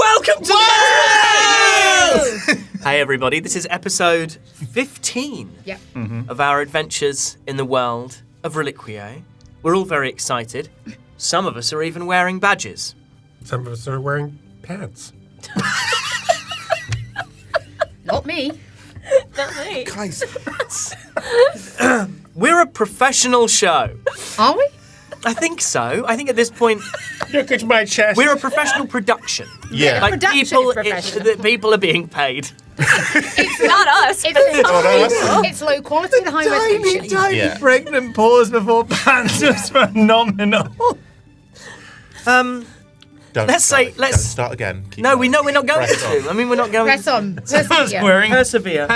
Welcome to the Hi everybody, this is episode 15 of our adventures in the world of Reliquiae. We're all very excited. Some of us are even wearing badges. Some of us are wearing pants. Not me. Not me. Guys. We're a professional show. Are we? I think so. I think at this point, Look at my chest. we're a professional production. Yeah. Like Production people, is professional. the people are being paid. It's not us. It's low quality and high resolution. Yeah. Pregnant pause before pants was phenomenal. Don't Let's say- start. let's- Don't start again. Keep No, we going. know we're not going Press to. on. I mean, we're not going Press on. Someone's wearing persevere.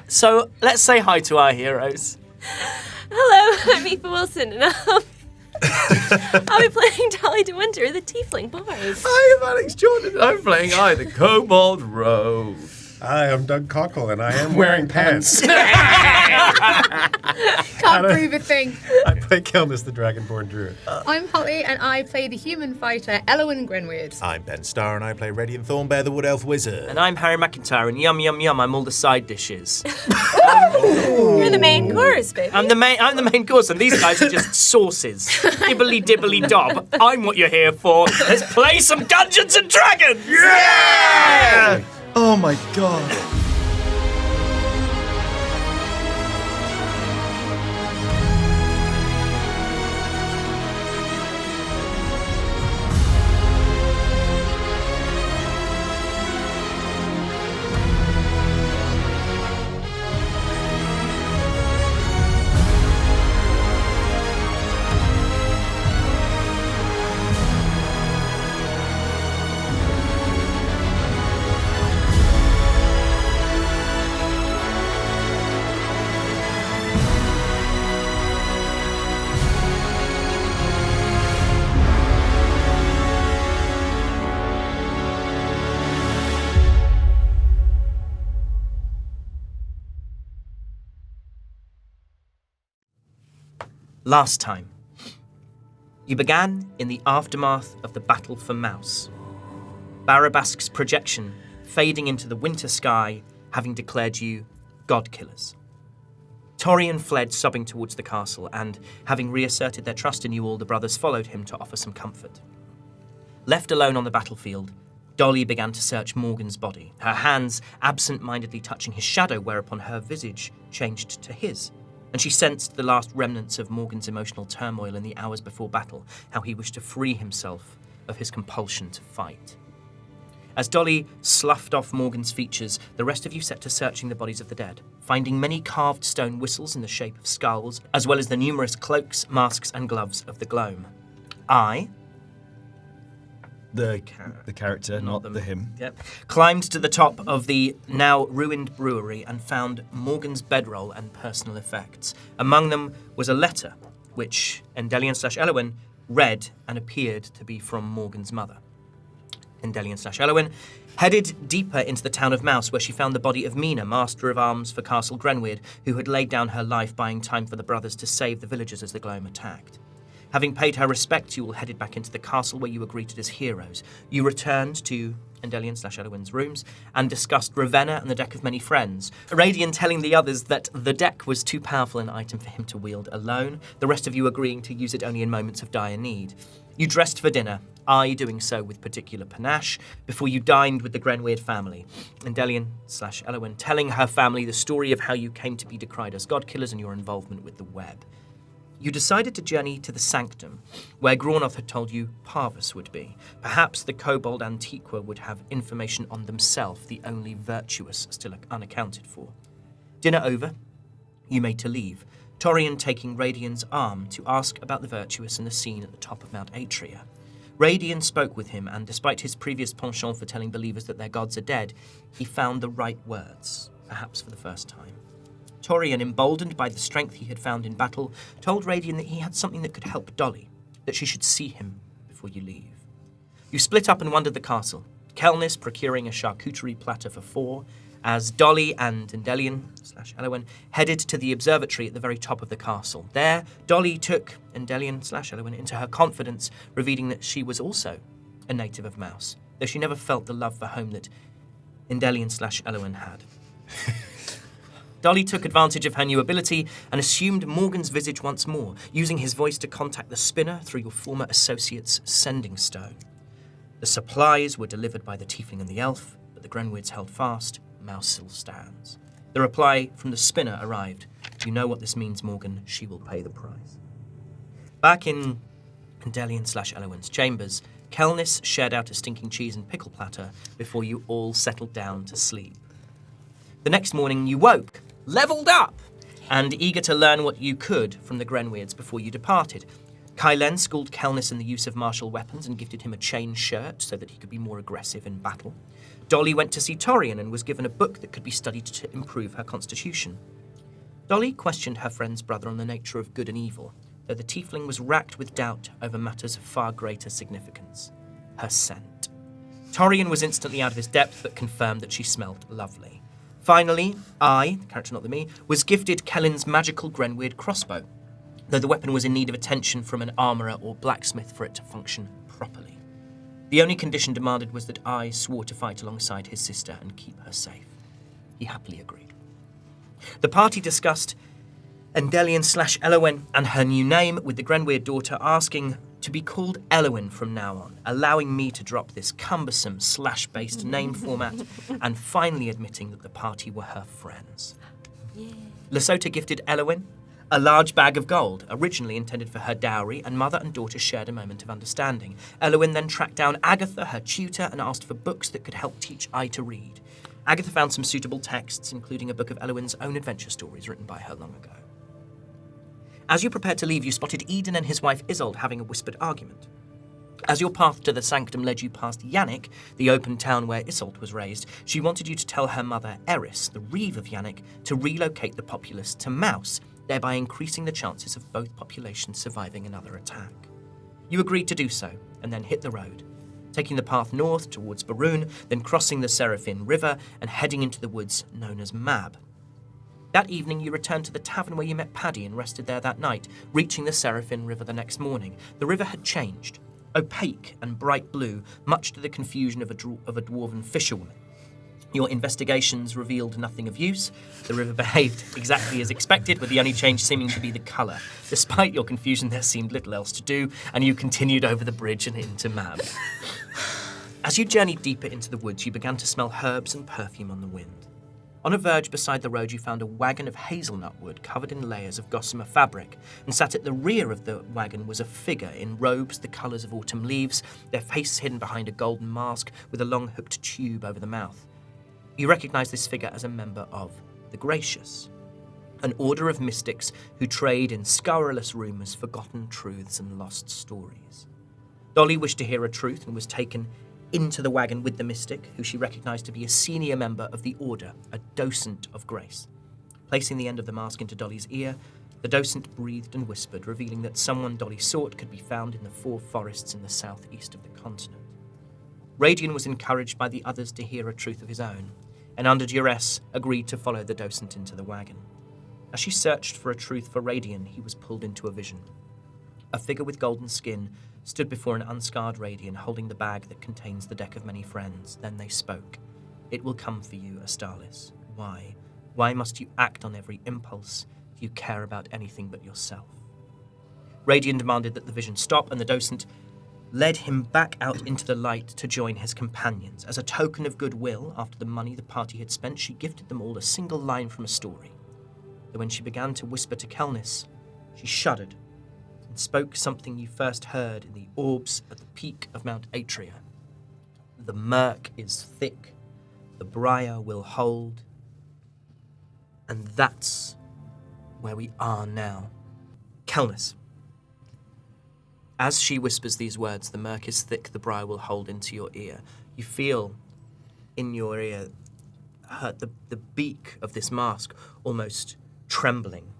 So let's say hi to our heroes. Hello, I'm Aoife Wilson, and I'll be playing Dolly de Winter, the Tiefling Bard. I am Alex Jordan. I'm playing the Kobold Rogue. Hi, I'm Doug Cockle, and I am wearing pants. Can't prove a thing. I play Kelmus, the Dragonborn Druid. I'm Hollie, and I play the human fighter, Eowyn Grenweird. I'm Ben Starr, and I play Radiant Thornbear, the Wood Elf Wizard. And I'm Harry McEntire, and yum, yum, yum, I'm all the side dishes. You're the main chorus, baby. I'm the main course, and these guys are just sauces. Dibbly dibbly dob. I'm what you're here for. Let's play some Dungeons and Dragons! Yeah! Oh my god. Last time, you began in the aftermath of the battle for Mouse. Barabask's projection fading into the winter sky, having declared you god-killers. Torian fled sobbing towards the castle, and having reasserted their trust in you all, the brothers followed him to offer some comfort. Left alone on the battlefield, Dolly began to search Morgan's body, her hands absent-mindedly touching his shadow, whereupon her visage changed to his. And she sensed the last remnants of Morgan's emotional turmoil in the hours before battle, how he wished to free himself of his compulsion to fight. As Dolly sloughed off Morgan's features, the rest of you set to searching the bodies of the dead, finding many carved stone whistles in the shape of skulls, as well as the numerous cloaks, masks, and gloves of the Gloam. The character, not the him. Yep. Climbed to the top of the now ruined brewery and found Morgan's bedroll and personal effects. Among them was a letter, which Endelian/Eowyn read and appeared to be from Morgan's mother. Endelian/Eowyn headed deeper into the town of Mouse, where she found the body of Mina, Master of Arms for Castle Grenweird, who had laid down her life buying time for the brothers to save the villagers as the Gloam attacked. Having paid her respects, you all headed back into the castle where you were greeted as heroes. You returned to Endelian/Eowyn's rooms and discussed Ravenna and the Deck of Many Friends, Radian telling the others that the deck was too powerful an item for him to wield alone, the rest of you agreeing to use it only in moments of dire need. You dressed for dinner, I doing so with particular panache, before you dined with the Grenweird family. Endelian/Eowyn telling her family the story of how you came to be decried as god-killers and your involvement with the web. You decided to journey to the Sanctum, where Graunoth had told you Parvus would be. Perhaps the Kobold Antiqua would have information on themselves, the only virtuous still unaccounted for. Dinner over, you made to leave, Torian taking Radian's arm to ask about the virtuous and the scene at the top of Mount Atria. Radian spoke with him, and despite his previous penchant for telling believers that their gods are dead, he found the right words, perhaps for the first time. Torian, emboldened by the strength he had found in battle, told Radian that he had something that could help Dolly, that she should see him before you leave. You split up and wandered the castle, Kelnis procuring a charcuterie platter for 4, as Dolly and Endelian/Eowyn headed to the observatory at the very top of the castle. There, Dolly took Endelian/Eowyn into her confidence, revealing that she was also a native of Mouse, though she never felt the love for home that Endelian/Elowen had. Dolly took advantage of her new ability and assumed Morgan's visage once more, using his voice to contact the spinner through your former associate's sending stone. The supplies were delivered by the tiefling and the elf, but the Grenweirds held fast. Mouse still stands. The reply from the spinner arrived. You know what this means, Morgan. She will pay the price. Back in Endelian/Elowen's chambers, Kelnis shared out a stinking cheese and pickle platter before you all settled down to sleep. The next morning you woke, levelled up, and eager to learn what you could from the Grenweirds before you departed. Kylen schooled Kelnis in the use of martial weapons and gifted him a chain shirt so that he could be more aggressive in battle. Dolly went to see Torian and was given a book that could be studied to improve her constitution. Dolly questioned her friend's brother on the nature of good and evil, though the tiefling was racked with doubt over matters of far greater significance. Her scent. Torian was instantly out of his depth, but confirmed that she smelled lovely. Finally, I, the character not the me, was gifted Kellen's magical Grenweird crossbow, though the weapon was in need of attention from an armourer or blacksmith for it to function properly. The only condition demanded was that I swore to fight alongside his sister and keep her safe. He happily agreed. The party discussed Endelian/Elowen and her new name, with the Grenweird daughter asking to be called Elowen from now on, allowing me to drop this cumbersome slash-based name format, and finally admitting that the party were her friends. Yeah. Lesota gifted Elowen a large bag of gold, originally intended for her dowry, and mother and daughter shared a moment of understanding. Elowen then tracked down Agatha, her tutor, and asked for books that could help teach I to read. Agatha found some suitable texts, including a book of Elowen's own adventure stories written by her long ago. As you prepared to leave, you spotted Eden and his wife Isolde having a whispered argument. As your path to the sanctum led you past Yannick, the open town where Isolde was raised, she wanted you to tell her mother Eris, the reeve of Yannick, to relocate the populace to Mouse, thereby increasing the chances of both populations surviving another attack. You agreed to do so, and then hit the road, taking the path north towards Baroon, then crossing the Seraphim River and heading into the woods known as Mab. That evening you returned to the tavern where you met Paddy and rested there that night, reaching the Seraphim River the next morning. The river had changed, opaque and bright blue, much to the confusion of a dwarven fisherwoman. Your investigations revealed nothing of use. The river behaved exactly as expected, with the only change seeming to be the colour. Despite your confusion, there seemed little else to do, and you continued over the bridge and into Mab. As you journeyed deeper into the woods, you began to smell herbs and perfume on the wind. On a verge beside the road, you found a wagon of hazelnut wood covered in layers of gossamer fabric, and sat at the rear of the wagon was a figure in robes the colours of autumn leaves, their face hidden behind a golden mask with a long hooked tube over the mouth. You recognise this figure as a member of the Gracious, an order of mystics who trade in scurrilous rumours, forgotten truths and lost stories. Dolly wished to hear a truth and was taken into the wagon with the mystic, who she recognised to be a senior member of the Order, a docent of grace. Placing the end of the mask into Dolly's ear, the docent breathed and whispered, revealing that someone Dolly sought could be found in the 4 forests in the southeast of the continent. Radian was encouraged by the others to hear a truth of his own, and under duress agreed to follow the docent into the wagon. As she searched for a truth for Radian, he was pulled into a vision. A figure with golden skin stood before an unscarred Radian, holding the bag that contains the deck of many friends. Then they spoke. It will come for you, Astarlis. Why? Why must you act on every impulse? Do you care about anything but yourself? Radian demanded that the vision stop, and the docent led him back out into the light to join his companions. As a token of goodwill, after the money the party had spent, she gifted them all a single line from a story. Though when she began to whisper to Kelnis, she shuddered and spoke something you first heard in the orbs at the peak of Mount Atria. The murk is thick, the briar will hold, and that's where we are now. Kelnis. As she whispers these words, the murk is thick, the briar will hold, into your ear. You feel in your ear the beak of this mask almost trembling,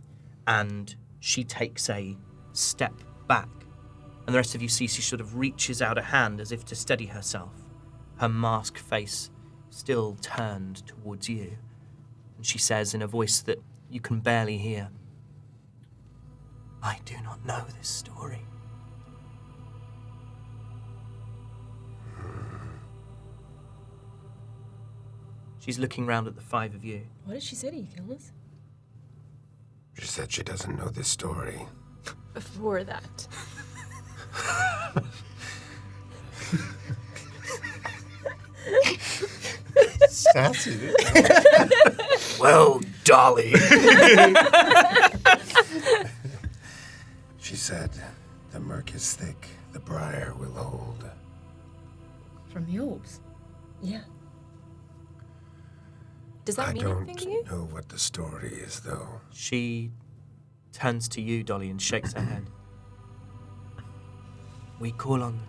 and she takes a step back. And the rest of you see she sort of reaches out a hand as if to steady herself, her mask face still turned towards you. And she says in a voice that you can barely hear, I do not know this story. She's looking round at the five of you. What did she say to you, Kilness? She said she doesn't know this story. Before that. Sassy. Well, Dolly. She said, the murk is thick, the briar will hold. From the orbs. Yeah. Does that I mean anything to you? don't know what the story is, though. She turns to you, Dolly, and shakes her head. We call on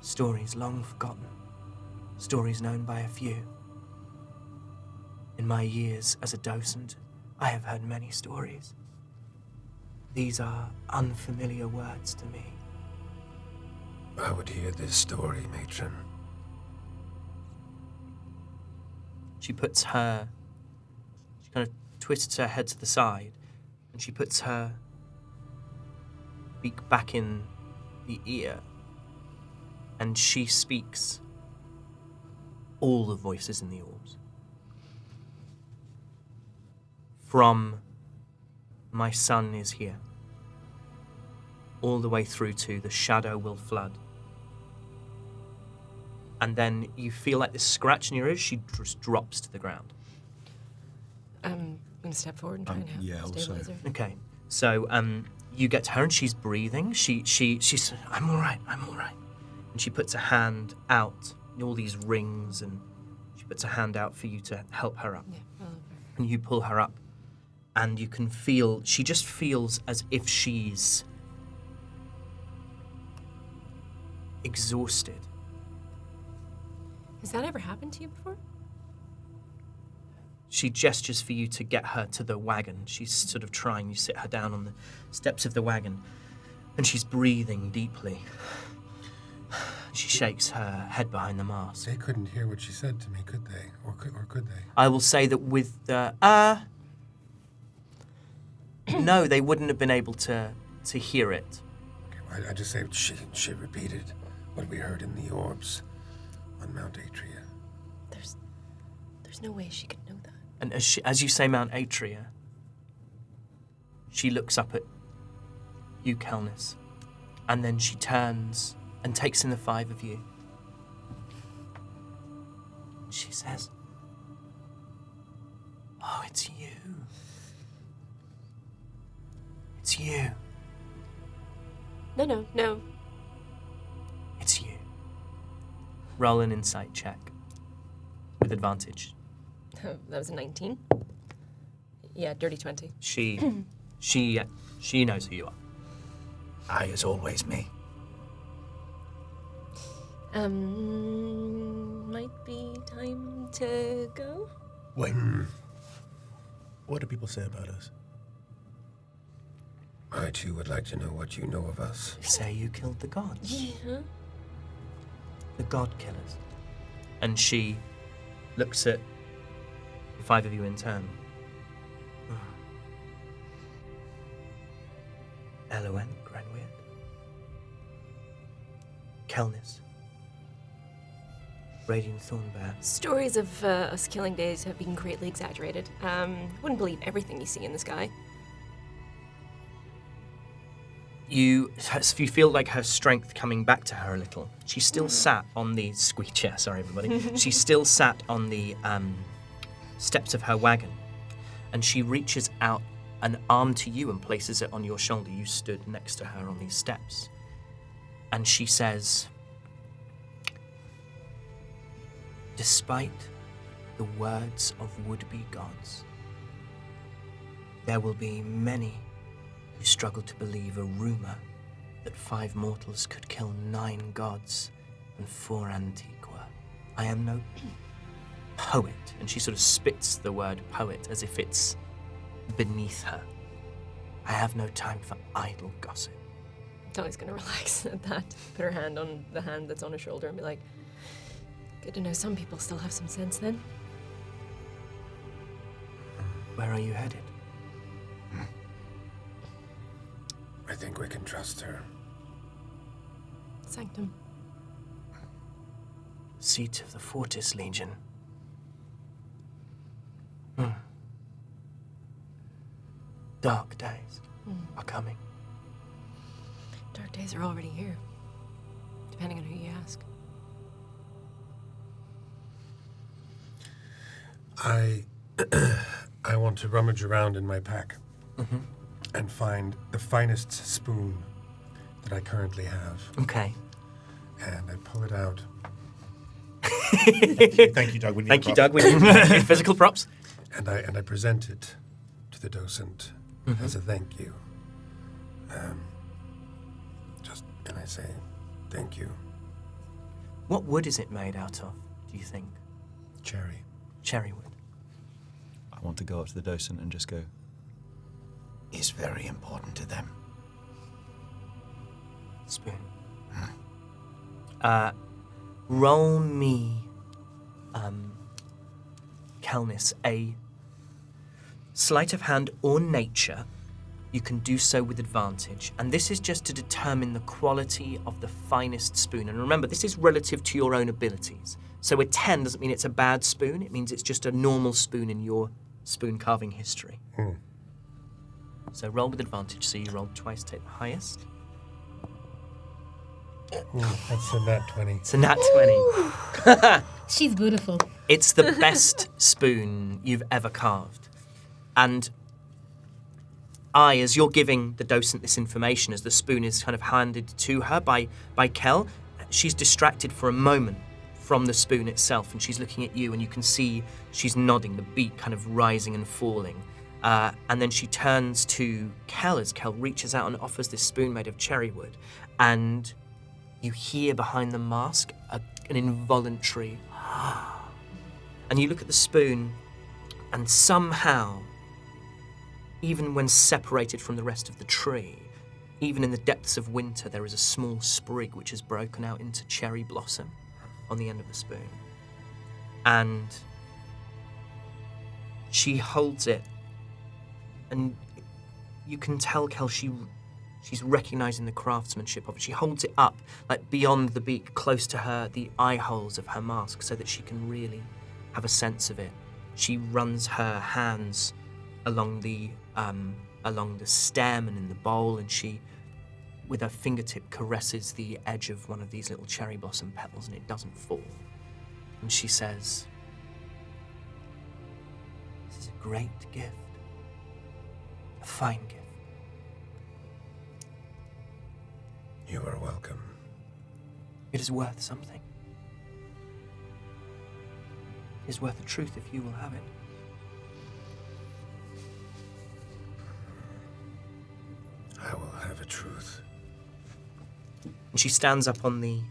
stories long forgotten, stories known by a few. In my years as a docent, I have heard many stories. These are unfamiliar words to me. I would hear this story, matron. She kind of twists her head to the side, and she puts her beak back in the ear, and she speaks all the voices in the orbs. From my son is here, all the way through to the shadow will flood. And then you feel like this scratch in your ears, she just drops to the ground. I'm going to step forward and try and help yeah, also. stabilize her. Okay, so you get to her and she's breathing. She's I'm all right. And she puts a hand out, all these rings, and she puts a hand out for you to help her up. Yeah, well, And you pull her up, and you can feel, she just feels as if she's exhausted. has that ever happened to you before? She gestures for you to get her to the wagon. She's sort of trying. You sit her down on the steps of the wagon, and she's breathing deeply. She shakes her head behind the mask. They couldn't hear what she said to me, could they? Or could they? I will say that with the no, they wouldn't have been able to hear it. Okay, well, I just say she repeated what we heard in the orbs on Mount Atria. There's no way she could know that. And as you say Mount Atria, she looks up at you, Kelnis, and then she turns and takes in the five of you. She says, "Oh, it's you. It's you. No. It's you." Roll an insight check with advantage. That was a 19. Yeah, dirty 20. She knows who you are. I is always me. Might be time to go? Wait. What do people say about us? I too would like to know what you know of us. Say you killed the gods. Yeah. The god killers. And she looks at the five of you in turn. Elowen, Grenweird, Kelnis, Radiant Thornbear. Stories of us killing days have been greatly exaggerated. Wouldn't believe everything you see in the sky. You feel like her strength coming back to her a little. She still sat on the squeak chair. Sorry, everybody. She still sat on the steps of her wagon, and she reaches out an arm to you and places it on your shoulder. You stood next to her on these steps, and she says, "Despite the words of would-be gods, there will be many who struggle to believe a rumor that 5 mortals could kill 9 gods and 4 Antiqua. I am no poet," and she sort of spits the word poet as if it's beneath her. "I have no time for idle gossip." Dolly's gonna relax at that, put her hand on the hand that's on her shoulder and be like, good to know some people still have some sense then. Where are you headed? I think we can trust her. Sanctum. Seat of the Fortis Legion. dark days are coming. Dark days are already here, depending on who you ask. I want to rummage around in my pack and find the finest spoon that I currently have, Okay. and I pull it out. Thank you, Doug. We need Thank you, props. Doug. We need physical props. And I present it to the docent as a thank you. And I say, thank you, What wood is it made out of, do you think? Cherry. Cherry wood. I want to go up to the docent and just go, it's very important to them. Spoon. Roll me, Calnis, a sleight of hand or nature. You can do so with advantage. And this is just to determine the quality of the finest spoon. And remember, this is relative to your own abilities. So a 10 doesn't mean it's a bad spoon. It means it's just a normal spoon in your spoon carving history. So roll with advantage. So you roll twice, take the highest. That's a nat 20. It's a nat 20. She's beautiful. It's the best spoon you've ever carved. And as you're giving the docent this information, as the spoon is kind of handed to her by Kel, she's distracted for a moment from the spoon itself, and she's looking at you, and you can see she's nodding, the beak kind of rising and falling. And then she turns to Kel as Kel reaches out and offers this spoon made of cherry wood. And you hear behind the mask an involuntary and you look at the spoon, and somehow, even when separated from the rest of the tree, even in the depths of winter, there is a small sprig which has broken out into cherry blossom on the end of the spoon. And she holds it, and you can tell, Kel, she's recognizing the craftsmanship of it. She holds it up, like beyond the beak, close to her, the eye holes of her mask, so that she can really have a sense of it. She runs her hands along the stem and in the bowl, and she, with her fingertip, caresses the edge of one of these little cherry blossom petals, and it doesn't fall. And she says, "This is a great gift, a fine gift. You are welcome. It is worth something. It is worth the truth if you will have it." I will have a truth. And she stands up on the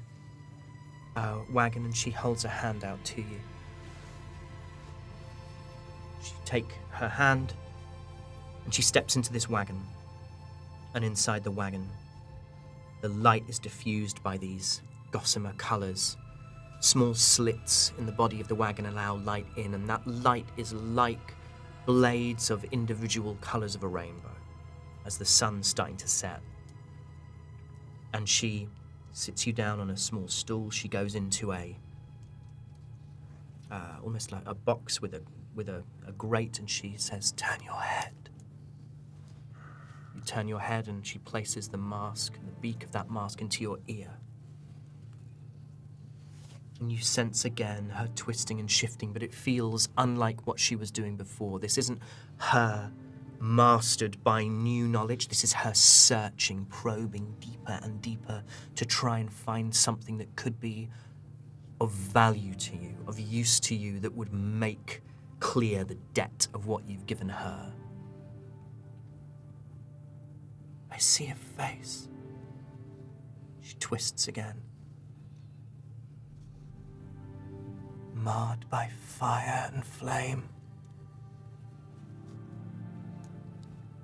wagon, and she holds a hand out to you. She take her hand, and she steps into this wagon. And inside the wagon, the light is diffused by these gossamer colours. Small slits in the body of the wagon allow light in, and that light is like blades of individual colours of a rainbow as the sun's starting to set. And she sits you down on a small stool. She goes into almost like a box with a grate, and she says, "Turn your head." You turn your head, and she places the mask, the beak of that mask, into your ear. And you sense again her twisting and shifting, but it feels unlike what she was doing before. This isn't her mastered by new knowledge. This is her searching, probing deeper and deeper to try and find something that could be of value to you, of use to you, that would make clear the debt of what you've given her. I see a face. She twists again. Marred by fire and flame.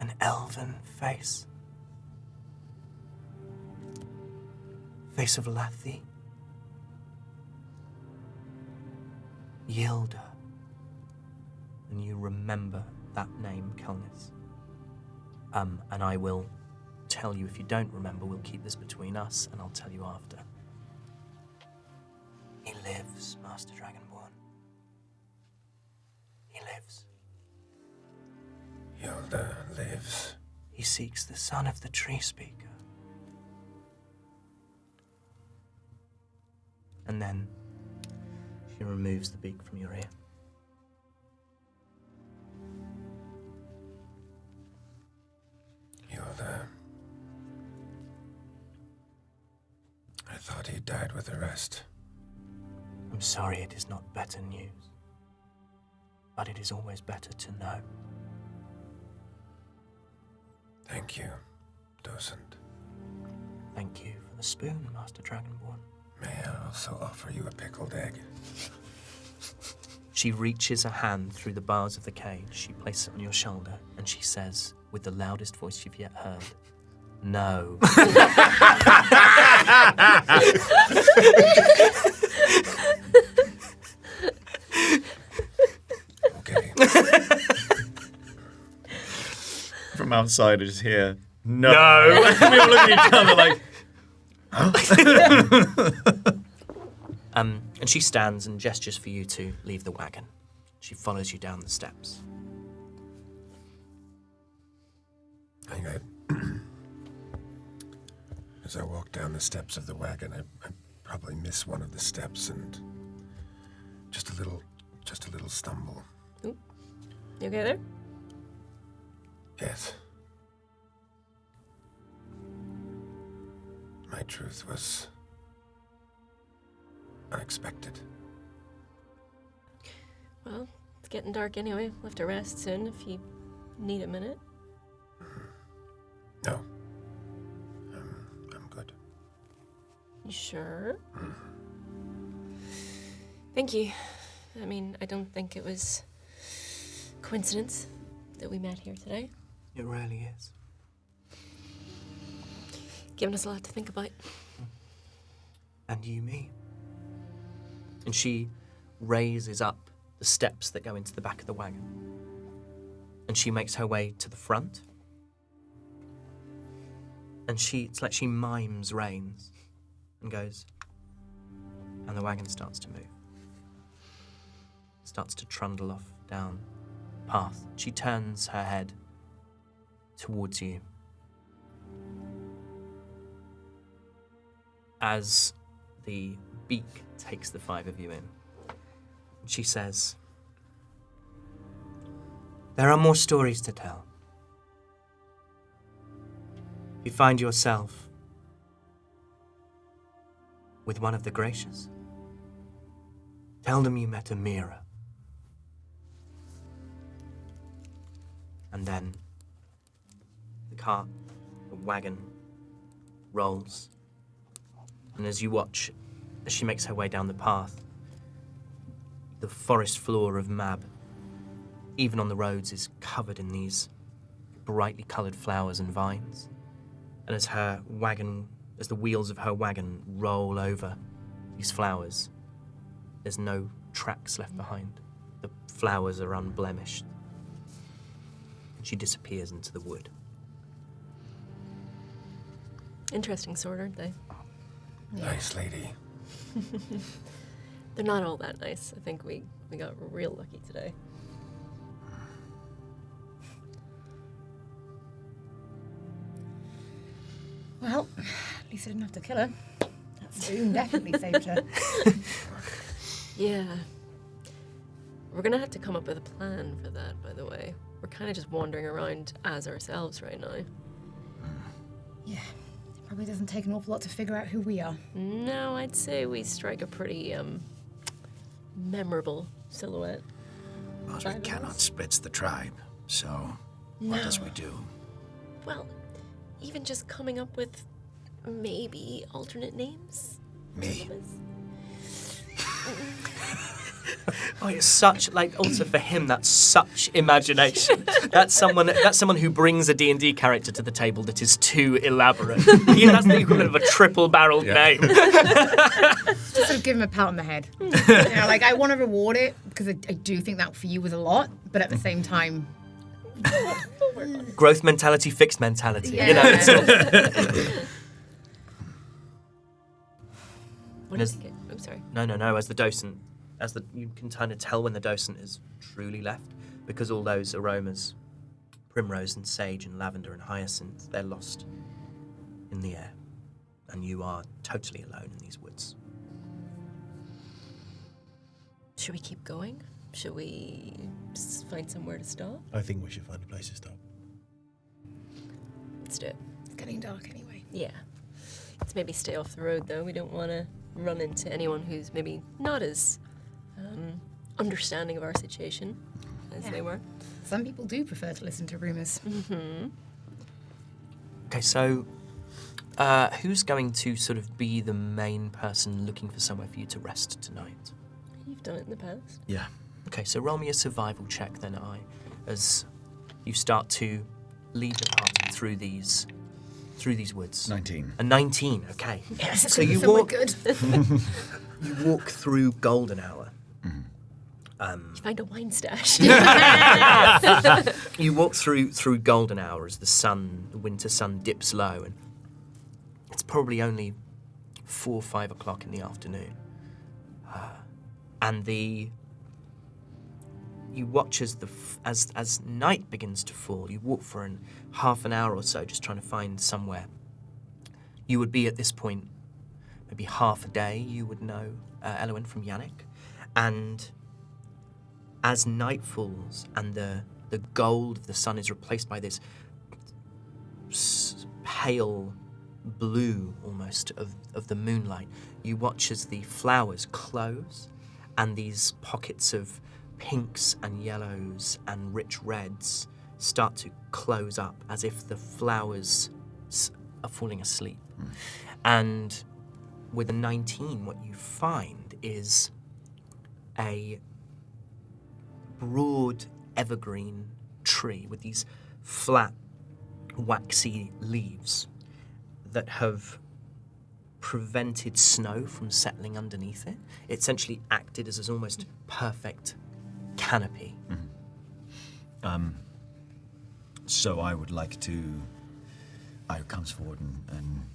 An elven face. Face of Lathi. Yilda. And you remember that name, Kelnis. And I will tell you if you don't remember. We'll keep this between us, and I'll tell you after. He lives, Master Dragonborn. He lives. Yilda lives. He seeks the son of the tree speaker. And then she removes the beak from your ear. You'll, I thought he died with the rest. I'm sorry it is not better news, but it is always better to know. Thank you, docent. Thank you for the spoon, Master Dragonborn. May I also offer you a pickled egg? She reaches a hand through the bars of the cage. She places it on your shoulder, and she says, with the loudest voice you've yet heard, "No." Okay. From outside, I just hear, no. We all look at each other like, And she stands and gestures for you to leave the wagon. She follows you down the steps. I think as I walk down the steps of the wagon, I probably miss one of the steps and just a little stumble. You okay there? Yes. My truth was unexpected. Well, it's getting dark anyway. We'll have to rest soon if you need a minute. No. I'm good. You sure? Thank you. I mean, I don't think it was coincidence that we met here today. It really is. Giving us a lot to think about. And you me. And she raises up the steps that go into the back of the wagon. And she makes her way to the front. And it's like she mimes reins and goes, and the wagon starts to move. Starts to trundle off down the path. She turns her head towards you. As the beak takes the five of you in, she says, "There are more stories to tell. If you find yourself with one of the gracious, tell them you met a mirror." And then the wagon rolls. And as you watch, as she makes her way down the path, the forest floor of Mab, even on the roads, is covered in these brightly coloured flowers and vines. And as the wheels of her wagon roll over these flowers, there's no tracks left behind. The flowers are unblemished. And she disappears into the wood. Interesting sort, aren't they? Nice lady. They're not all that nice. I think we got real lucky today. Well, at least I didn't have to kill her. That spoon definitely saved her. Yeah. We're gonna have to come up with a plan for that, by the way. We're kind of just wandering around as ourselves right now. Yeah, it probably doesn't take an awful lot to figure out who we are. No, I'd say we strike a pretty, memorable silhouette. Because we cannot split the tribe, so what does we do? Well, even just coming up with maybe alternate names? Me? Oh, it's such, also for him, that's such imagination. That's someone who brings a D&D character to the table that is too elaborate. That's the equivalent of a triple-barreled name. Just sort of give him a pat on the head. I want to reward it, because I do think that for you was a lot, but at the same time... Growth mentality, fixed mentality. Yeah. It's all... What did you get? I'm sorry. No. As the docent, you can kind of tell when the docent is truly left, because all those aromas primrose and sage and lavender and hyacinth, they're lost in the air. And you are totally alone in these woods. Should we keep going? Should we find somewhere to stop? I think we should find a place to stop. Let's do it. It's getting dark anyway. Yeah. Let's maybe stay off the road, though. We don't want to run into anyone who's maybe not as understanding of our situation as they were. Some people do prefer to listen to rumours. Okay, so who's going to sort of be the main person looking for somewhere for you to rest tonight? You've done it in the past. Yeah. Okay, so roll me a survival check then, as you start to lead the party through these woods. 19. A 19, okay. Yes, So you we're walk good. you walk through Golden Hour. You find a wine stash. You walk through Golden Hour as the winter sun dips low, and it's probably only 4 or 5 o'clock in the afternoon. And you watch as night begins to fall. You walk for half an hour or so, just trying to find somewhere. You would be at this point maybe half a day. You would know Elowen from Yannick, and as night falls and the gold of the sun is replaced by this pale blue almost of the moonlight, you watch as the flowers close and these pockets of pinks and yellows and rich reds start to close up as if the flowers are falling asleep. And with a 19, what you find is a broad evergreen tree with these flat, waxy leaves that have prevented snow from settling underneath it. It essentially acted as an almost perfect canopy. So I would like to... I comes forward and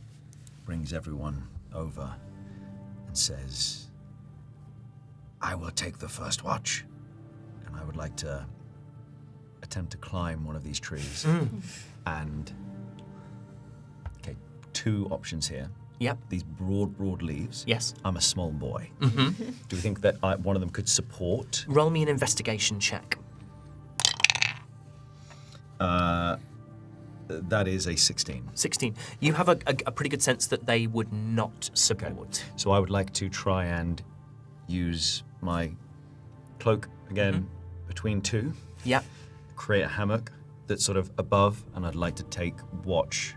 brings everyone over and says, I will take the first watch, and I would like to attempt to climb one of these trees. And, okay, 2 options here. Yep. These broad leaves. Yes. I'm a small boy. Do you think that one of them could support? Roll me an investigation check. That is a 16. 16. You have a pretty good sense that they would not support. So I would like to try and use my cloak again between 2, Yep. create a hammock that's sort of above, and I'd like to take watch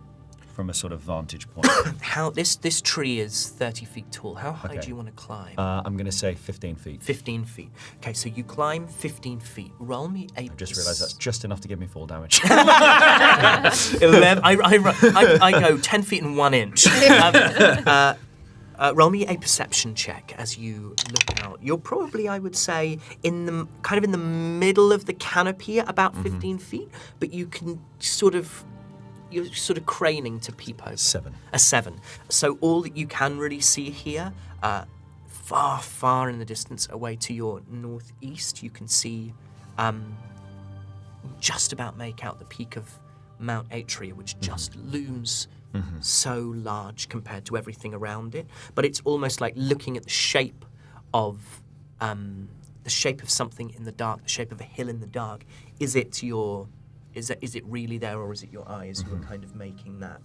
from a sort of vantage point. How this tree is 30 feet tall. How high Okay. do you want to climb? I'm going to say 15 feet. 15 feet. Okay, so you climb 15 feet. Roll me a... I've just realised that's just enough to give me fall damage. 11. I go 10 feet and 1 inch. Roll me a perception check as you look out. You're probably, I would say, in the middle of the canopy at about 15 feet, but you're sort of craning to peep over. 7. A 7. So all that you can really see here, far, far in the distance away to your northeast, you can see just about make out the peak of Mount Atria, which just looms so large compared to everything around it. But it's almost like looking at the shape of something in the dark, the shape of a hill in the dark. Is it really there, or is it your eyes who are kind of making that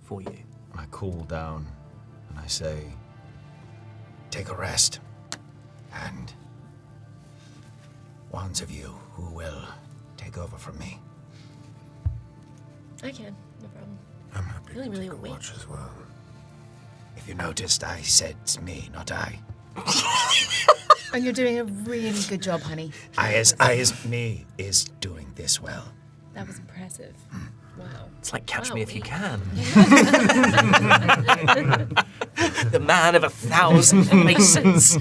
for you? I cool down and I say, Take a rest. And ones of you who will take over from me. I can, no problem. I'm happy Really, to really take a awake. watch as well. If you noticed, I said it's me, not I. And you're doing a really good job, honey. Me is doing this well. That was impressive. Wow. It's like Catch Wow, Me If You we- Can. The man of 1,000 faces.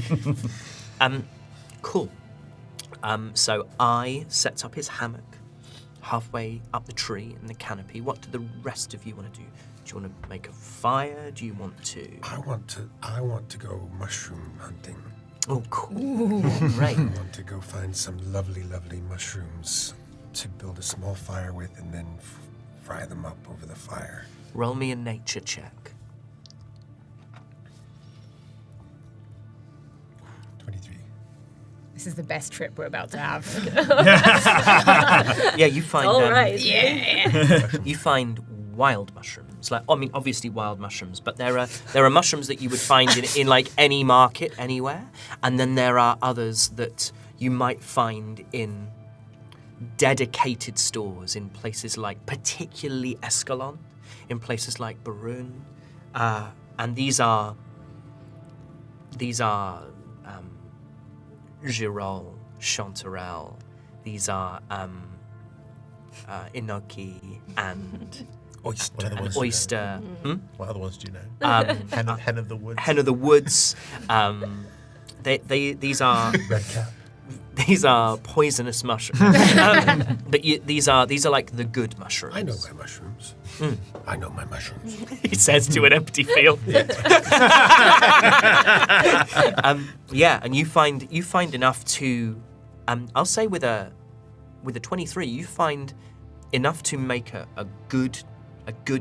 Cool. So I sets up his hammock halfway up the tree in the canopy. What do the rest of you want to do? Do you want to make a fire? Do you want to... I want to go mushroom hunting. Oh, cool. Great. I want to go find some lovely, lovely mushrooms. to build a small fire with and then fry them up over the fire. Roll me a nature check. 23. This is the best trip we're about to have. Yeah, you find All right. you find wild mushrooms. Like, I mean, obviously wild mushrooms, but there are mushrooms that you would find in like any market anywhere, and then there are others that you might find in dedicated stores in places like particularly Escalon, in places like Barun, and these are Girol, Chanterelle, these are Inoki and Oyster. What are the ones Oyster. What other ones do you know? Hen of the Woods. Hen of the Woods. These are Red cap. these are poisonous mushrooms. But these are like the good mushrooms. I know my mushrooms. I know my mushrooms. He says to an empty field. Yeah, and you find enough to, I'll say with a 23, you find enough to make a good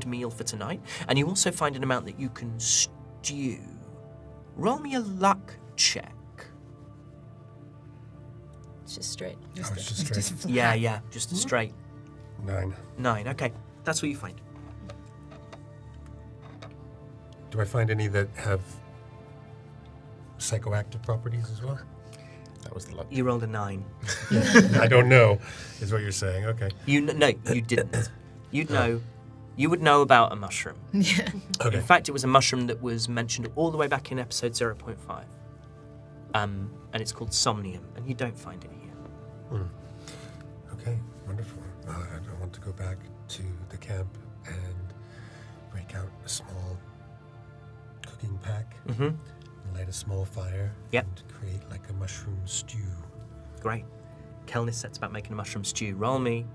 meal for tonight, and you also find an amount that you can stew. Roll me a luck check. It's just straight. Just straight. Yeah, just a straight 9. 9. Okay, that's what you find. Do I find any that have psychoactive properties as well? That was the luck. You rolled a 9. I don't know, is what you're saying. Okay. No, you didn't. You'd know. You would know about a mushroom. Yeah. Okay. In fact, it was a mushroom that was mentioned all the way back in episode 0.5. And it's called somnium, and you don't find it here. Okay, wonderful. I want to go back to the camp and break out a small cooking pack, light a small fire, Yep. and create like a mushroom stew. Great. Kelnis sets about making a mushroom stew. Roll me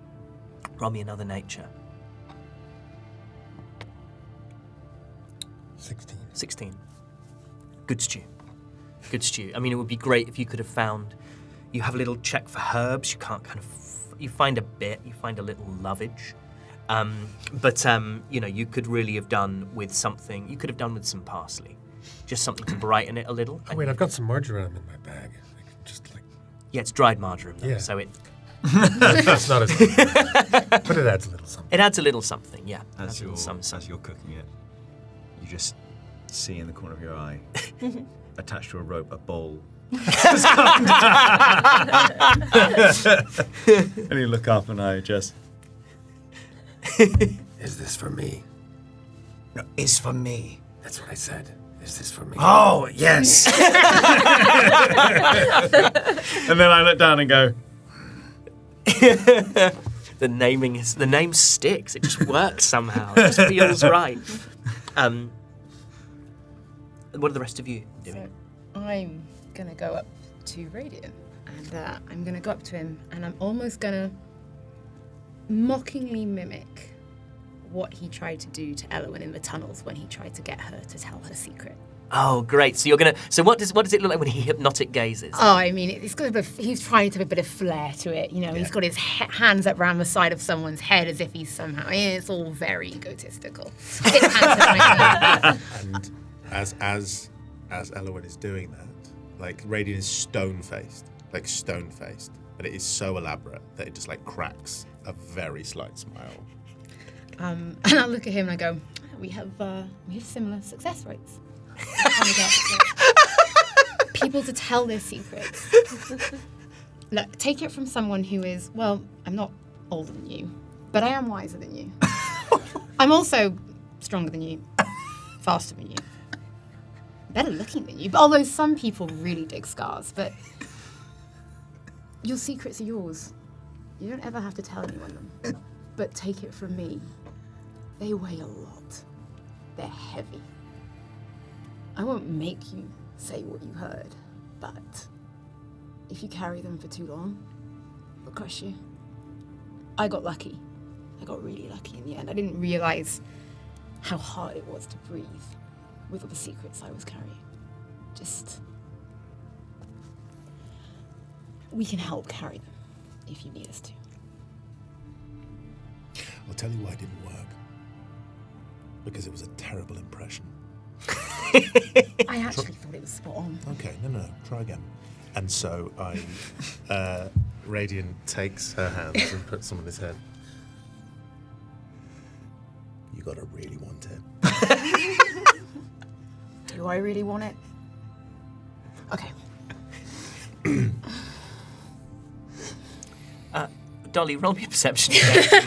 another nature. 16. Good stew. I mean, it would be great if you could have found. You have a little check for herbs. You can't you find a bit. You find a little lovage. But you could really have done with something. You could have done with some parsley, just something to brighten it a little. Oh wait, I've got some marjoram in my bag. I could just like. Yeah, it's dried marjoram, though, Yeah. so That's not as. But it adds a little something. it adds a little something. Yeah, As adds a you're, little something. as you're cooking it, you just see in the corner of your eye, attached to a rope, a bowl. And you look up and I just... Is this for me? No, is for me. That's what I said. Is this for me? Oh, yes. And then I look down and go, The name sticks. It just works somehow. It just feels right. What are the rest of you doing? So I'm gonna go up to Radiant, and I'm gonna go up to him, and I'm almost gonna mockingly mimic what he tried to do to Elowen in the tunnels when he tried to get her to tell her secret. Oh, great! So you're gonna. So what does it look like when he hypnotic gazes? Oh, I mean, it's got a bit he's trying to have a bit of flair to it. You know, he's got his hands up around the side of someone's head as if he's somehow. It's all very egotistical. His hands up my And as Elowen is doing that, like Radiant is stone-faced, and it is so elaborate that it just like cracks a very slight smile. And I look at him and I go, we have similar success rates. When we get people to tell their secrets. Look, take it from someone who is, well, I'm not older than you, but I am wiser than you. I'm also stronger than you, faster than you, better looking than you. But although some people really dig scars, but your secrets are yours. You don't ever have to tell anyone them. But take it from me, they weigh a lot. They're heavy. I won't make you say what you heard, but if you carry them for too long, they'll crush you. I got lucky. I got really lucky in the end. I didn't realize how hard it was to breathe with all the secrets I was carrying. We can help carry them if you need us to. I'll tell you why it didn't work. Because it was a terrible impression. I actually thought it was spot on. Okay, no, try again. And so Radiant takes her hands and puts them on his head. You gotta really want it. Do I really want it? Okay. Dolly, roll me a perception check.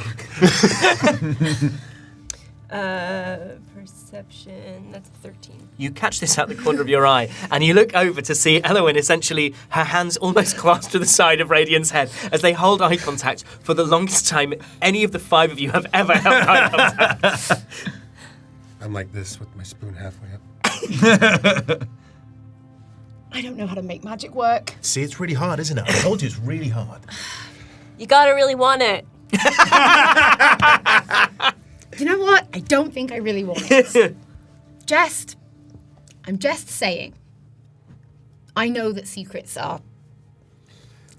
Perception, that's a 13. You catch this out the corner of your eye, and you look over to see Elowen, essentially her hands almost clasped to the side of Radiant's head as they hold eye contact for the longest time any of the five of you have ever held eye contact. I'm like this with my spoon halfway up. I don't know how to make magic work. See, it's really hard, isn't it? I told you it's really hard. You gotta really want it. You know what? I don't think I really want it. I'm just saying. I know that secrets are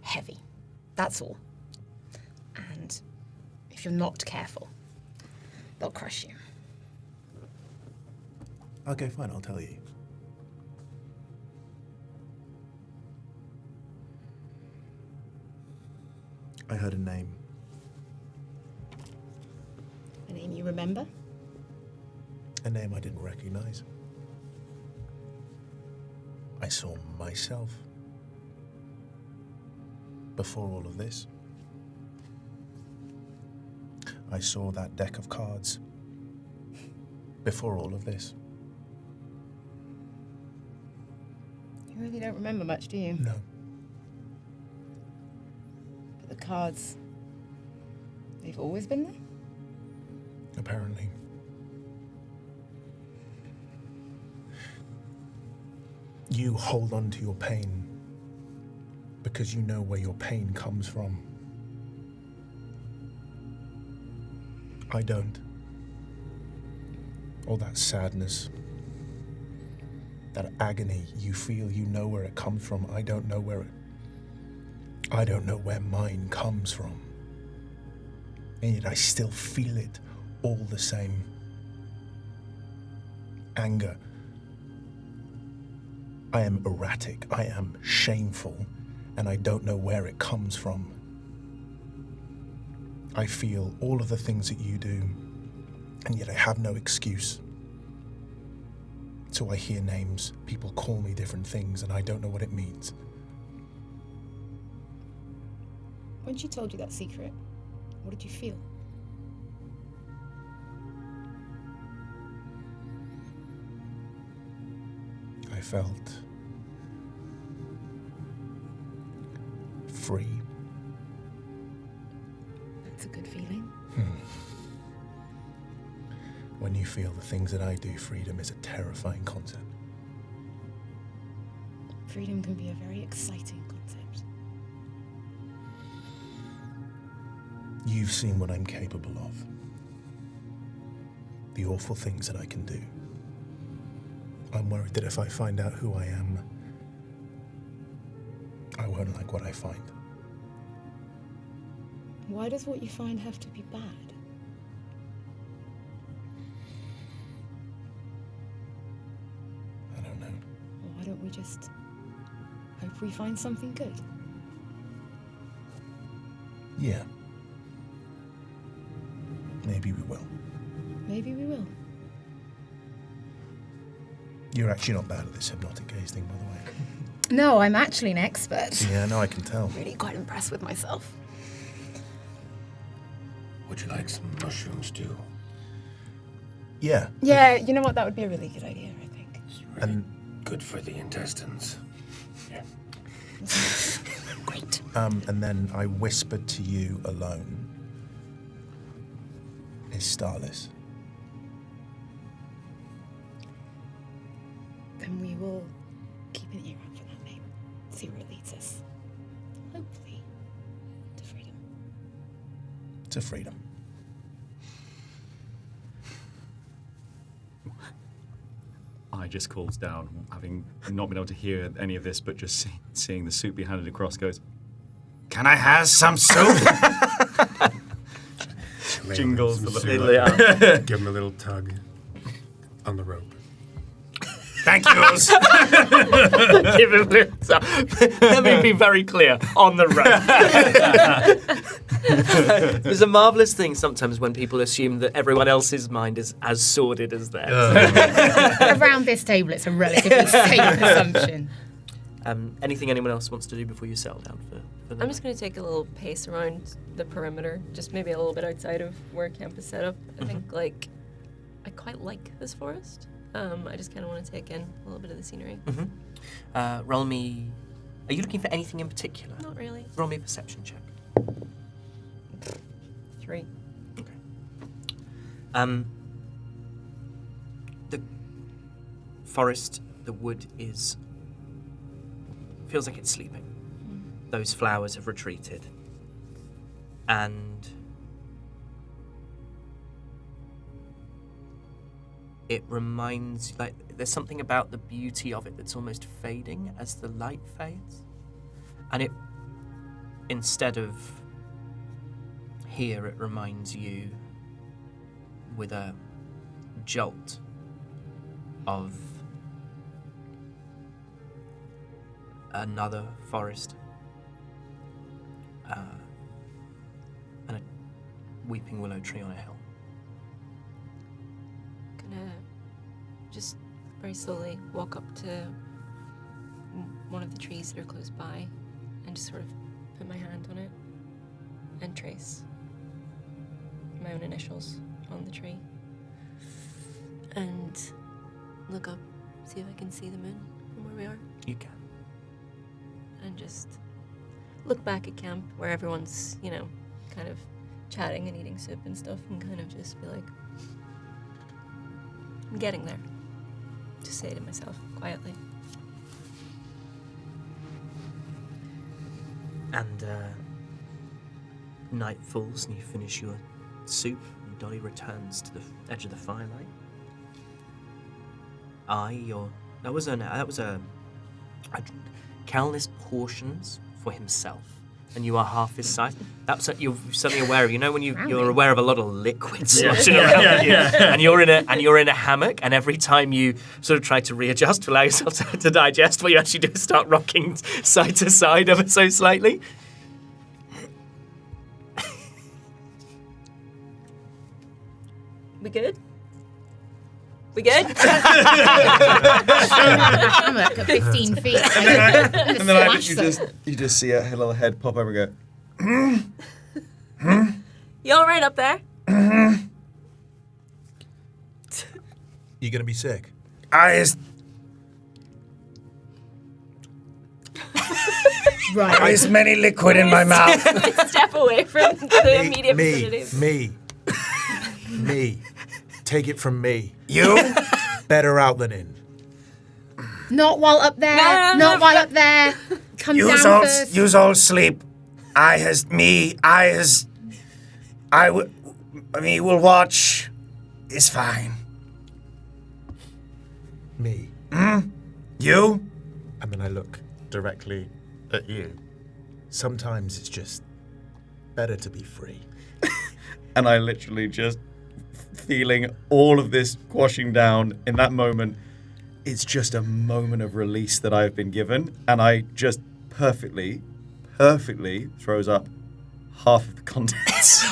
heavy. That's all. And if you're not careful, they'll crush you. Okay, fine, I'll tell you. I heard a name. A name you remember? A name I didn't recognize. I saw myself before all of this. I saw that deck of cards before all of this. You really don't remember much, do you? No. But the cards, they've always been there? Apparently. You hold on to your pain because you know where your pain comes from. I don't. All that sadness, that agony you feel, you know where it comes from. I don't know where mine comes from. And yet I still feel it all the same. Anger. I am erratic, I am shameful, and I don't know where it comes from. I feel all of the things that you do, and yet I have no excuse. So I hear names, people call me different things, and I don't know what it means. When she told you that secret, what did you feel? I felt free. That's a good feeling. When you feel the things that I do, freedom is a terrifying concept. Freedom can be a very exciting concept. You've seen what I'm capable of. The awful things that I can do. I'm worried that if I find out who I am, I won't like what I find. Why does what you find have to be bad? I don't know. Well, why don't we just hope we find something good? Yeah. Maybe we will. Maybe we will. You're actually not bad at this hypnotic gaze thing, by the way. No, I'm actually an expert. Yeah, no, I can tell. Really quite impressed with myself. Would you like some mushroom stew? Yeah. Yeah, you know what? That would be a really good idea, I think. It's really good for the intestines. Yeah. Great. And then I whispered to you alone. Is Starless. Then we will keep an ear out for that name. See where it leads us. Hopefully, to freedom. To freedom. I just calls down, having not been able to hear any of this, but just seeing the soup be handed across, goes, Can I have some soup? Jingles. Some The soup. Give him a little tug on the rope. Thank yous. Give him a little Let me be very clear, on the road. There's a marvellous thing sometimes when people assume that everyone else's mind is as sordid as theirs. Around this table, it's a relatively safe assumption. Anything anyone else wants to do before you settle down for the I'm just going to take a little pace around the perimeter, just maybe a little bit outside of where camp is set up. I think, like, I quite like this forest. I just kind of want to take in a little bit of the scenery. Roll me... Are you looking for anything in particular? Not really. Roll me a perception check. 3. Okay. The forest, the wood is... feels like it's sleeping. Those flowers have retreated. And... it reminds, like, there's something about the beauty of it that's almost fading as the light fades. And it, instead of here, it reminds you with a jolt of another forest and a weeping willow tree on a hill. Gonna just very slowly walk up to one of the trees that are close by and just sort of put my hand on it and trace my own initials on the tree and look up, see if I can see the moon from where we are, You can. and just look back at camp where everyone's, you know, kind of chatting and eating soup and stuff, and kind of just be like, I'm getting there. Just say to myself quietly. And night falls and you finish your soup and Dolly returns to the edge of the firelight. Calnus portions for himself, and you are half his size. That's what you're suddenly aware of. You know when you're aware of a lot of liquid sloshing around you, and you're in a hammock, and every time you sort of try to readjust to allow yourself to digest, what you actually do is start rocking side to side ever so slightly. We good? We good? Hammock at 15 feet. And then you just see a little head pop over and go, You all right up there? You gonna be sick? Right. There's many liquid in my mouth. Step away from the immediate vicinity. Me. Take it from me. You? Better out than in. Not while up there. No. Not while up there. Come down first. Use all sleep. We will watch. It's fine. Me. You? And then I look directly at you. Sometimes it's just better to be free. And I literally just feeling all of this quashing down in that moment. It's just a moment of release that I've been given, and I just perfectly throws up half of the contents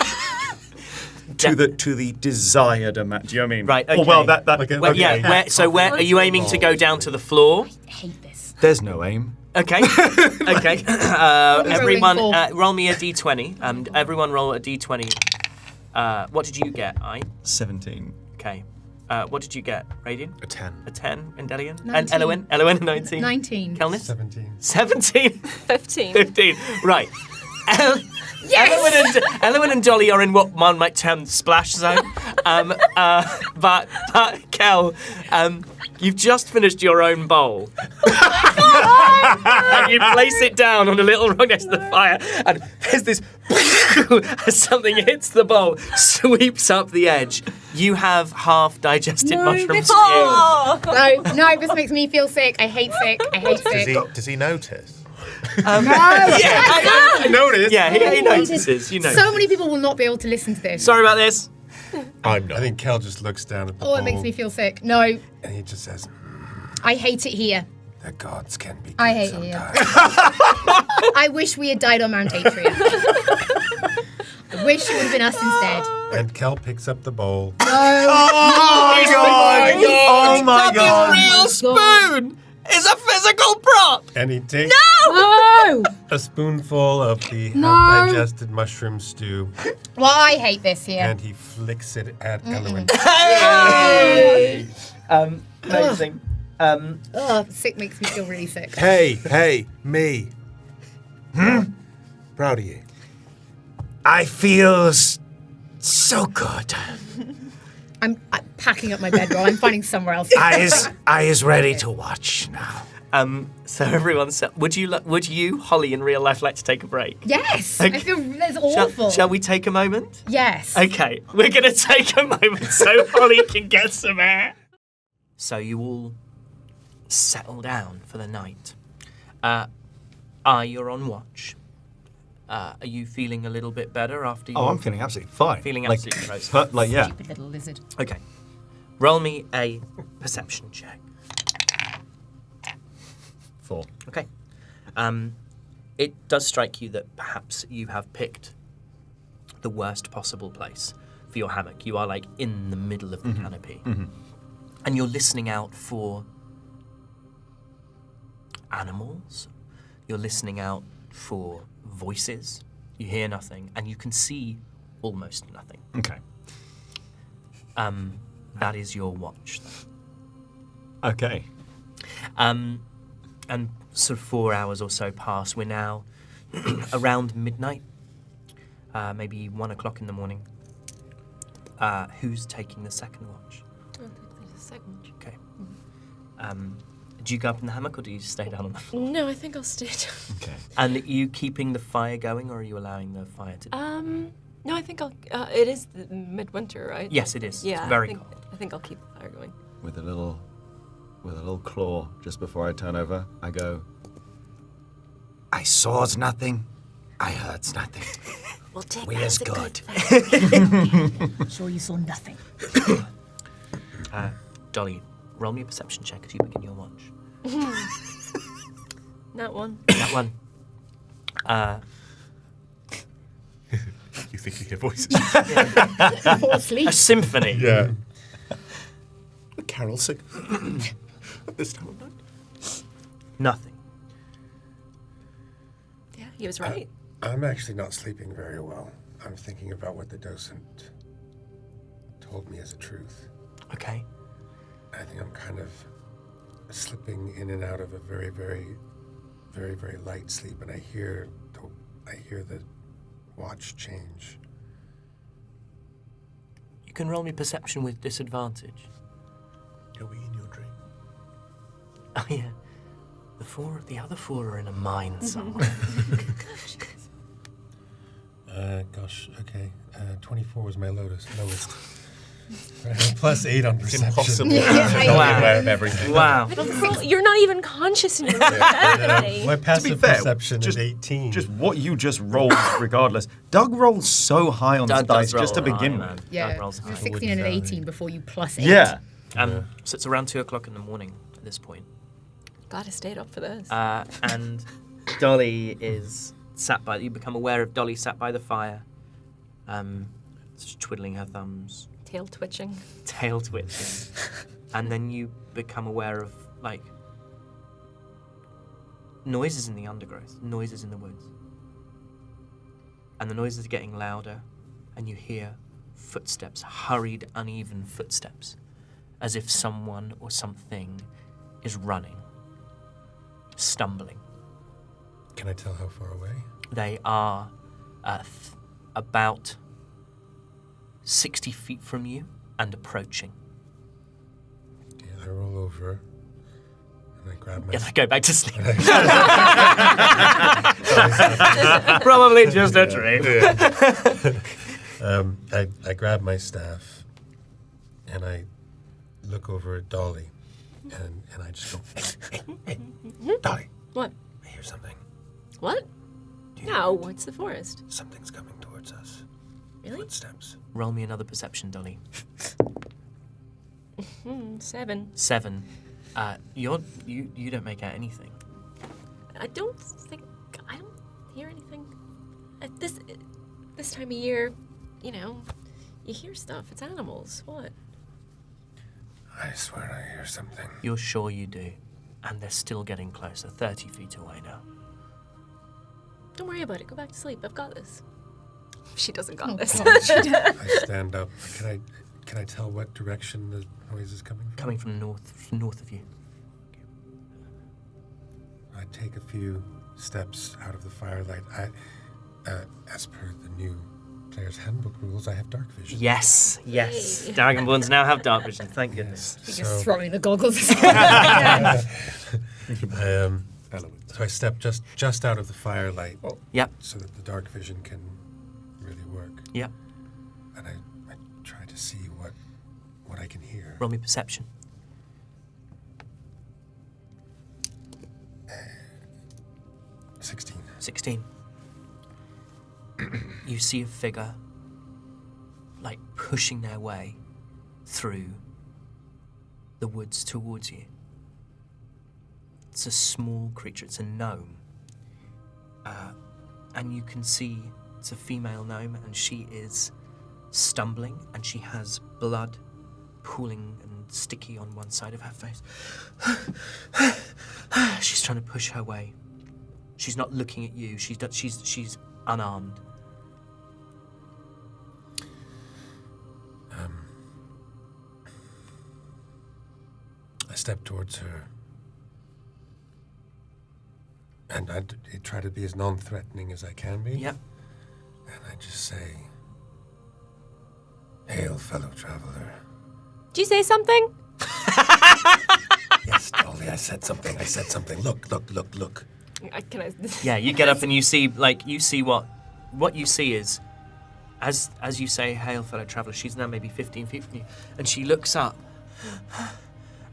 to the desired amount. Do you know what I mean? Right, okay. Oh, well, that Well, yeah. Where are you aiming to go down to the floor? I hate this. There's no aim. Okay. Okay. Everyone, roll me a d20. Everyone roll a d20. What did you get, 17. Okay. What did you get, Radian? A 10. A 10, Endelian? 19. And Elowin? Elowin, 19. 19. Kelnis? 17. 17? 15. 15. Right. Elowin and Dolly are in what one might term the splash zone. But Kel, you've just finished your own bowl. And you place it down on a little rock next to the fire, and there's this as something hits the bowl, sweeps up the edge. You have half digested mushroom stew. No, this makes me feel sick. I hate sick. Does he notice? I noticed. Yeah, he notices. You know. So many people will not be able to listen to this. Sorry about this. I'm not. I think Kel just looks down at the Oh, bowl. it makes me feel sick. No, And he just says, I hate it here. the gods can be good I hate it here. sometimes. I wish we had died on Mount Atria. I wish it would have been us instead. And Kel picks up the bowl. Oh my god! Real spoon is a physical prop. And he takes No! a spoonful of the half-digested mushroom stew, Well, I hate this here. and he flicks it at Elwyn. Amazing. Oh, sick makes me feel really sick. Hey, me. Proud of you. I feel so good. I'm packing up my bedroll. I'm finding somewhere else. I is ready to watch now. So everyone, would you, Holly, in real life, like to take a break? Yes, Okay. I feel that's awful. Shall we take a moment? Yes. Okay, we're gonna take a moment so Holly can get some air. So you all settle down for the night. You're on watch. Are you feeling a little bit better after you? Oh, I'm feeling absolutely fine. Feeling like, absolutely great. Like, yeah. Stupid little lizard. Okay. Roll me a perception check. 4. Okay. It does strike you that perhaps you have picked the worst possible place for your hammock. You are like in the middle of the canopy. And you're listening out for animals. You're listening out for voices. You hear nothing, and you can see almost nothing. Okay. That is your watch. Okay. And sort of 4 hours or so pass. We're now around midnight, maybe 1 o'clock in the morning. Who's taking the second watch? I don't think there's a second watch. Okay. Do you go up in the hammock or do you stay down on the floor? No, I think I'll stay down. Okay. And are you keeping the fire going or are you allowing the fire to... No, I think I'll. It is the midwinter, right? Yes, it is. Yeah, It's very I think, cold. I think I'll keep the fire going. With a little claw just before I turn over, I go, I saws nothing. I heards nothing. We'll take We that is as a good. Sure, you saw nothing. Dolly, roll me a perception check as you begin your watch. Not one. That one. You think you hear voices? Fall asleep. A symphony. Yeah. A carol sing at this time of night. Nothing. Yeah, he was right. I'm actually not sleeping very well. I'm thinking about what the docent told me as a truth. Okay. I think I'm kind of slipping in and out of a very, very, very, very light sleep, and I hear the watch change. You can roll me perception with disadvantage. Are we in your dream? Oh yeah. The other four are in a mine somewhere. Gosh, okay. 24 was my lowest. Plus 8 on perception. Impossible. Yeah, to I not know. be aware of everything. Wow. Girl, you're not even conscious in your bed. My passive fair, perception just- is 18. just what you just rolled, regardless. Doug rolled so high on this Doug dice does just to roll begin high, with. man. Yeah, Doug rolls it was high. 16 and an Wouldn't 18 before you plus 8. Yeah. So it's around 2 o'clock in the morning at this point. Glad I stayed up for this. And Dolly is you become aware of Dolly sat by the fire, just twiddling her thumbs, Tail twitching. tail twitching. And then you become aware of, like, noises in the undergrowth, noises in the woods. And the noises are getting louder, and you hear footsteps, hurried, uneven footsteps, as if someone or something is running, stumbling. Can I tell how far away? They are about 60 feet from you and approaching. Yeah, I roll over and I grab my And I go back to sleep. Probably just a dream. I grab my staff and I look over at Dolly and I just go, hey, Dolly, What? I hear something. What? No, it's the forest. Something's coming towards us. Really? Footsteps. Roll me another perception, Dolly. 7. 7. You don't make out anything. I don't hear anything. At this time of year, you hear stuff. It's animals. What? I swear I hear something. You're sure you do. And they're still getting closer, 30 feet away now. Don't worry about it. Go back to sleep. I've got this. She doesn't got this. I stand up. Can I tell what direction the noise is coming from? Coming from north of you. I take a few steps out of the firelight. As per the new player's handbook rules, I have dark vision. Yes. Dragonborns now have dark vision, thank goodness. You're just throwing the goggles. So I step just out of the firelight. Yep. So that the dark vision can really work. Yep. And I try to see what I can hear. Roll me perception. 16. You see a figure, like, pushing their way through the woods towards you. It's a small creature, it's a gnome. And you can see it's a female gnome, and she is stumbling, and she has blood pooling and sticky on one side of her face. She's trying to push her way. She's not looking at you. She's unarmed. I step towards her, and I try to be as non-threatening as I can be. Yep. And I just say, "Hail, fellow traveler." Did you say something? Yes, Dolly, I said something. Look. Can I? Yeah, you get up and you see what you see is, as you say, "Hail, fellow traveller," she's now maybe 15 feet from you, and she looks up,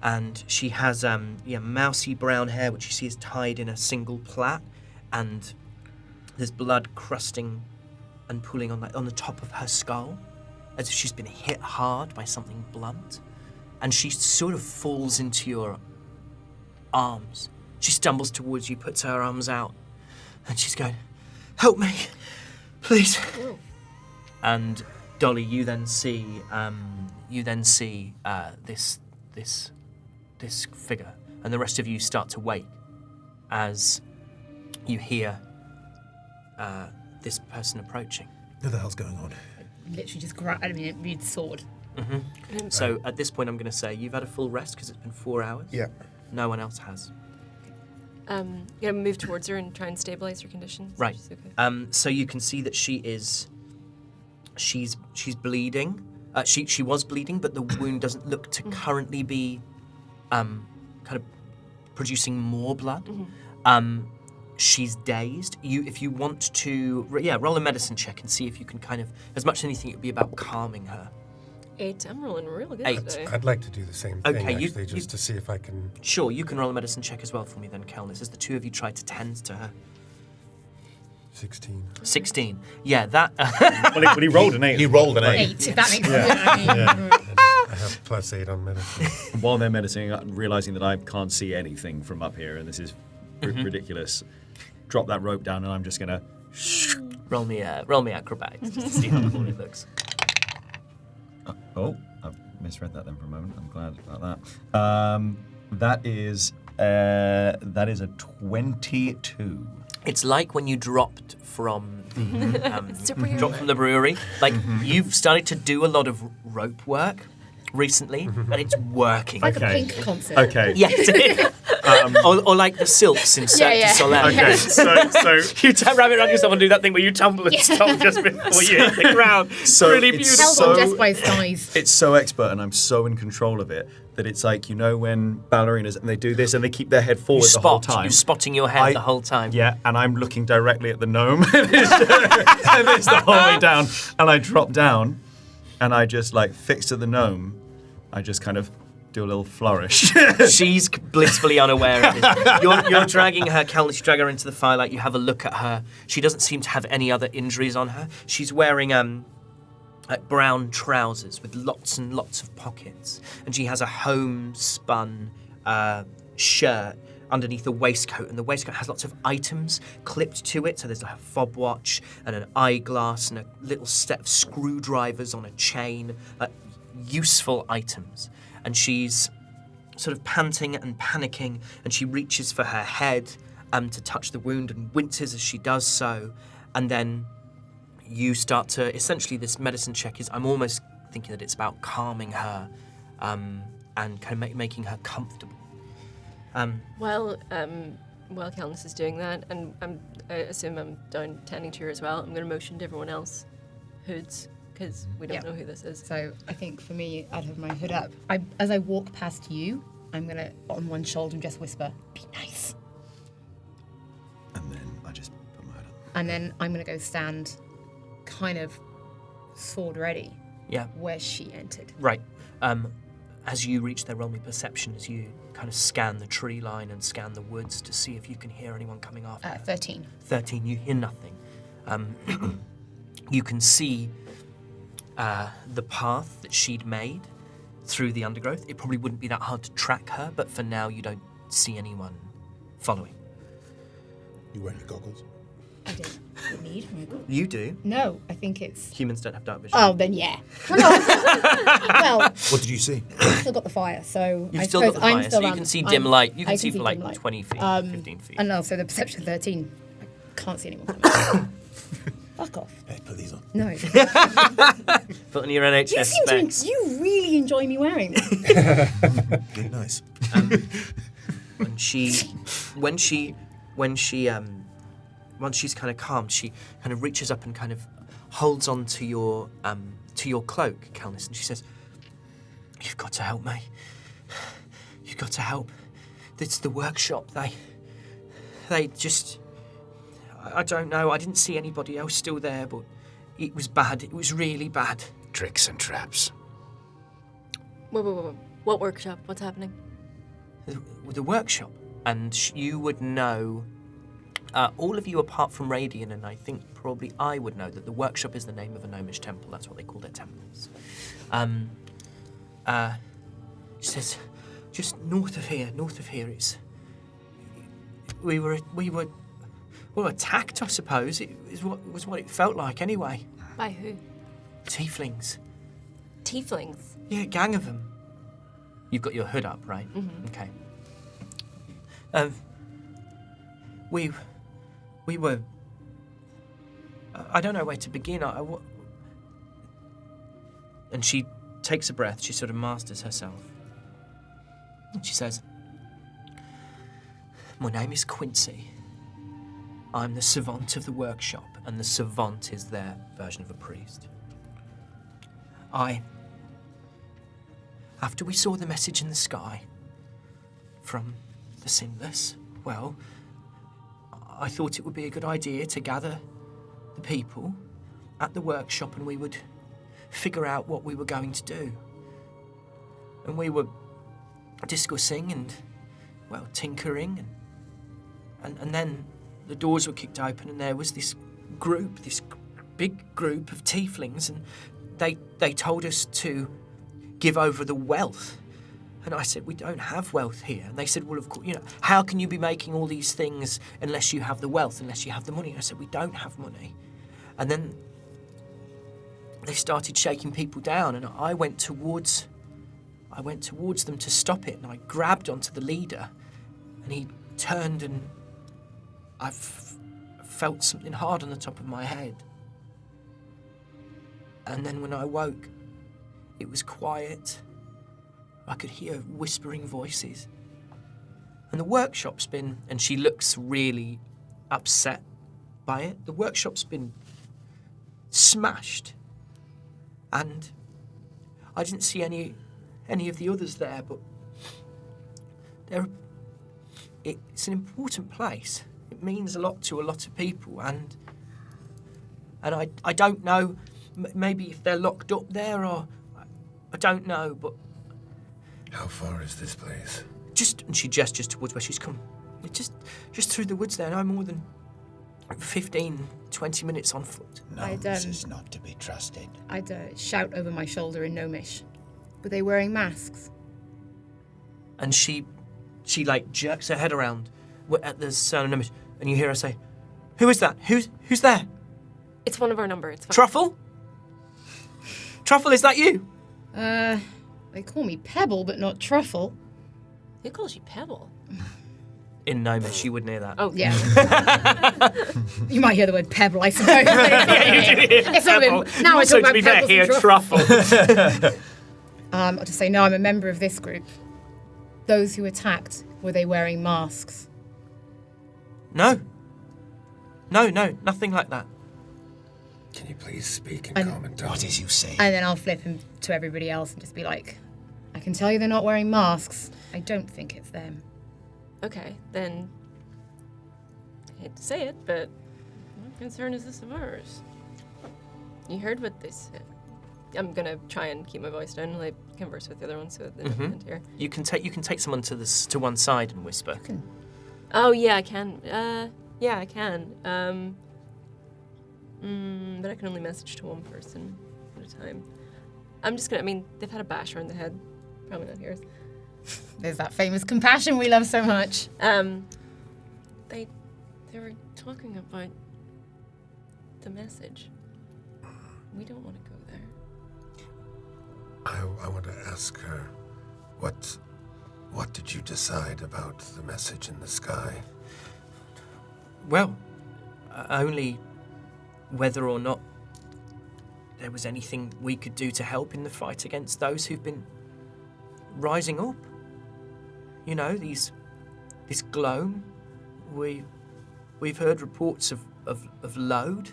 and she has mousy brown hair, which you see is tied in a single plait, and there's blood crusting and pooling on the top of her skull, as if she's been hit hard by something blunt, and she sort of falls into your arms. She stumbles towards you, puts her arms out, and she's going, "Help me, please." Ooh. And Dolly, you then see this figure, and the rest of you start to wake as you hear this person approaching. What the hell's going on? Literally just read sword. So at this point, I'm going to say you've had a full rest because it's been 4 hours. Yeah. No one else has. Gonna move towards her and try and stabilize her condition. So Right. she's okay. So you can see that she's bleeding. She was bleeding, but the wound doesn't look to currently be kind of producing more blood. She's dazed. If you want to, roll a medicine check and see if you can kind of, as much as anything, it would be about calming her. 8. I'm rolling real good 8. today. I'd like to do the same thing, Okay, actually, just to see if I can... Sure, you can roll a medicine check as well for me then, Kelnis, as the two of you try to tend to her. 16. 16. Yeah, that... Well, he rolled an 8. He rolled an 8. 8, if that makes sense. I have +8 on medicine. While they're meditating, I'm realizing that I can't see anything from up here, and this is ridiculous. Drop that rope down, and I'm just gonna. roll me acrobatics just to see how cool it looks. Oh, I've misread that then for a moment. I'm glad about that. That is a 22. It's like when you dropped from the brewery. Like you've started to do a lot of rope work recently, and it's working. Like a Pink concert. Okay. Yes. Or like the silks in Cirque du Soleil. Okay. So You wrap it around yourself and do that thing where you tumble and stop just before you hit the ground. So really it's beautiful. Held on just by his thighs. It's so expert, and I'm so in control of it that it's like, when ballerinas and they do this and they keep their head forward the whole time. You're spotting your head the whole time. Yeah, and I'm looking directly at the gnome. and it's the whole way down. And I drop down, and I just fix to the gnome. I just kind of do a little flourish. She's blissfully unaware of this. You're dragging her, Calnus, you drag her into the firelight, you have a look at her. She doesn't seem to have any other injuries on her. She's wearing like brown trousers with lots and lots of pockets. And she has a homespun shirt underneath a waistcoat, and the waistcoat has lots of items clipped to it. So there's like a fob watch and an eyeglass and a little set of screwdrivers on a chain, useful items. And she's sort of panting and panicking, and she reaches for her head to touch the wound and winces as she does so. And then you start to, essentially this medicine check is, I'm almost thinking that it's about calming her and kind of making her comfortable. While Calnus is doing that, and I assume I'm down tending to her as well, I'm going to motion to everyone else, hoods, because we don't know who this is. So I think for me, I'd have my hood up. As I walk past you, I'm going to, on one shoulder, and just whisper, "Be nice." And then I just put my hood up. And then I'm going to go stand kind of sword ready where she entered. Right. As you reach there, roll me perception as you kind of scan the tree line and scan the woods to see if you can hear anyone coming after her. 13. 13, you hear nothing. You can see the path that she'd made through the undergrowth. It probably wouldn't be that hard to track her, but for now you don't see anyone following. You wearing your goggles? I don't need my goggles. You do. No, I think it's... Humans don't have dark vision. Oh, then yeah. Well, What did you see? I've still got the fire, so You've I still got suppose the fire, I'm still so you around- can see dim light. You I can see for like dim light. 20 feet, 15 feet. And also the perception 13. I can't see anyone coming. Fuck off. Hey, put these on. No. Put on your NHS You seem specs. to... You really enjoy me wearing them. Good, nice. Once she's kind of calmed, she kind of reaches up and kind of holds on to your cloak, Calnus, and she says, "You've got to help me. You've got to help. It's the workshop. They just... I don't know. I didn't see anybody else still there, but it was bad. It was really bad." Tricks and traps. Whoa. What workshop? What's happening? The workshop. And you would know... all of you apart from Radian, and I think probably I would know that the workshop is the name of a gnomish temple. That's what they call their temples. She says, just north of here, it's... We were attacked, I suppose. It was what it felt like anyway. By who? Tieflings. Tieflings. Yeah, a gang of them. You've got your hood up, right? Mm-hmm. Okay. We were... I don't know where to begin. And she takes a breath. She sort of masters herself. And she says, "My name is Quincy. I'm the savant of the workshop, and the savant is their version of a priest. After we saw the message in the sky from the Sinless, well, I thought it would be a good idea to gather the people at the workshop and we would figure out what we were going to do. And we were discussing and, well, tinkering, and then the doors were kicked open and there was this big group of tieflings, and they told us to give over the wealth. And I said, "We don't have wealth here." And they said, "Well, of course, how can you be making all these things unless you have the wealth, unless you have the money?" And I said, "We don't have money." And then they started shaking people down, and I went towards them to stop it, and I grabbed onto the leader, and he turned, and I felt something hard on the top of my head. And then when I woke, it was quiet. I could hear whispering voices. And the workshop's been, and she looks really upset by it, the workshop's been smashed. And I didn't see any of the others there, but it's an important place. It means a lot to a lot of people, and I don't know, maybe if they're locked up there, or I don't know, but How far is this place? And she gestures towards where she's come. Just through the woods there, no more than 15, 20 minutes on foot. No, this is not to be trusted. I'd shout over my shoulder in Gnomish. Were they wearing masks? And she like jerks her head around at the sound of Gnomish, and you hear her say, "Who is that? Who's there? It's one of our number. It's fine. Truffle? Truffle, is that you?" They call me Pebble, but not Truffle. Who calls you Pebble? In Gnomish, you wouldn't hear that. Oh, Yeah. You might hear the word Pebble, I suppose. It's not Pebble. been, now I Also, talk to about be fair, Pebbles here, and Truffle. I'll just say, no, I'm a member of this group. Those who attacked, were they wearing masks? No, nothing like that. Can you please speak in And common tone? What is you say? And then I'll flip him to everybody else and just be like, I can tell you they're not wearing masks. I don't think it's them. Okay, then. I hate to say it, but what concern is this of ours? You heard what they said. I'm gonna try and keep my voice down and like converse with the other ones so that they don't hear. You can take someone to one side and whisper. Oh yeah, I can. Yeah, I can. But I can only message to one person at a time. I'm just gonna. I mean, they've had a bash around the head. Probably not yours. There's that famous compassion we love so much. They were talking about the message. We don't want to go there. I want to ask her, what did you decide about the message in the sky? Well, only whether or not there was anything we could do to help in the fight against those who've been rising up. You know, this gloam. We've heard reports of Load.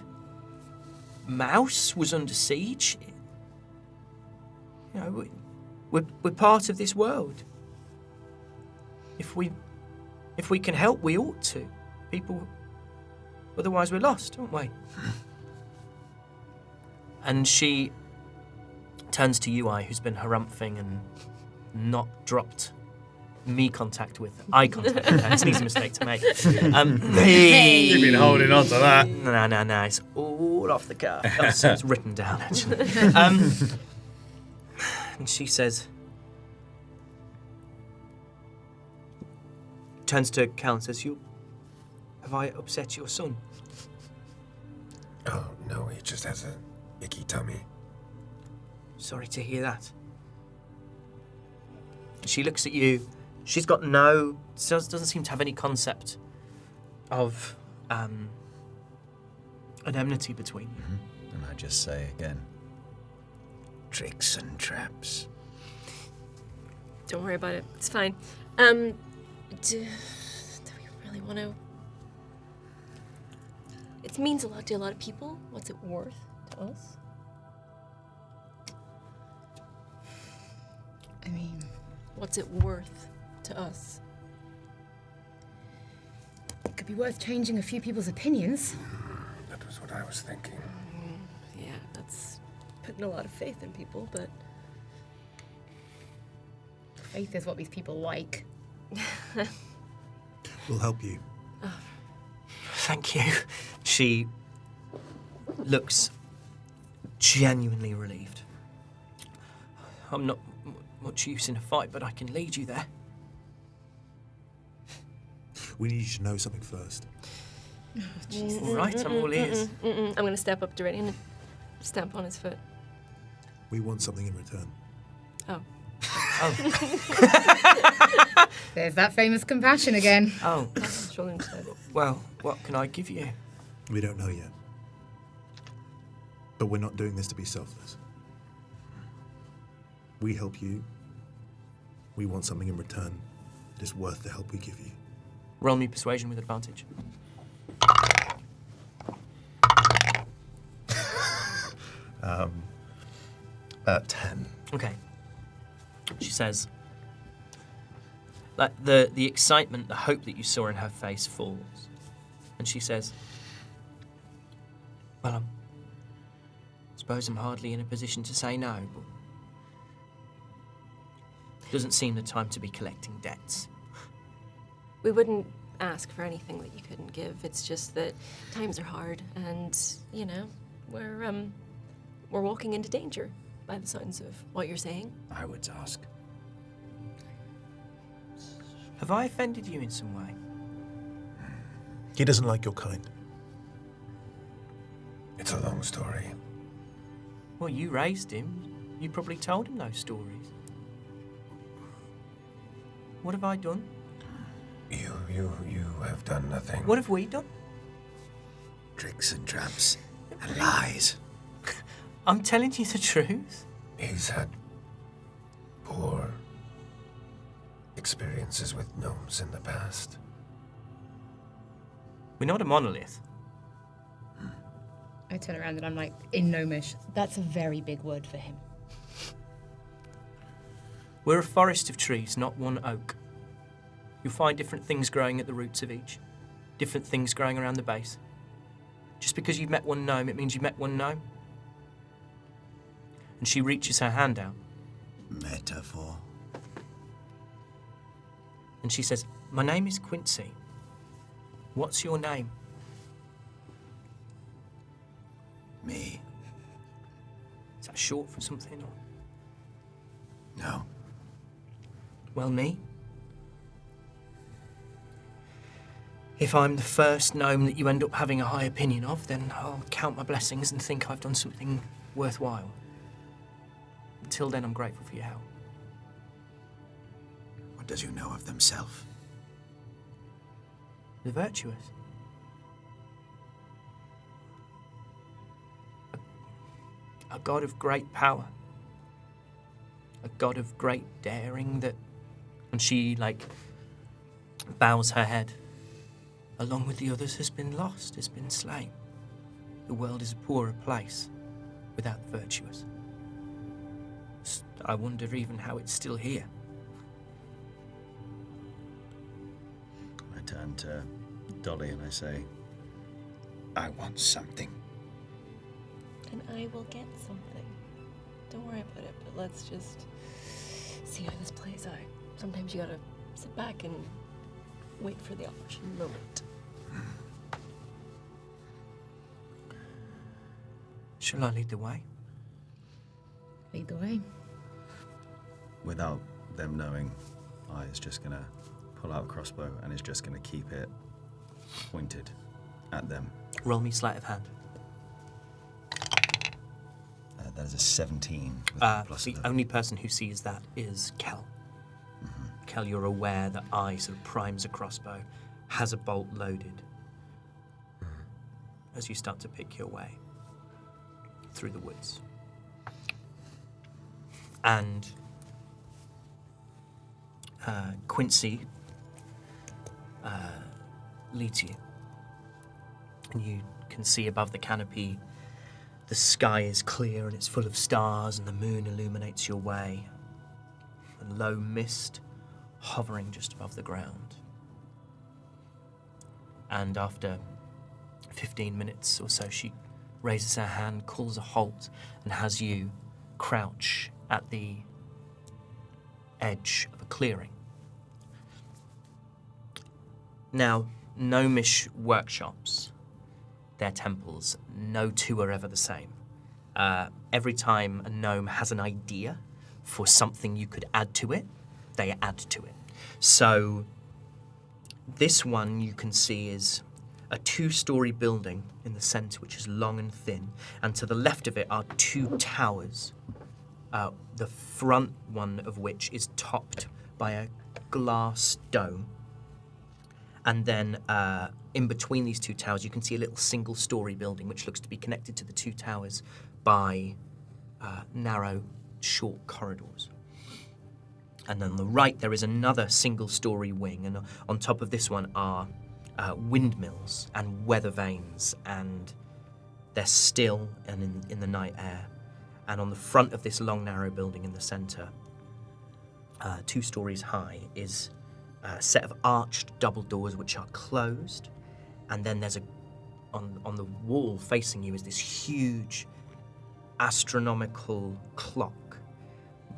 Mouse was under siege. You know, we're part of this world. If we can help, we ought to. People, otherwise we're lost, aren't we? And she turns to Ui, who's been harumphing and not dropped me contact with eye contact. It's an easy mistake to make. You've been holding on to that. No, it's all off the cuff. Oh, so it's written down, actually. And she says, turns to Cal and says, have I upset your son? Oh, no, he just has a icky tummy. Sorry to hear that. She looks at you. She's got doesn't seem to have any concept of an enmity between you. And I just say again, tricks and traps. Don't worry about it. It's fine. Do we really want to? It means a lot to a lot of people. What's it worth to us? I mean, what's it worth to us? It could be worth changing a few people's opinions. That was what I was thinking. Yeah, that's putting a lot of faith in people, but faith is what these people like. We'll help you. Thank you. She looks genuinely relieved. I'm not much use in a fight, but I can lead you there. We need you to know something first. All right, I'm all ears. I'm going to step up to Radiant and stamp on his foot. We want something in return. Oh. There's that famous compassion again. Oh. Shoulder instead. Well, what can I give you? We don't know yet. But we're not doing this to be selfless. We help you. We want something in return that is worth the help we give you. Roll me persuasion with advantage. 10. Okay. She says, like the excitement, the hope that you saw in her face falls. And she says, well, I suppose I'm hardly in a position to say no, but Doesn't seem the time to be collecting debts. We wouldn't ask for anything that you couldn't give. It's just that times are hard, and we're walking into danger by the sounds of what you're saying. I would ask. Have I offended you in some way? He doesn't like your kind. It's a long story. Well, you raised him. You probably told him those stories. What have I done? You have done nothing. What have we done? Tricks and traps and lies. I'm telling you the truth. He's had poor experiences with gnomes in the past. We're not a monolith. I turn around and I'm like, in gnomish, that's a very big word for him. We're a forest of trees, not one oak. You'll find different things growing at the roots of each, different things growing around the base. Just because you've met one gnome, it means you've met one gnome. And she reaches her hand out, Metaphor. and she says, "My name is Quincy. What's your name?" Me. Is that short for something? Or... No. Well, me? If I'm the first gnome that you end up having a high opinion of, then I'll count my blessings and think I've done something worthwhile. Until then, I'm grateful for your help. What does you know of themselves? The virtuous. A god of great power. A god of great daring that... And she, bows her head. Along with the others, has been lost, has been slain. The world is a poorer place without the virtuous. I wonder even how it's still here. I turn to Dolly and I say, I want something. And I will get something. Don't worry about it, but let's just see how this plays out. Sometimes you gotta sit back and wait for the opportune moment. Shall I lead the way? Lead the way. Without them knowing, I is just gonna pull out a crossbow and is just gonna keep it pointed at them. Roll me sleight of hand. That is a 17. With a plus The 11. only person who sees that is Kel. Kel, you're aware that I sort of primes a crossbow, has a bolt loaded, as you start to pick your way through the woods. And Quincy leads you. And you can see above the canopy the sky is clear and it's full of stars, and the moon illuminates your way. A low mist hovering just above the ground. And after 15 minutes or so, she raises her hand, calls a halt, and has you crouch at the edge of a clearing. Now, gnomish workshops, their temples, no two are ever the same. Every time a gnome has an idea for something you could add to it, they add to it. So this one you can see is a 2-story building in the centre, which is long and thin, and to the left of it are 2 towers, the front one of which is topped by a glass dome. And then in between these 2 towers, you can see a little single-story building which looks to be connected to the 2 towers by narrow, short corridors. And on the right, there is another single-story wing, and on top of this one are windmills and weather vanes, and they're still and in the night air. And on the front of this long, narrow building in the centre, 2 stories high, is a set of arched double doors which are closed, and then there's on the wall facing you is this huge astronomical clock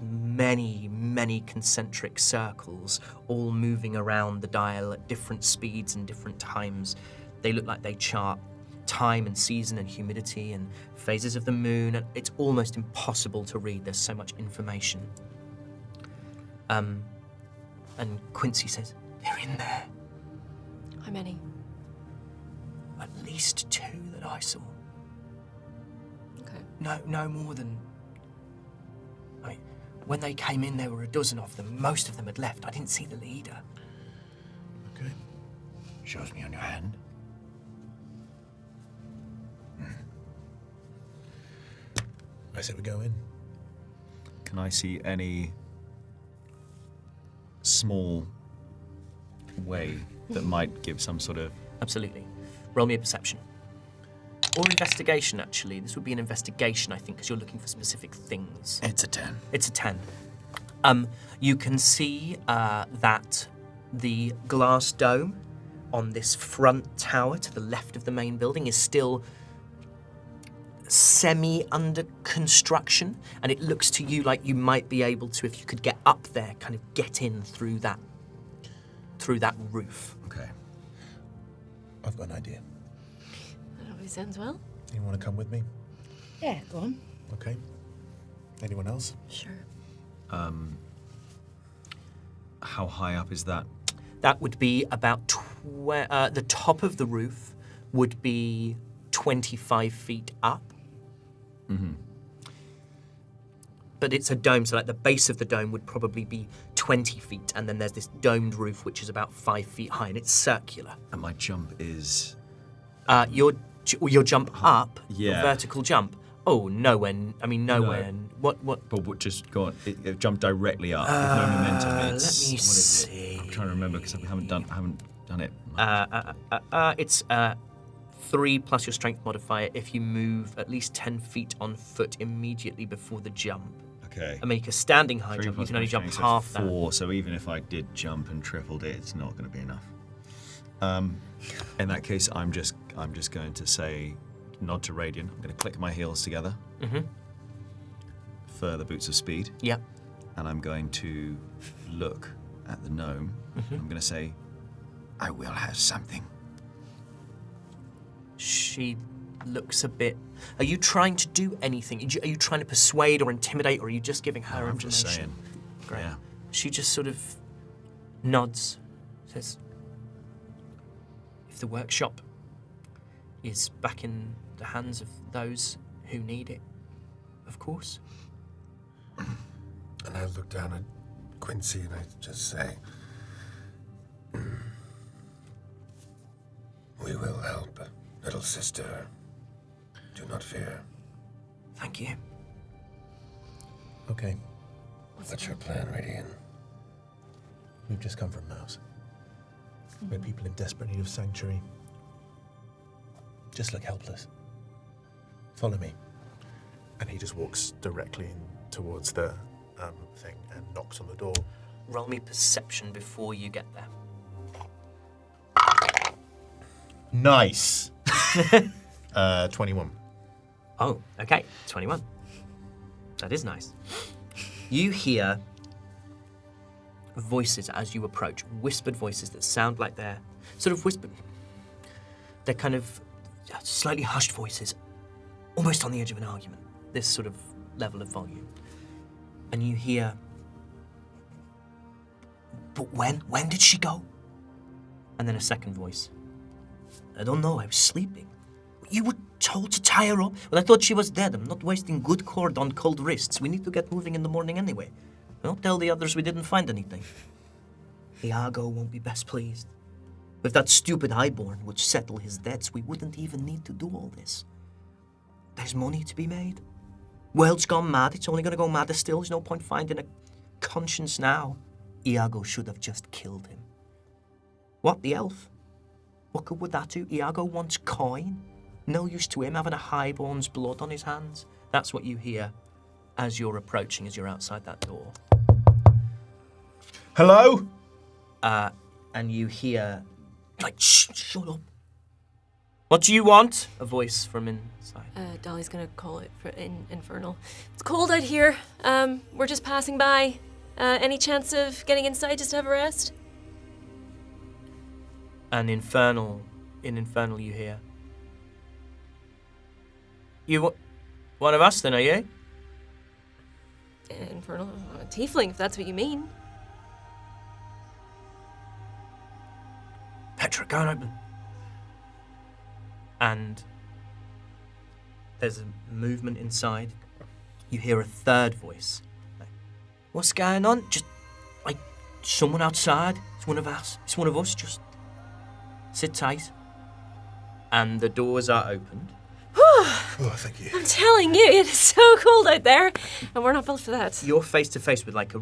many, many concentric circles, all moving around the dial at different speeds and different times. They look like they chart time and season and humidity and phases of the moon. And it's almost impossible to read. There's so much information. And Quincy says, "They're in there. How many? At least 2 that I saw. Okay. No more than... when they came in, there were a dozen of them. Most of them had left. I didn't see the leader." Okay. Shows me on your hand. I said we go in. Can I see any small way that might give some sort of... Absolutely. Roll me a perception. Or investigation, actually. This would be an investigation, I think, because you're looking for specific things. It's a 10. It's a 10. You can see that the glass dome on this front tower to the left of the main building is still semi-under construction, and it looks to you like you might be able to, if you could get up there, kind of get in through that roof. Okay. I've got an idea. That always sounds well. Anyone want to come with me? Yeah, go on. Okay. Anyone else? Sure. How high up is that? That would be about the top of the roof would be 25 feet up. Mm-hmm. But it's a dome, so like the base of the dome would probably be 20 feet, and then there's this domed roof which is about 5 feet high, and it's circular. And my jump is... Your jump up, Yeah. your vertical jump. Oh, nowhere. I mean, nowhere. No. What? But what, just go on. It jumped directly up with no momentum. Let me It's... What is see. it? I'm trying to remember because we haven't done it. It's 3 plus your strength modifier if you move at least 10 feet on foot immediately before the jump. Okay. And make a standing high 3 jump. You plus can only my jump strength, so half it's that. 4, so even if I did jump and tripled it, it's not going to be enough. In that case, I'm just going to say, nod to Radiant. I'm going to click my heels together for the boots of speed, Yep. and I'm going to look at the gnome. I'm going to say, I will have something. She looks a bit... Are you trying to do anything? Are you trying to persuade or intimidate, or are you just giving her I'm information? just saying. Great. Yeah. She just sort of nods, says, if the workshop is back in the hands of those who need it, of course. And I look down at Quincy and I just say, "We will help, little sister. Do not fear." Thank you. Okay. What's your plan, Radiant? We've just come from Mouse. We're people in desperate need of sanctuary. Just look helpless. Follow me. And he just walks directly in towards the thing and knocks on the door. Roll me perception before you get there. Nice. 21. Oh, okay. 21. That is nice. You hear voices as you approach, whispered voices that sound like they're sort of whispered. They're kind of slightly hushed voices, almost on the edge of an argument, this sort of level of volume. And you hear, "But when did she go?" And then a second voice. "I don't know, I was sleeping." "You were told to tie her up?" "Well, I thought she was dead. I'm not wasting good cord on cold wrists. We need to get moving in the morning anyway." "Well, tell the others we didn't find anything." "Iago won't be best pleased. If that stupid highborn would settle his debts, we wouldn't even need to do all this. There's money to be made. World's gone mad. It's only going to go madder still. There's no point finding a conscience now. Iago should have just killed him." "What, the elf? What good would that do? Iago wants coin. No use to him having a highborn's blood on his hands." That's what you hear as you're approaching, as you're outside that door. Hello? And you hear, like, shut up. "What do you want?" A voice from inside. outside. Dolly's gonna call it for infernal. It's cold out here. We're just passing by. Any chance of getting inside just to have a rest? And in infernal you hear. You one of us then, are you? Infernal? Tiefling, if that's what you mean. Petra, go and open. And there's a movement inside. You hear a third voice. Like, what's going on? Just like someone outside. It's one of us. It's one of us. Just sit tight. And the doors are opened. Oh, thank you. I'm telling you, it is so cold out there, and we're not built for that. You're face to face with like a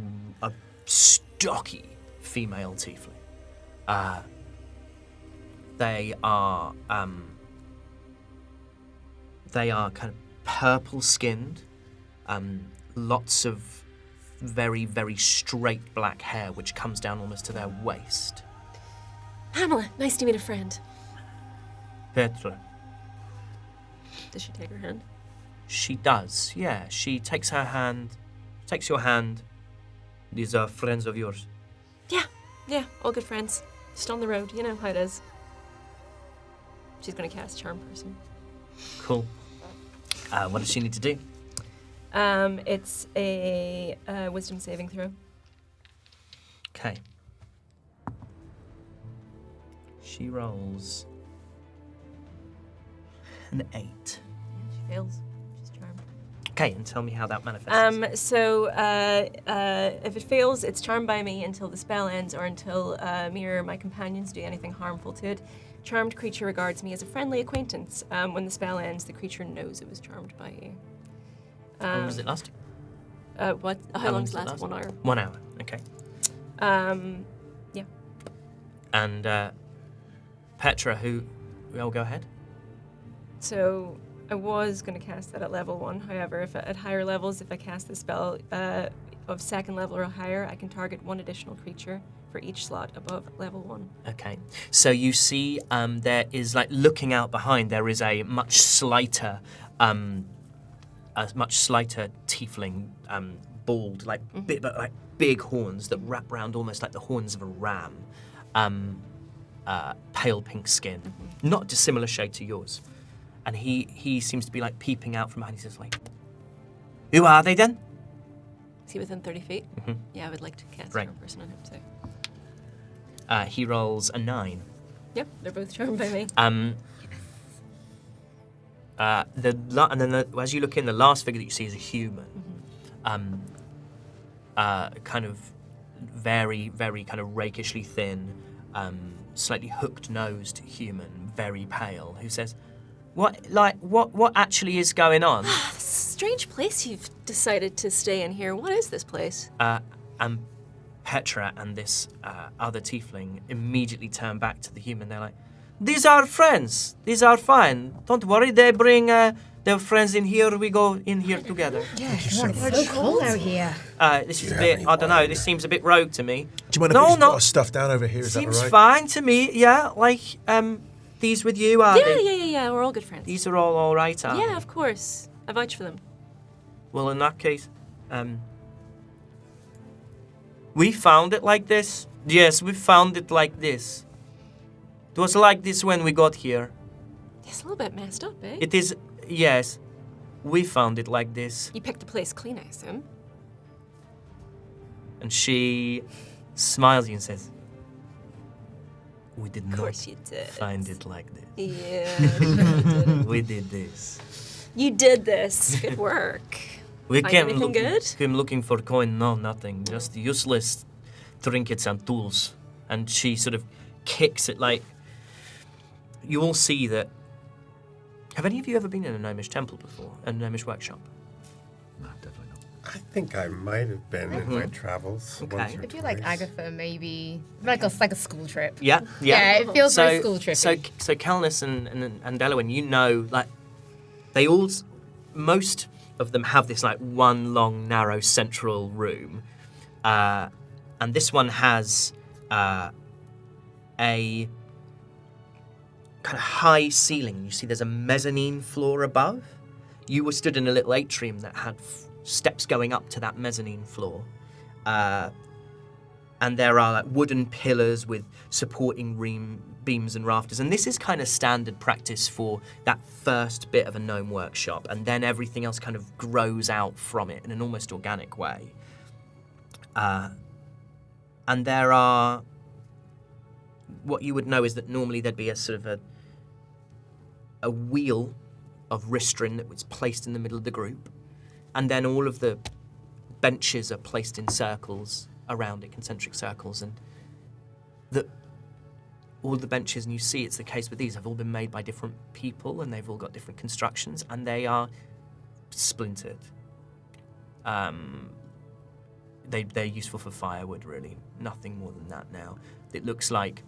stocky female tiefling. They are kind of purple skinned, lots of very, very straight black hair which comes down almost to their waist. Pamela, nice to meet a friend. Petra. Does she take her hand? She does, yeah. She takes your hand. These are friends of yours. Yeah, all good friends. Just on the road, you know how it is. She's gonna cast Charm Person. Cool. What does she need to do? It's a Wisdom saving throw. Okay. She rolls an 8. She fails. She's charmed. Okay, and tell me how that manifests. So if it fails, it's charmed by me until the spell ends or until me or my companions do anything harmful to it. Charmed creature regards me as a friendly acquaintance. When the spell ends, the creature knows it was charmed by you. How long does it last? What? How long does it last? 1 hour. 1 hour, okay. Yeah. And Petra, I'll go ahead. So I was going to cast that at level 1. However, if at higher levels, if I cast the spell of second level or higher, I can target 1 additional creature for each slot above level 1. Okay. So you see there is, like, looking out behind, there is a much slighter tiefling, bald, like, big horns that wrap round almost like the horns of a ram. Pale pink skin. Not dissimilar shade to yours. And he seems to be, like, peeping out from behind. He says, like, who are they then? Is he within 30 feet? Mhm. Yeah, I would like to cast Right. Charm Person on him, so. He rolls a 9. Yep, they're both charmed by me. As you look in, the last figure that you see is a human. Kind of very, very kind of rakishly thin, slightly hooked-nosed human, very pale, who says, what actually is going on? This is a strange place you've decided to stay in here. What is this place? And Petra and this other tiefling immediately turn back to the human. They're like, these are friends. These are fine. Don't worry. They bring their friends in here. We go in here together. Yeah, come on, it's so cold out here. This is a bit, I don't know, this seems a bit rogue to me. Do you mind if we just put our stuff down over here? Is Seems that all right? fine to me, yeah. Like, these with you, are they? Yeah. We're all good friends. These are all right, are Yeah, they? of course. I vouch for them. Well, in that case, we found it like this. Yes, we found it like this. It was like this when we got here. It's a little bit messed up, eh? It is, yes. We found it like this. You picked the place clean, I assume. And she smiles at you and says, we did Of not course you did. find it like this. Yeah, you did. We did this. You did this. Good work. We Find came anything good? came looking for coin. No, nothing. Just useless trinkets and tools. And she sort of kicks it like... You all see that... Have any of you ever been in a gnomish temple before? A gnomish workshop? No, definitely not. I think I might have been in my travels. Okay. Once or I feel like twice. Agatha, maybe like a school trip. Yeah. Yeah, it feels very school trippy. So Calnus and Delawin, you know, like, they all... Most of them have this, like, one long, narrow central room. And this one has a... kind of high ceiling. You see there's a mezzanine floor above. You were stood in a little atrium that had steps going up to that mezzanine floor. And there are like wooden pillars with supporting beams and rafters. And this is kind of standard practice for that first bit of a gnome workshop. And then everything else kind of grows out from it in an almost organic way. And there are... What you would know is that normally there'd be a sort of a wheel of ristrin that was placed in the middle of the group. And then all of the benches are placed in circles around it, concentric circles. And all the benches, and you see it's the case with these, have all been made by different people, and they've all got different constructions, and they are splintered. They're useful for firewood, really. Nothing more than that now. It looks like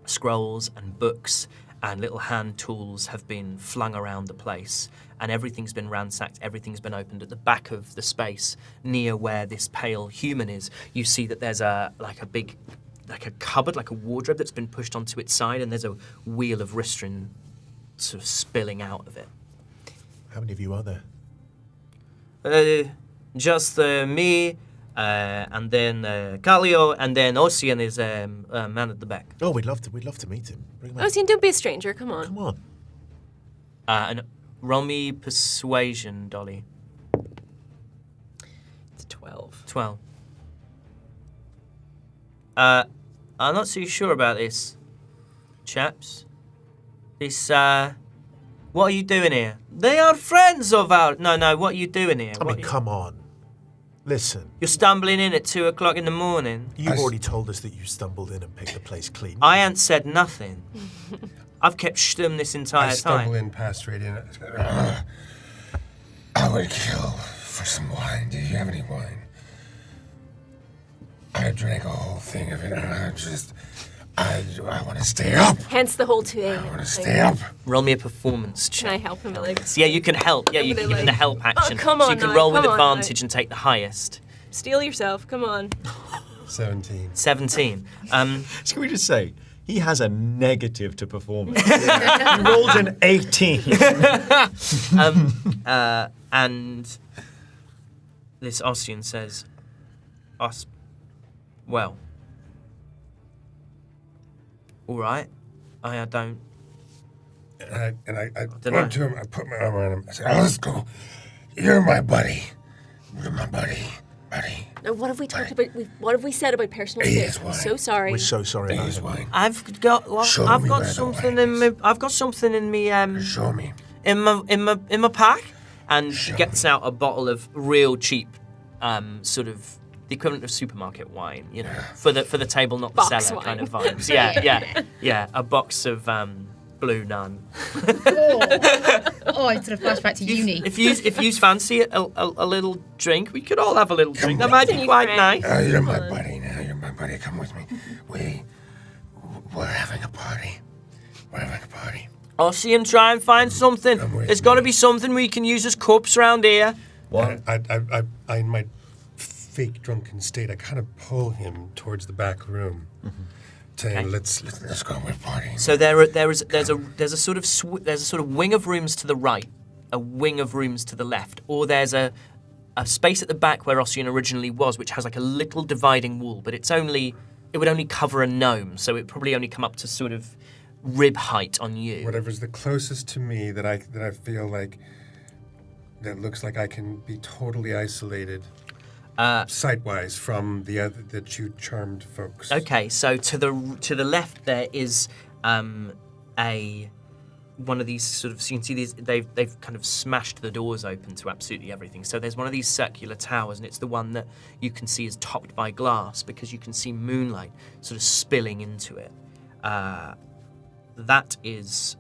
scrolls and books and little hand tools have been flung around the place, and everything's been ransacked, everything's been opened. At the back of the space, near where this pale human is, you see that there's a cupboard, like a wardrobe that's been pushed onto its side, and there's a wheel of ristrin sort of spilling out of it. How many of you are there? Just me, and then Calio, and then Ocean is a man at the back. Oh, we'd love to meet him. Bring him Ocean, don't be a stranger. Come on. Come on. And roll me persuasion, Dolly. It's 12. 12. I'm not so sure about this, chaps. This, what are you doing here? They are friends of ours. No, what are you doing here? I mean, come on. Listen. You're stumbling in at 2 o'clock in the morning. You've already told us that you stumbled in and picked the place clean. I ain't said nothing. I've kept stum this entire I stumble time. in past Radiant. I would kill for some wine. Do you have any wine? I drank a whole thing of it, and I want to stay up. Hence the whole 2 a.m. I want to stay up. Roll me a performance check. Can I help him? Like, Yeah, you can help. Yeah, you I'm can gonna, give him the help action. come so you on, can now, roll with come on, advantage and take the highest. steal yourself. Come on. 17. 17. Can we just say, he has a negative to performance. He rolled an 18. And this Ossian says, well, all right, I don't. And I Dunno. went to him, I put my arm around him. I said, let's go. You're my buddy. You're my buddy. Now, what have we talked about? What have we said about personal He space? is I'm wine. so sorry. We're so sorry about He's him. wine. I've got Show I've me got where the something wine in me. I've got something in me. Show me. In my pack, and she Show gets out a bottle of real cheap, sort of the equivalent of supermarket wine, you know, for the table, not the Box cellar wine. kind of vibes. Yeah, a box of Blue Nun. Oh, I sort of flashback to uni. If you fancy a little drink, we could all have a little drink. That might be Continue, quite friend. nice. You're my buddy now. You're my buddy. Come with me. We're having a party. We're having a party. I'll see him try and find something. Come with There's got to me. be something we can use as cups around here. What? I in my fake drunken state, I kind of pull him towards the back room, saying, Okay. "Let's go. We're partying." So there's a sort of wing of rooms to the right, a wing of rooms to the left, or there's a space at the back where Ossian originally was, which has like a little dividing wall, but it would only cover a gnome, so it probably only come up to sort of rib height on you. Whatever's the closest to me that I feel like that looks like I can be totally isolated, sight-wise from the two charmed folks. Okay, so to the left there is one of these sort of, so you can see these, they've kind of smashed the doors open to absolutely everything. So there's one of these circular towers, and it's the one that you can see is topped by glass because you can see moonlight sort of spilling into it. That is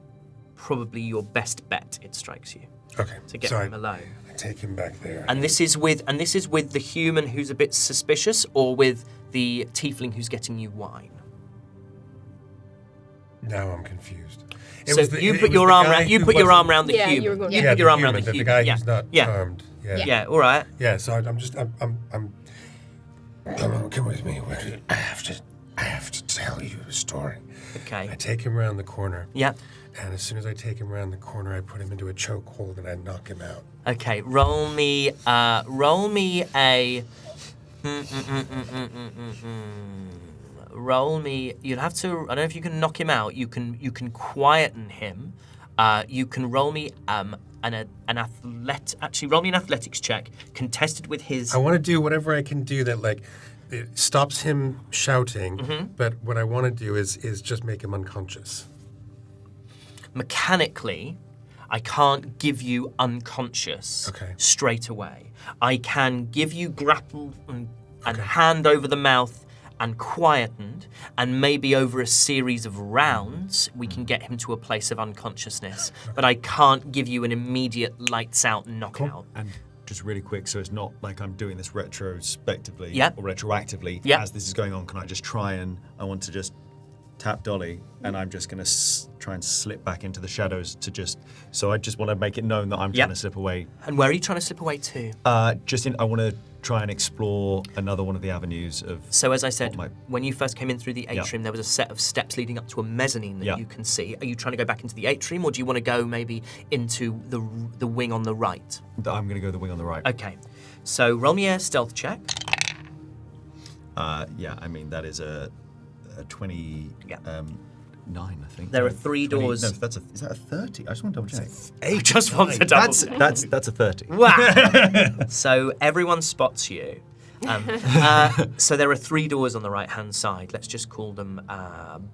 probably your best bet, it strikes you, Okay. to get so him alone. I take him back there. And this is with the human who's a bit suspicious, or with the tiefling who's getting you wine. Now I'm confused. So you put your arm around the Yeah, human. you were going- You Yeah, put your arm around the the human. guy yeah. who's not yeah. charmed. Yeah. Yeah. All right. Yeah, so I'm come with me. I have to tell you a story. Okay. I take him around the corner, Yeah. And as soon as I take him around the corner, I put him into a chokehold and I knock him out. Okay, roll me a. Roll me. You'll have to. I don't know if you can knock him out. You can quieten him. You can roll me an Actually, roll me an athletics check, contested with his. I want to do whatever I can do that it stops him shouting. But what I want to do is just make him unconscious. Mechanically, I can't give you unconscious straight away. I can give you grappled and hand over the mouth and quietened, and maybe over a series of rounds, we can get him to a place of unconsciousness. But I can't give you an immediate lights out knockout. And just really quick, so it's not like I'm doing this retrospectively Yep. or retroactively Yep. as this is going on. Can I just try and I want to just tap Dolly, and I'm just going to try and slip back into the shadows to just. So I just want to make it known that I'm trying to slip away. And where are you trying to slip away to? I want to try and explore another one of the avenues of. So as I said, when you first came in through the atrium, Yeah. there was a set of steps leading up to a mezzanine that Yeah. you can see. Are you trying to go back into the atrium, or do you want to go maybe into the wing on the right? I'm going to go the wing on the right. Okay. So roll me a stealth check. That is a 29, I think. There are 3 doors. No, is that a 30? I just want to double check. He just wants to double check. That's a 30. Wow. So everyone spots you. So there are 3 doors on the right-hand side. Let's just call them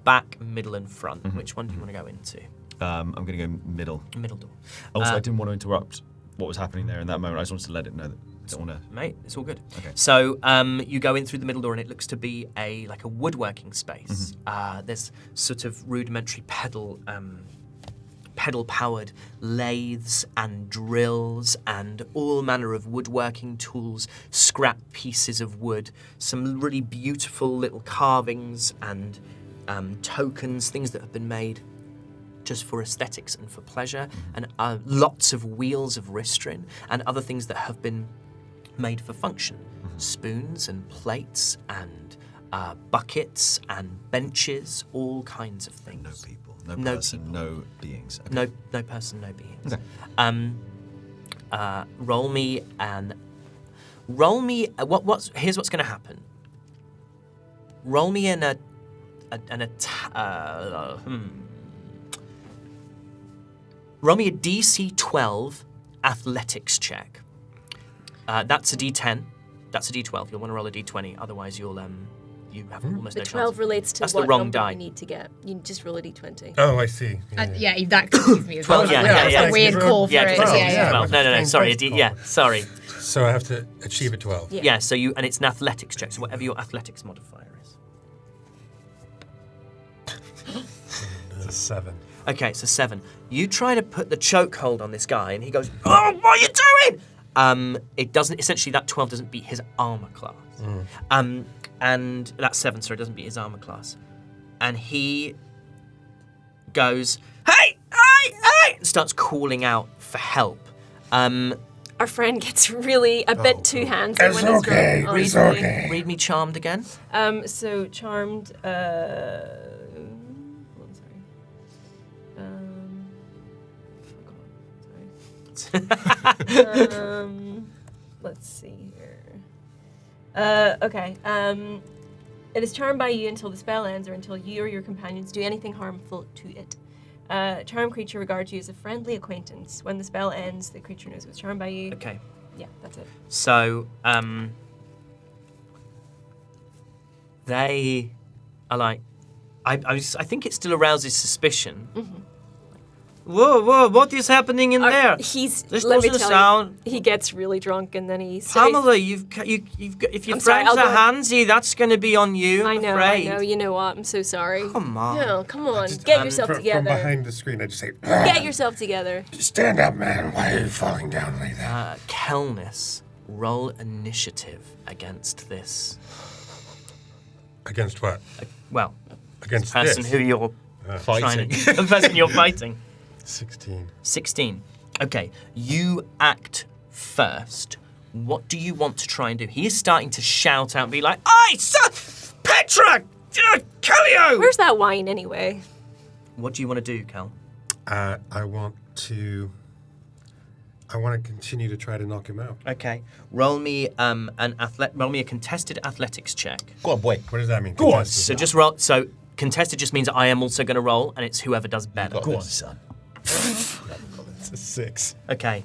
back, middle, and front. Which one do you want to go into? I'm going to go middle. Middle door. Also, I didn't want to interrupt what was happening there in that moment. I just wanted to let it know that I don't want to. Mate, it's all good. Okay. So you go in through the middle door, and it looks to be a woodworking space. There's sort of rudimentary pedal-powered lathes and drills and all manner of woodworking tools, scrap pieces of wood, some really beautiful little carvings and tokens, things that have been made just for aesthetics and for pleasure, and lots of wheels of ristrin and other things that have been made for function. Spoons and plates and buckets and benches, all kinds of things. No people, No no person, people. no beings. Okay. No person, no beings. Okay. Roll me. Here's what's going to happen. Roll me Roll me a DC 12 athletics check. That's a D10. That's a D12. You'll want to roll a D20, otherwise you have almost The no 12 chance. relates to That's what the wrong number die. you need to get. You just roll a d20. Oh, I see. That confused me as well. 12, yeah, That's yeah, a weird call for Yeah, it. 12. Yeah. 12. No, sorry. Fine. Sorry. So I have to achieve a 12. Yeah. Yeah, so and it's an athletics check, so whatever your athletics modifier is. It's a 7. Okay, so 7. You try to put the chokehold on this guy, and he goes, "Oh, what are you doing?" It doesn't. Essentially, that 12 doesn't beat his armor class. And that 7, sorry, doesn't beat his armor class. And he goes, "Hey, and starts calling out for help. Our friend gets really. I bet 2 hands. It's when he's okay, drunk, it's honestly. okay. Read me charmed again. So charmed. Hold on, sorry. Let's see here. Okay. It is charmed by you until the spell ends, or until you or your companions do anything harmful to it. Charmed creature regards you as a friendly acquaintance. When the spell ends, the creature knows it was charmed by you. Okay. Yeah, that's it. So, they are like, I think it still arouses suspicion. Whoa, what is happening in there? He's. This let me doesn't tell sound. you, he gets really drunk and then he says, Pamela, you've got, if your I'm sorry, friends I'll are go- handsy, that's going to be on you. I I'm know, afraid. I know. You know what? I'm so sorry. Come on. No, come on. Just, Get yourself from together. behind the screen, I just say, Get yourself together. stand up, man. Why are you falling down like that? Kelness, roll initiative against this. Against what? Well, Against person this? who you're Fighting. the person you're fighting. 16. 16. Okay, you act first. What do you want to try and do? He is starting to shout out and be like, "Aye, sir! Petra! Callio!" Where's that wine anyway? What do you want to do, Cal? I want to continue to try to knock him out. Okay. Roll me roll me a contested athletics check. Go on, boy. What does that mean? Go on. Contested? So just roll. So contested just means I am also going to roll, and it's whoever does better. Go on, son. It's a 6. Okay.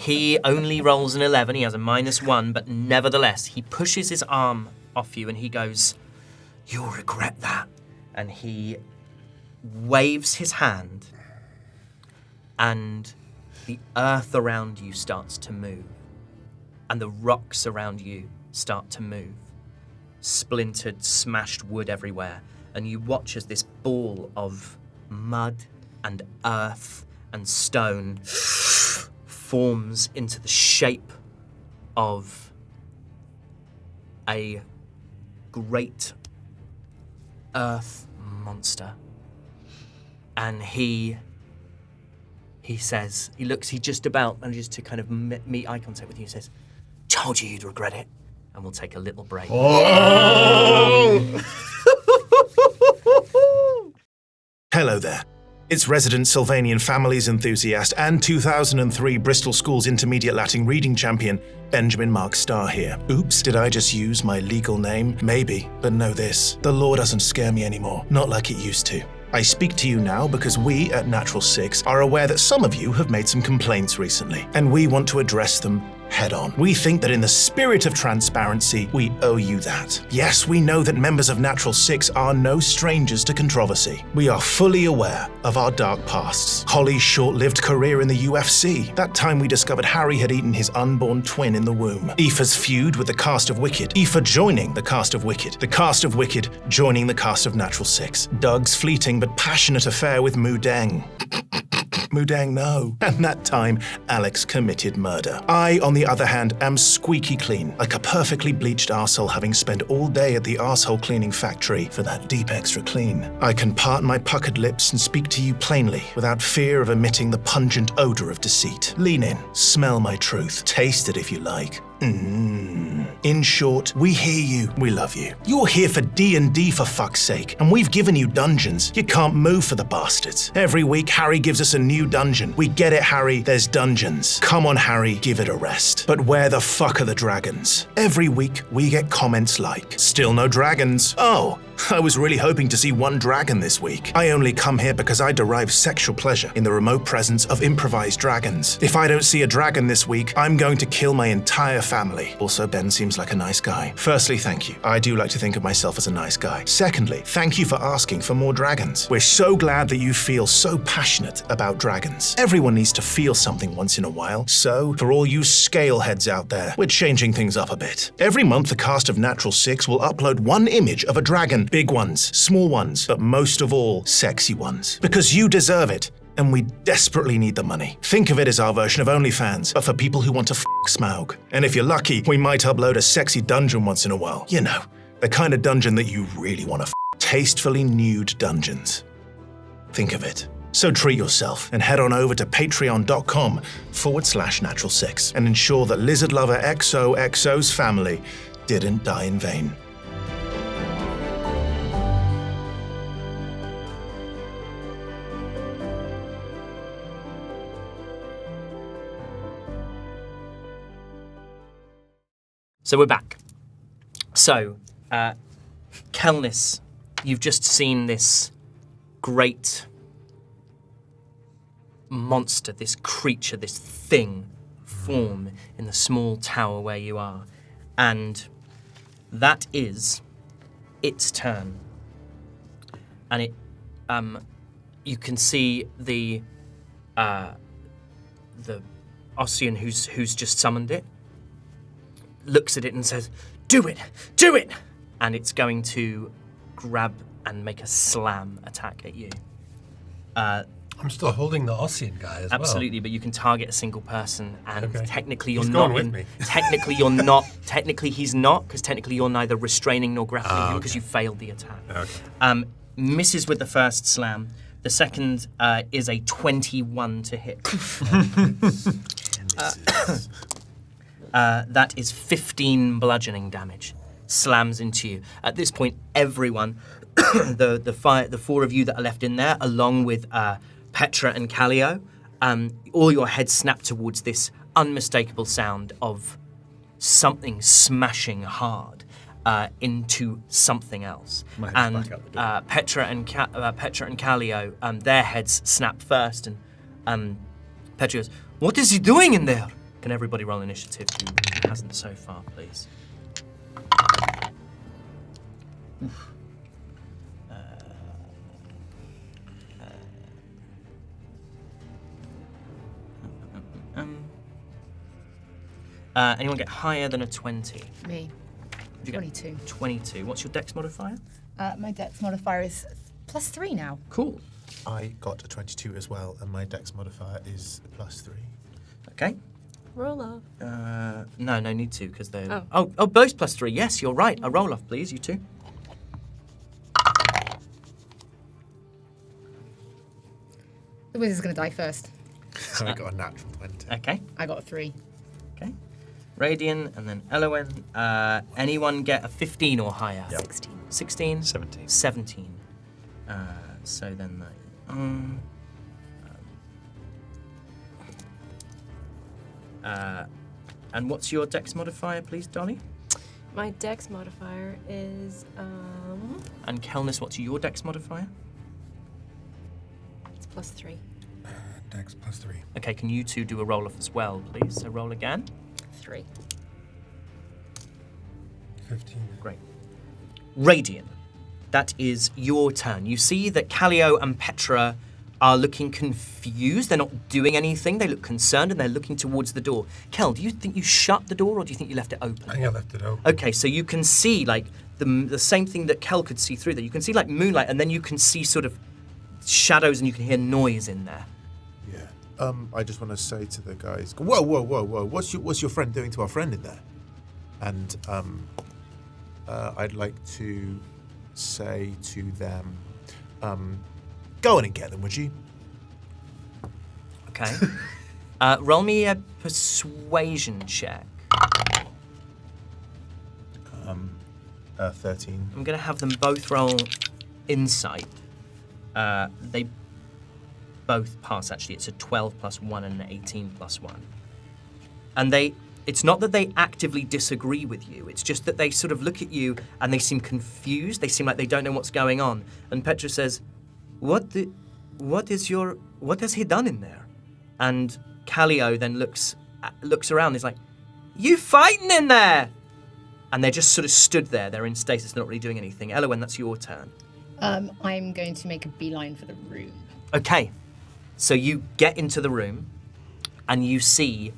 He only rolls an 11. He has a -1, but nevertheless, he pushes his arm off you and he goes, "You'll regret that." And he waves his hand, and the earth around you starts to move, and the rocks around you start to move. Splintered, smashed wood everywhere, and you watch as this ball of mud and earth and stone forms into the shape of a great earth monster. And he says, he just about manages to kind of meet eye contact with you and says, "Told you you'd regret it." And we'll take a little break. Hello there. It's resident Sylvanian families enthusiast and 2003 Bristol School's intermediate Latin reading champion, Benjamin Mark Starr here. Oops, did I just use my legal name? Maybe, but know this. The law doesn't scare me anymore, not like it used to. I speak to you now because we at Natural 6 are aware that some of you have made some complaints recently, and we want to address them head on. We think that in the spirit of transparency, we owe you that. Yes, we know that members of Natural 6 are no strangers to controversy. We are fully aware of our dark pasts. Hollie's short-lived career in the UFC, that time we discovered Harry had eaten his unborn twin in the womb. Aoife's feud with the cast of Wicked, Aoife joining the cast of Wicked, the cast of Wicked joining the cast of Natural 6, Doug's fleeting but passionate affair with Mudeng. Mudeng, no. And that time, Alex committed murder. I, on the other hand, am squeaky clean, like a perfectly bleached arsehole having spent all day at the arsehole cleaning factory for that deep extra clean. I can part my puckered lips and speak to you plainly, without fear of emitting the pungent odor of deceit. Lean in, smell my truth, taste it if you like. In short, we hear you, we love you. You're here for D&D for fuck's sake, and we've given you dungeons. You can't move for the bastards. Every week, Harry gives us a new dungeon. We get it, Harry, there's dungeons. Come on, Harry, give it a rest. But where the fuck are the dragons? Every week, we get comments like, "Still no dragons. Oh, I was really hoping to see one dragon this week. I only come here because I derive sexual pleasure in the remote presence of improvised dragons. If I don't see a dragon this week, I'm going to kill my entire family." Also, Ben seems like a nice guy. Firstly, thank you. I do like to think of myself as a nice guy. Secondly, thank you for asking for more dragons. We're so glad that you feel so passionate about dragons. Everyone needs to feel something once in a while. So, for all you scaleheads out there, we're changing things up a bit. Every month, the cast of Natural 6 will upload one image of a dragon. Big ones, small ones, but most of all, sexy ones. Because you deserve it, and we desperately need the money. Think of it as our version of OnlyFans, but for people who want to Smaug. And if you're lucky, we might upload a sexy dungeon once in a while. You know, the kind of dungeon that you really want to tastefully nude dungeons. Think of it. So treat yourself and head on over to patreon.com/natural6 and ensure that lizard lover XOXO's family didn't die in vain. So we're back. So, Kelnis, you've just seen this great monster, this creature, this thing form in the small tower where you are. And that is its turn. And it, you can see the Ossian who's just summoned it, looks at it and says, "Do it! Do it!" And it's going to grab and make a slam attack at you. I'm still holding the Ossian guy as well. Absolutely, but you can target a single person, and Okay. technically you're He's not. going with me. Technically you're not. Technically he's not, because technically you're neither restraining nor grappling him because okay. you failed the attack. Okay. Misses with the first slam. The second is a 21 to hit. That is 15 bludgeoning damage. Slams into you. At this point, everyone, the four of you that are left in there, along with Petra and Callio, all your heads snap towards this unmistakable sound of something smashing hard into something else. My head's And back out the door. Petra and Callio, their heads snap first, and Petra goes, "What is he doing in there?" Can everybody roll initiative who hasn't so far, please? Anyone get higher than a 20? Me. Did you get 22. 22. What's your dex modifier? My dex modifier is +3 now. Cool. I got a 22 as well, and my dex modifier is +3. Okay. Roll off. No need to, because they're... Oh. Oh, both +3. Yes, you're right. A roll off, please, you two. The wizard's gonna die first. So I got a natural 20. Okay. I got a 3. Okay. Radian, and then Elowen. Anyone get a 15 or higher? 16. 16? 17. 17. So then and what's your dex modifier, please, Dolly? My dex modifier is And Kelnis, what's your dex modifier? it's +3. Dex +3. Okay, can you two do a roll off as well, please? So roll again. 3. 15. Great. Radian, that is your turn. You see that Callio and Petra are looking confused. They're not doing anything. They look concerned and they're looking towards the door. Kel, do you think you shut the door or do you think you left it open? I think I left it open. Okay, so you can see like the same thing that Kel could see through there. You can see like moonlight, and then you can see sort of shadows, and you can hear noise in there. Yeah. I just want to say to the guys, whoa, whoa, whoa, whoa! What's your friend doing to our friend in there? And I'd like to say to them, go in and get them, would you? Okay. Roll me a persuasion check. 13. I'm going to have them both roll insight. They both pass, actually. It's a 12 plus 1 and an 18 plus 1. And it's not that they actively disagree with you. It's just that they sort of look at you and they seem confused. They seem like they don't know what's going on. And Petra says, what has he done in there? And Callio then looks around. He's like, you fighting in there? And they're just sort of stood there. They're in stasis, they're not really doing anything. Elowen, that's your turn. I'm going to make a beeline for the room. Okay, so you get into the room and you see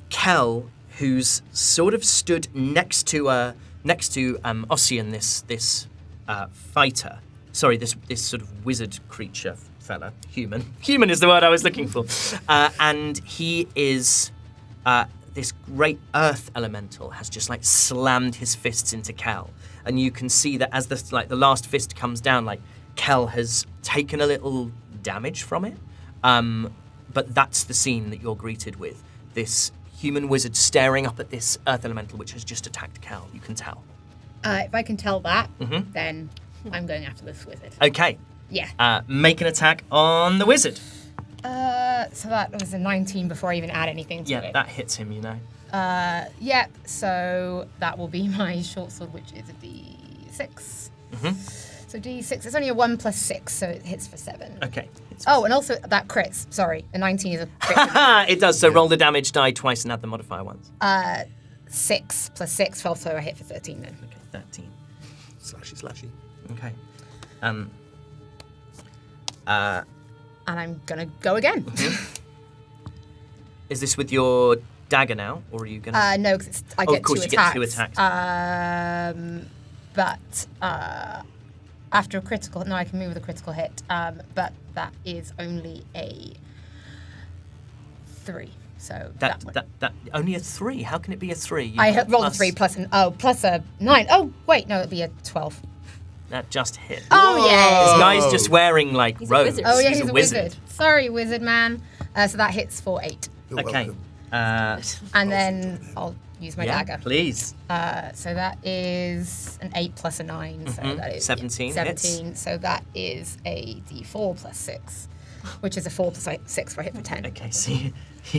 Kel, who's sort of stood next to Ossian, this fighter. Sorry, this sort of wizard creature fella. Human. Human is the word I was looking for. And he is this great earth elemental has just like slammed his fists into Kel. And you can see that as the last fist comes down, like Kel has taken a little damage from it. But that's the scene that you're greeted with. This human wizard staring up at this earth elemental which has just attacked Kel. You can tell. If I can tell that, Mhm. then I'm going after this wizard. Okay. Yeah. Make an attack on the wizard. So that was a 19 before I even add anything to Yeah, it. that hits him, you know. Yep, so that will be my short sword, which is a D6. Mhm. So D6, it's only a 1 plus 6, so it hits for 7. Okay. Oh, and also that crits. Sorry, a 19 is a crit. It does, so roll the damage die twice and add the modifier once. 6 plus 6, 12, so I hit for 13 then. Okay, 13. Slashy. Okay. And I'm gonna go again. Is this with your dagger now, or are you gonna? No, because I Oh, get of course, 2 you get attacks. 2 attacks. But after a critical, no, I can move with a critical hit. But that is only a 3. So that one. That only a 3. How can it be a 3? You I got rolled a plus- 3 plus a 9. Oh wait, no, it'd be a 12. That just hit. Oh yeah. This guy's just wearing like He's a robes. wizard. Oh yeah, he's he's a wizard. Sorry, wizard man. So that hits for 8, You're Okay. welcome. and then I'll use my yeah, dagger. please. So that is an 8 plus a 9. So that is 17 hits. 17. So that is a D4 plus 6. which is a 4 + 6 for a hit for 10. Okay, see.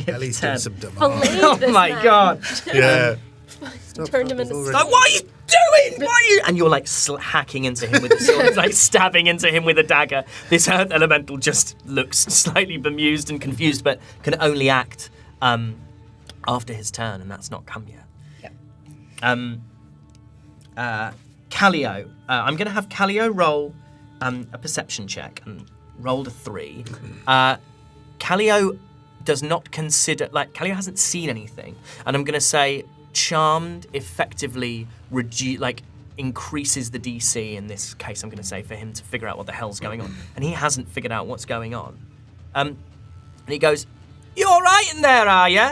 At least doing some damage. Oh my god. Yeah. Turned him into Like, what are you doing? What are you? And you're like hacking into him with a sword, like stabbing into him with a dagger. This earth elemental just looks slightly bemused and confused, but can only act after his turn, and that's not come yet. Yep. Callio. I'm going to have Callio roll a perception check and rolled a 3. Callio does not consider, Callio hasn't seen anything, and I'm going to say charmed effectively increases the DC in this case. I'm going to say for him to figure out what the hell's going on, and he hasn't figured out what's going on. And he goes, "You all right in there, are you?"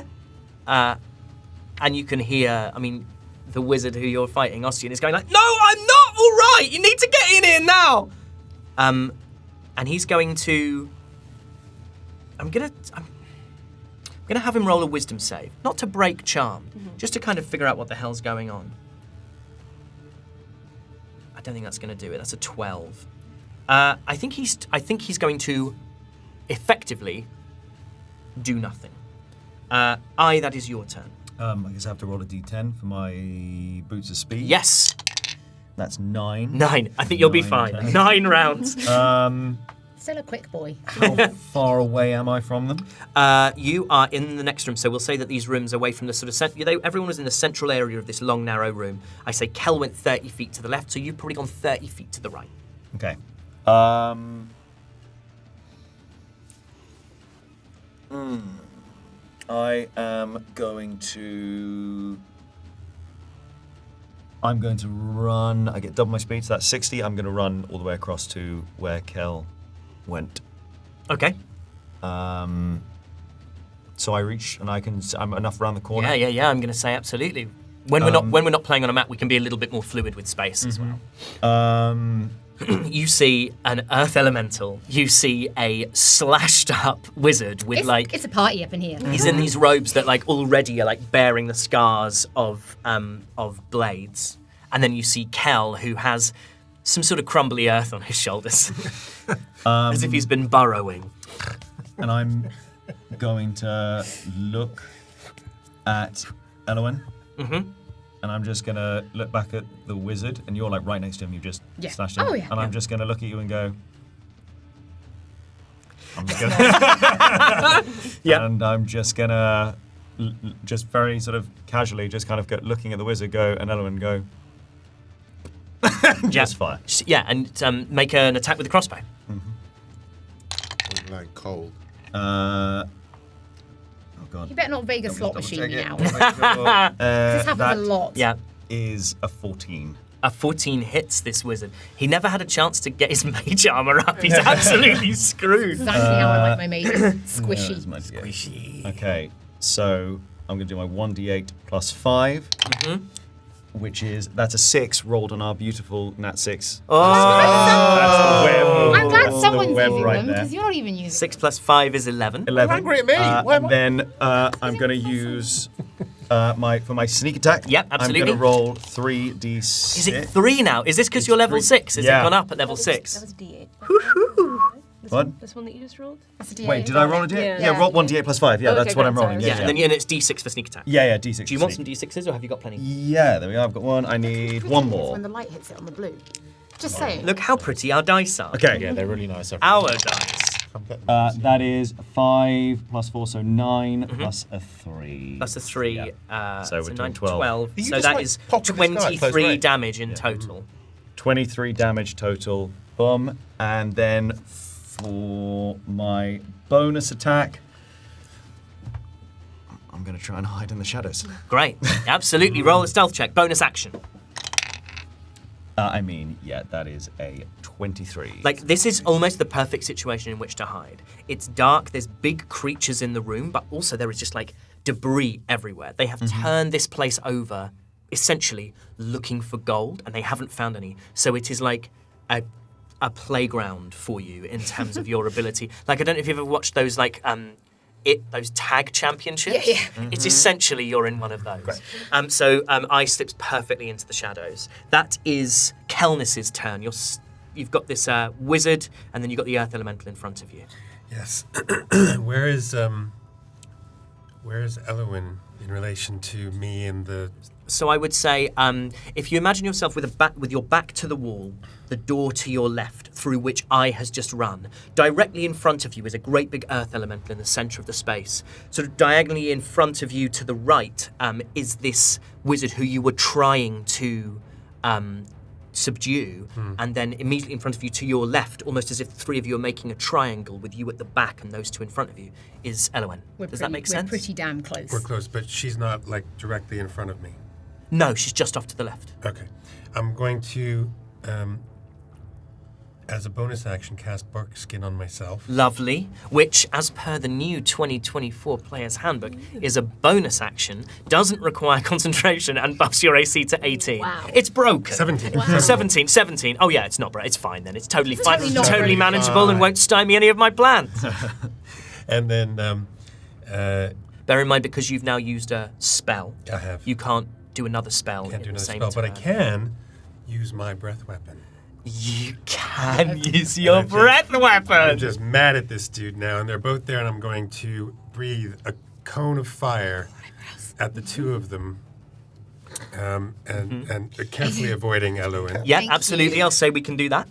And you can hear, the wizard who you're fighting, Ostian, is going like, "No, I'm not all right. You need to get in here now." And he's going to. I'm gonna have him roll a wisdom save, not to break charm, just to kind of figure out what the hell's going on. I don't think that's going to do it. That's a 12. I think he's going to effectively do nothing. That is your turn. I guess I have to roll a d10 for my boots of speed. Yes. That's 9. 9. I think you'll be 9 fine. turns. 9 rounds. Still a quick boy. How far away am I from them? You are in the next room, so we'll say that these rooms away from the sort of everyone was in the central area of this long, narrow room. I say Kel went 30 feet to the left, so you've probably gone 30 feet to the right. Okay. I am going to... I'm going to run... I get double my speed, so that's 60. I'm going to run all the way across to where Kel went. Okay. So I reach and I'm enough around the corner. Yeah. I'm going to say absolutely. When we're not playing on a map, we can be a little bit more fluid with space as well. You see an earth elemental. You see a slashed up wizard with It's a party up in here. he's in these robes that already are bearing the scars of blades, and then you see Kel who has some sort of crumbly earth on his shoulders, as if he's been burrowing. And I'm going to look at Elowen. Mm-hmm. And I'm just going to look back at the wizard, and you're right next to him, you just slashed him. Oh, yeah. And I'm just going to look at you and go... I'm just going to... And I'm just going to, just very sort of casually, just kind of looking at the wizard, and Elowen go... Just fire. Yeah, and make an attack with the crossbow. Like cold. Oh, God. You better not Vegas slot machine me now. This This happens a lot. Yeah. Is a 14. A 14 hits this wizard. He never had a chance to get his mage armor up. He's absolutely screwed. Exactly how I like my mages. Squishy. Yeah, squishy. Okay, so I'm going to do my 1d8 plus 5, which is, that's a 6 rolled on our beautiful nat 6. Oh! That's the web. I'm glad That's someone's the web using right them, there. because you're not even using 6 plus 5 is 11. 11. You're angry at me. Why am I- Then I'm going to use for my sneak attack. Yep, absolutely. I'm going to roll 3d6. Is it 3 now? Is this because It's you're level 3. 6? Has Yeah. it gone up at level That 6? was D8. What? This one that you just rolled? That's a D8. Wait, did I roll a d8? Yeah. Yeah, roll 1d8 plus 5. Yeah, Oh, that's okay, what I'm great, rolling. sorry. Yeah, Yeah, and then it's D6 for sneak attack. yeah, d6. Do you want sneak. some D6s or have you got plenty? Yeah, there we go. I've got one. I need one more. When the light hits it on the blue. Just saying. Look how pretty our dice are. Okay. Yeah, they're really nice. Our dice. That is 5 plus 4, so 9 plus a 3. Plus a 3. Yeah. So we're doing 9, 12. 12. You So just, that like, is pop with this guy at close 23 range. damage in total. 23 damage total. Boom. And then for my bonus attack, I'm going to try and hide in the shadows. Great. Absolutely. Roll a stealth check. Bonus action. That is a 23. This is almost the perfect situation in which to hide. It's dark, there's big creatures in the room, but also there is just debris everywhere. They have turned this place over, essentially looking for gold, and they haven't found any. So it is like a playground for you in terms of your ability. I don't know if you've ever watched those those tag championships. Yeah. It's essentially you're in one of those. So I slips perfectly into the shadows. That is Kelnis's turn. You've got this wizard, and then you've got the earth elemental in front of you. Yes. Where is Elowin in relation to me and the... So I would say, if you imagine yourself with your back to the wall, the door to your left, through which I has just run, directly in front of you is a great big earth elemental in the centre of the space. Sort of diagonally in front of you to the right is this wizard who you were trying to subdue, and then immediately in front of you to your left, almost as if the three of you are making a triangle with you at the back and those two in front of you, is Elowin. Does that make sense? We're pretty damn close. We're close, but she's not, like, directly in front of me. No, she's just off to the left. Okay. I'm going to, as a bonus action, cast Bark Skin on myself. Lovely, which, as per the new 2024 Player's Handbook, is a bonus action, doesn't require concentration, and buffs your AC to 18. Wow. It's broken. 17. Wow. 17. Oh yeah, it's not broken. It's fine then. It's totally fine. totally not Totally broken. manageable and won't stymie any of my plans. And then, Bear in mind, because you've now used a spell, I have. you can't do another spell Can't in do the another same spell, but I turn. can use my breath weapon. You can use your I'm just- breath I'm weapon. just mad at this dude now, and they're both there, and I'm going to breathe a cone of fire at the two of them, and carefully avoiding Elowin. Yeah, Thank absolutely. you. I'll say we can do that.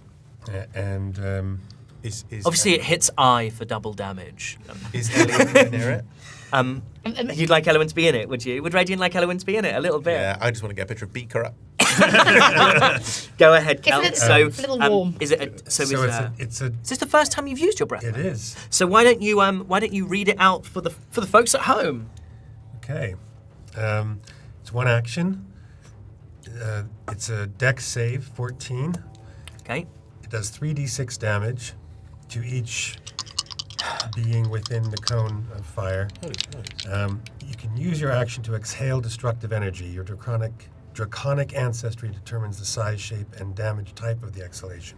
And Is Obviously, it hits I for double damage. is Elowin near it? You'd like Elowin to be in it, would you? Would Radiant like Elowin to be in it a little bit? Yeah, I just want to get a picture of Beaker up. Go ahead, Kel. It's So, a little warm. is it? So it's a is this the first time you've used your breath? it is. So why don't you read it out for the folks at home? Okay. It's one action. It's a dex save, 14. Okay. It does 3d6 damage to each being within the cone of fire. You can use your action to exhale destructive energy. Your draconic ancestry determines the size, shape, and damage type of the exhalation.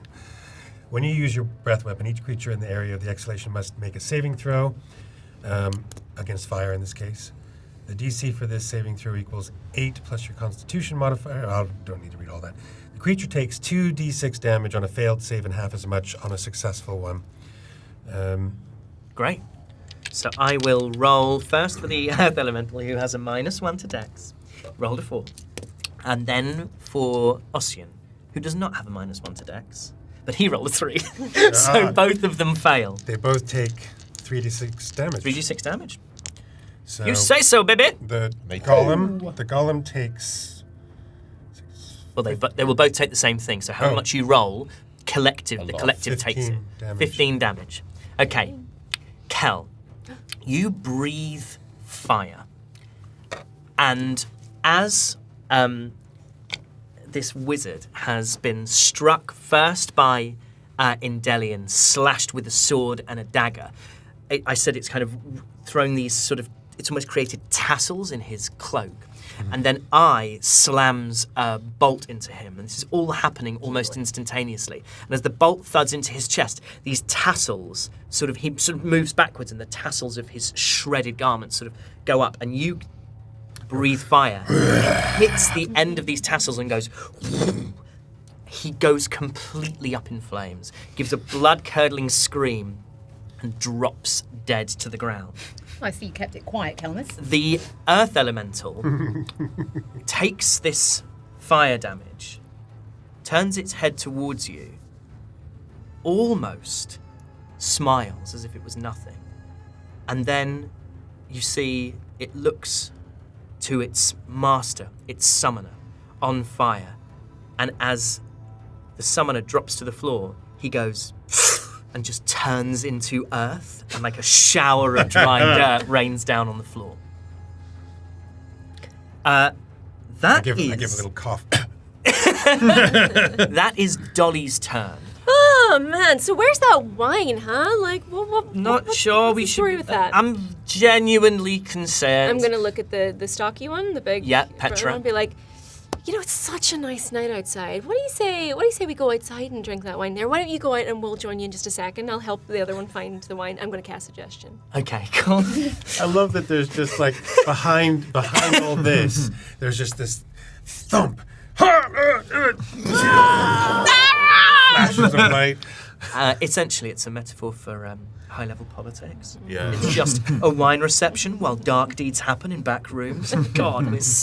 When you use your breath weapon, each creature in the area of the exhalation must make a saving throw against fire in this case. The DC for this saving throw equals 8 plus your Constitution modifier. I don't need to read all that. The creature takes 2d6 damage on a failed save and half as much on a successful one. Great. So I will roll first for the Earth Elemental, who has a -1 to Dex. Rolled a 4. And then for Ossian, who does not have a -1 to Dex, but he rolled a 3. So both of them fail. They both take 3d6 damage. 3d6 damage. So You say so, baby. the golem takes. Well, they will both take the same thing. So how Oh. much you roll, the collective 15 takes it. damage. 15 damage. Okay. Kel, you breathe fire. And as this wizard has been struck first by Indelian, slashed with a sword and a dagger, I said it's kind of thrown these sort of, it's almost created tassels in his cloak. And then I slams a bolt into him. And this is all happening almost instantaneously. And as the bolt thuds into his chest, these tassels he moves backwards, and the tassels of his shredded garments sort of go up. And you breathe fire. He hits the end of these tassels and goes. He goes completely up in flames, gives a blood-curdling scream, and drops dead to the ground. I see you kept it quiet, Kelmus. The Earth Elemental takes this fire damage, turns its head towards you, almost smiles as if it was nothing, and then you see it looks to its master, its summoner, on fire, and as the summoner drops to the floor, he goes and just turns into earth, and like a shower of dry dirt rains down on the floor. I give a little cough. That is Dolly's turn. Oh man, so where's that wine, huh? Like, Not what's sure the we story should. with that? I'm genuinely concerned. I'm gonna look at the stocky one, the big Yeah, brown Petra. one, and be like, you know, it's such a nice night outside. What do you say? What do you say we go outside and drink that wine there? Why don't you go out and we'll join you in just a second? I'll help the other one find the wine. I'm gonna cast suggestion. Okay, cool. I love that there's just like behind all this, there's just this thump. Flashes of light. Essentially, it's a metaphor for high-level politics. Yeah. It's just a wine reception while dark deeds happen in back rooms. God, this is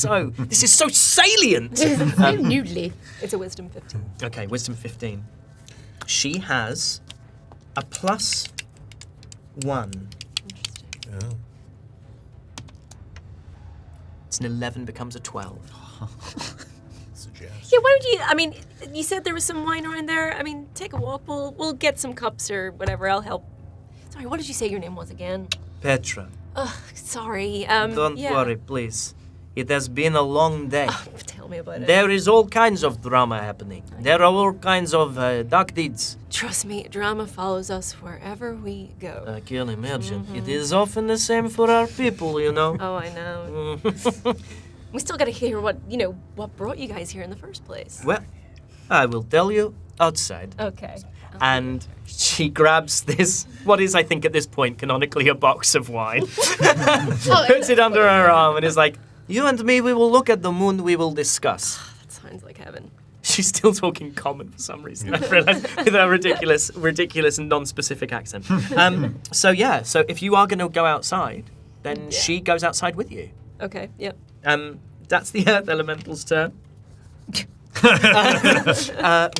so salient. So noodly. It's a wisdom 15. Okay, wisdom 15. She has a +1. Oh. It's an 11 becomes a 12. Suggest. Yeah, why don't you? I mean, you said there was some wine around there. I mean, take a walk. We'll get some cups or whatever. I'll help. Sorry, what did you say your name was again? Petra, Ugh, sorry. don't yeah. worry, please. It has been a long day. Tell me about it. There is all kinds of drama happening. There are all kinds of dark deeds. Trust me, drama follows us wherever we go. I can imagine. It is often the same for our people, you know. Oh, I know. We still gotta hear what brought you guys here in the first place. Well, I will tell you outside. Okay. And she grabs this, what is, I think, at this point, canonically a box of wine, puts it under her arm, and is like, you and me, we will look at the moon, we will discuss. That sounds like heaven. She's still talking common for some reason, I realised, with a ridiculous and non-specific accent. So if you are going to go outside, then she goes outside with you. Okay, yep. That's the Earth Elemental's turn.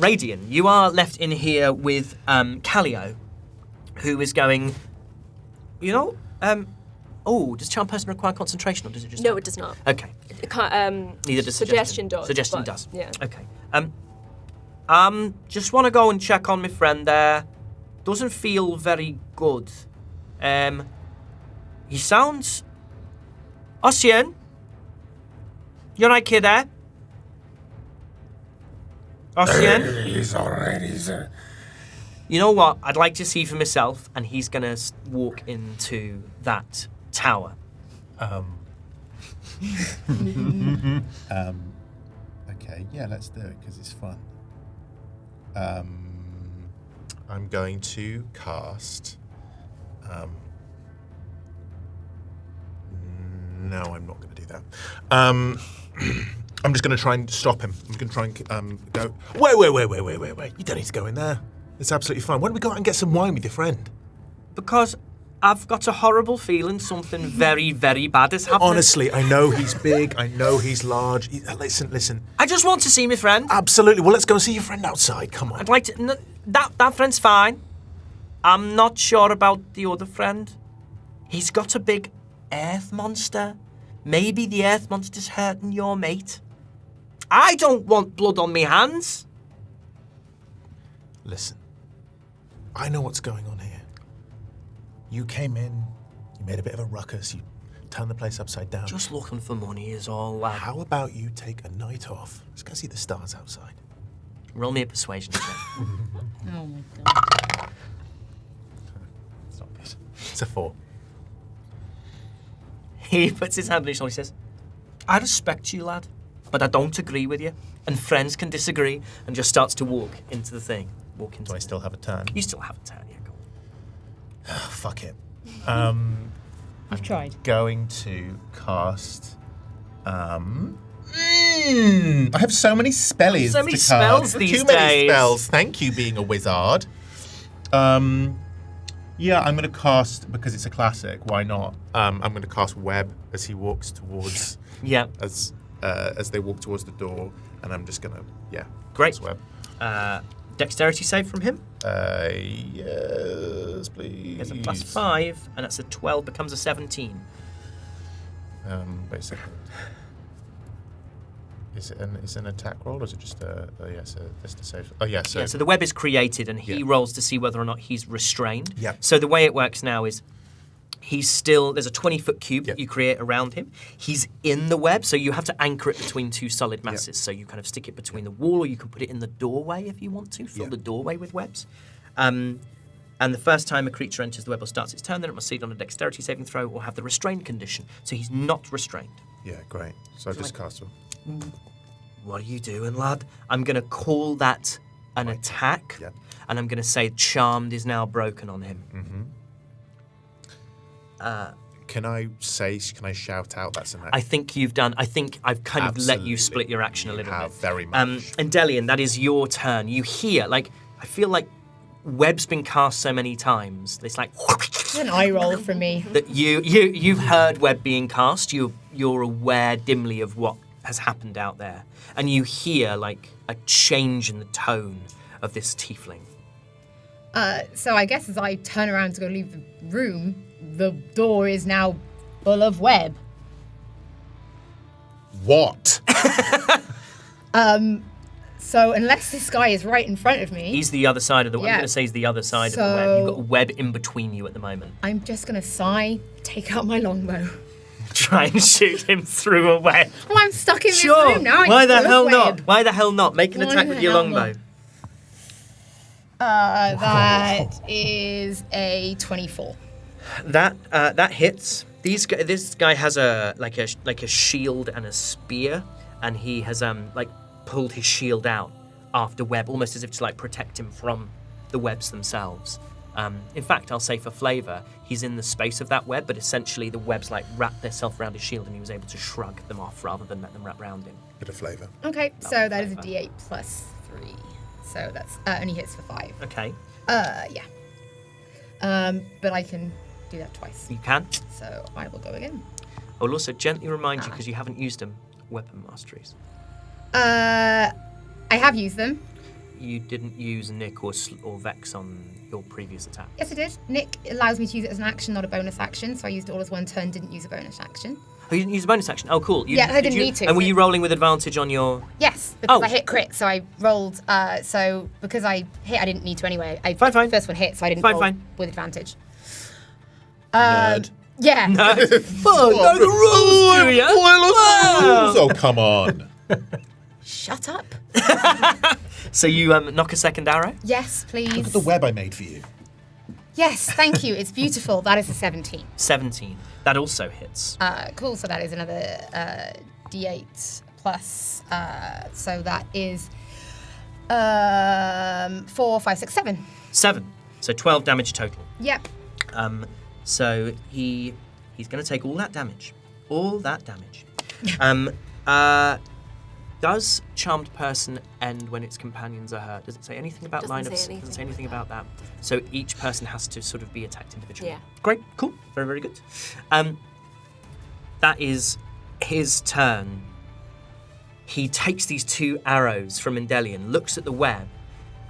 Radian, you are left in here with Callio, who is going, does charm person require concentration, or does it just... No, it does not. Okay. Neither does suggestion does. Suggestion but, does. Yeah. Okay. Just want to go and check on my friend there. Doesn't feel very good. He sounds... Ossian? You're right, kid, there? Ossian? He's alright, he's... You know what? I'd like to see for myself, and he's going to walk into that tower. Okay, yeah, let's do it because it's fun. I'm going to cast. No, I'm not going to do that. I'm just going to try and stop him. I'm going to try and go. Wait! You don't need to go in there. It's absolutely fine. Why don't we go out and get some wine with your friend? Because I've got a horrible feeling something very, very bad is happening. Honestly, I know he's big. I know he's large. Listen. I just want to see my friend. Absolutely. Well, let's go and see your friend outside. Come on. I'd like to... No, that friend's fine. I'm not sure about the other friend. He's got a big earth monster. Maybe the earth monster's hurting your mate. I don't want blood on me hands. Listen, I know what's going on here. You came in, you made a bit of a ruckus, you turned the place upside down. Just looking for money is all, lad. How about you take a night off? Let's go see the stars outside. Roll me a persuasion check. Oh my god. It's not good. It's a 4. He puts his hand on his shoulder and says, I respect you, lad, but I don't agree with you. And friends can disagree, and just starts to walk into the thing. Do I still have a turn? You still have a turn, yeah, go on. Fuck it. I've tried. Going to cast. I have so many spellies. So many to spells cast. these Too many days. spells. Thank you, being a wizard. Yeah, I'm going to cast because it's a classic. Why not? I'm going to cast Web as he walks towards. Yeah. As they walk towards the door, and I'm just going to Great. cast Web. Dexterity save from him. Yes, please. It's a +5, and that's a 12, becomes a 17. Wait a second. Is it an attack roll, or is it just a save? Oh, yeah. So, So the web is created, and he Yeah. rolls to see whether or not he's restrained. Yeah. So the way it works now is there's a 20-foot cube that Yeah. you create around him. He's in the web, so you have to anchor it between two solid masses. So you kind of stick it between the wall, or you can put it in the doorway if you want to, fill the doorway with webs. And the first time a creature enters the web or starts its turn, then it must succeed on a dexterity saving throw or have the restrained condition. So he's not restrained. yeah, great. So I just cast him. What are you doing, lad? I'm going to call that an attack, Yeah. and I'm going to say Charmed is now broken on him. Can I shout out that's an act? I think you've done. I think I've kind of let you Absolutely. split your action a little You have bit. very much. And Delian, that is your turn. You hear, I feel like web's been cast so many times. It's like It's an eye roll from me. that you've heard web being cast. You're aware dimly of what has happened out there, and you hear like a change in the tone of this tiefling. So I guess as I turn around to go leave the room, the door is now full of web. What? So unless this guy is right in front of me, He's the other side of the. I'm Yeah. going to say he's the other side of the web. So- You've got a web in between you at the moment. I'm just gonna sigh, take out my longbow. Try and shoot him through a web. Well, I'm stuck in this Sure. room now. Why it's the full of hell web. not? Why the hell not? Make an Why attack the with your hell longbow. That is a 24. That hits. This guy has a shield and a spear, and he has pulled his shield out after web, almost as if to like protect him from the webs themselves. In fact, I'll say for flavour, he's in the space of that web, but essentially the webs like wrapped themselves around his shield, and he was able to shrug them off rather than let them wrap round him. Bit of flavour. Okay, so that is a flavor. D8 plus 3. So that's only hits for 5. Okay, Yeah. But I can do that twice. you can. So I will go again. I will also gently remind you, because you haven't used them, weapon masteries. I have used them. You didn't use Nick or Vex on your previous attack. Yes, I did. Nick allows me to use it as an action, not a bonus action. So I used it all as one turn, didn't use a bonus action. Oh, you didn't use a bonus action? Oh, cool. Yeah, I did didn't need to, And were so- you rolling with advantage on your... Yes, because Oh. I hit crit, so I rolled. So because I hit, I didn't need to anyway. Fine. The first one hit, so I didn't roll Fine. with advantage. Nerd. Yeah. Oh, know the rules, do ya? Wow. Oh, come on. Shut up. So you knock a second arrow? Yes, please. Look at the web I made for you. Yes, thank you. It's beautiful. That is a 17. 17. That also hits. Cool. So that is another D8 plus. So that is 4, 5, 6, 7. 7. So 12 damage total. Yep. So he's going to take all that damage. All that damage. Does Charmed Person end when its companions are hurt? Does it say anything about Doesn't line say of... anything Doesn't say anything about that. So each person has to sort of be attacked individually. Yeah. Great. Cool. Very, very good. That is his turn. He takes these 2 arrows from Endelion, looks at the web,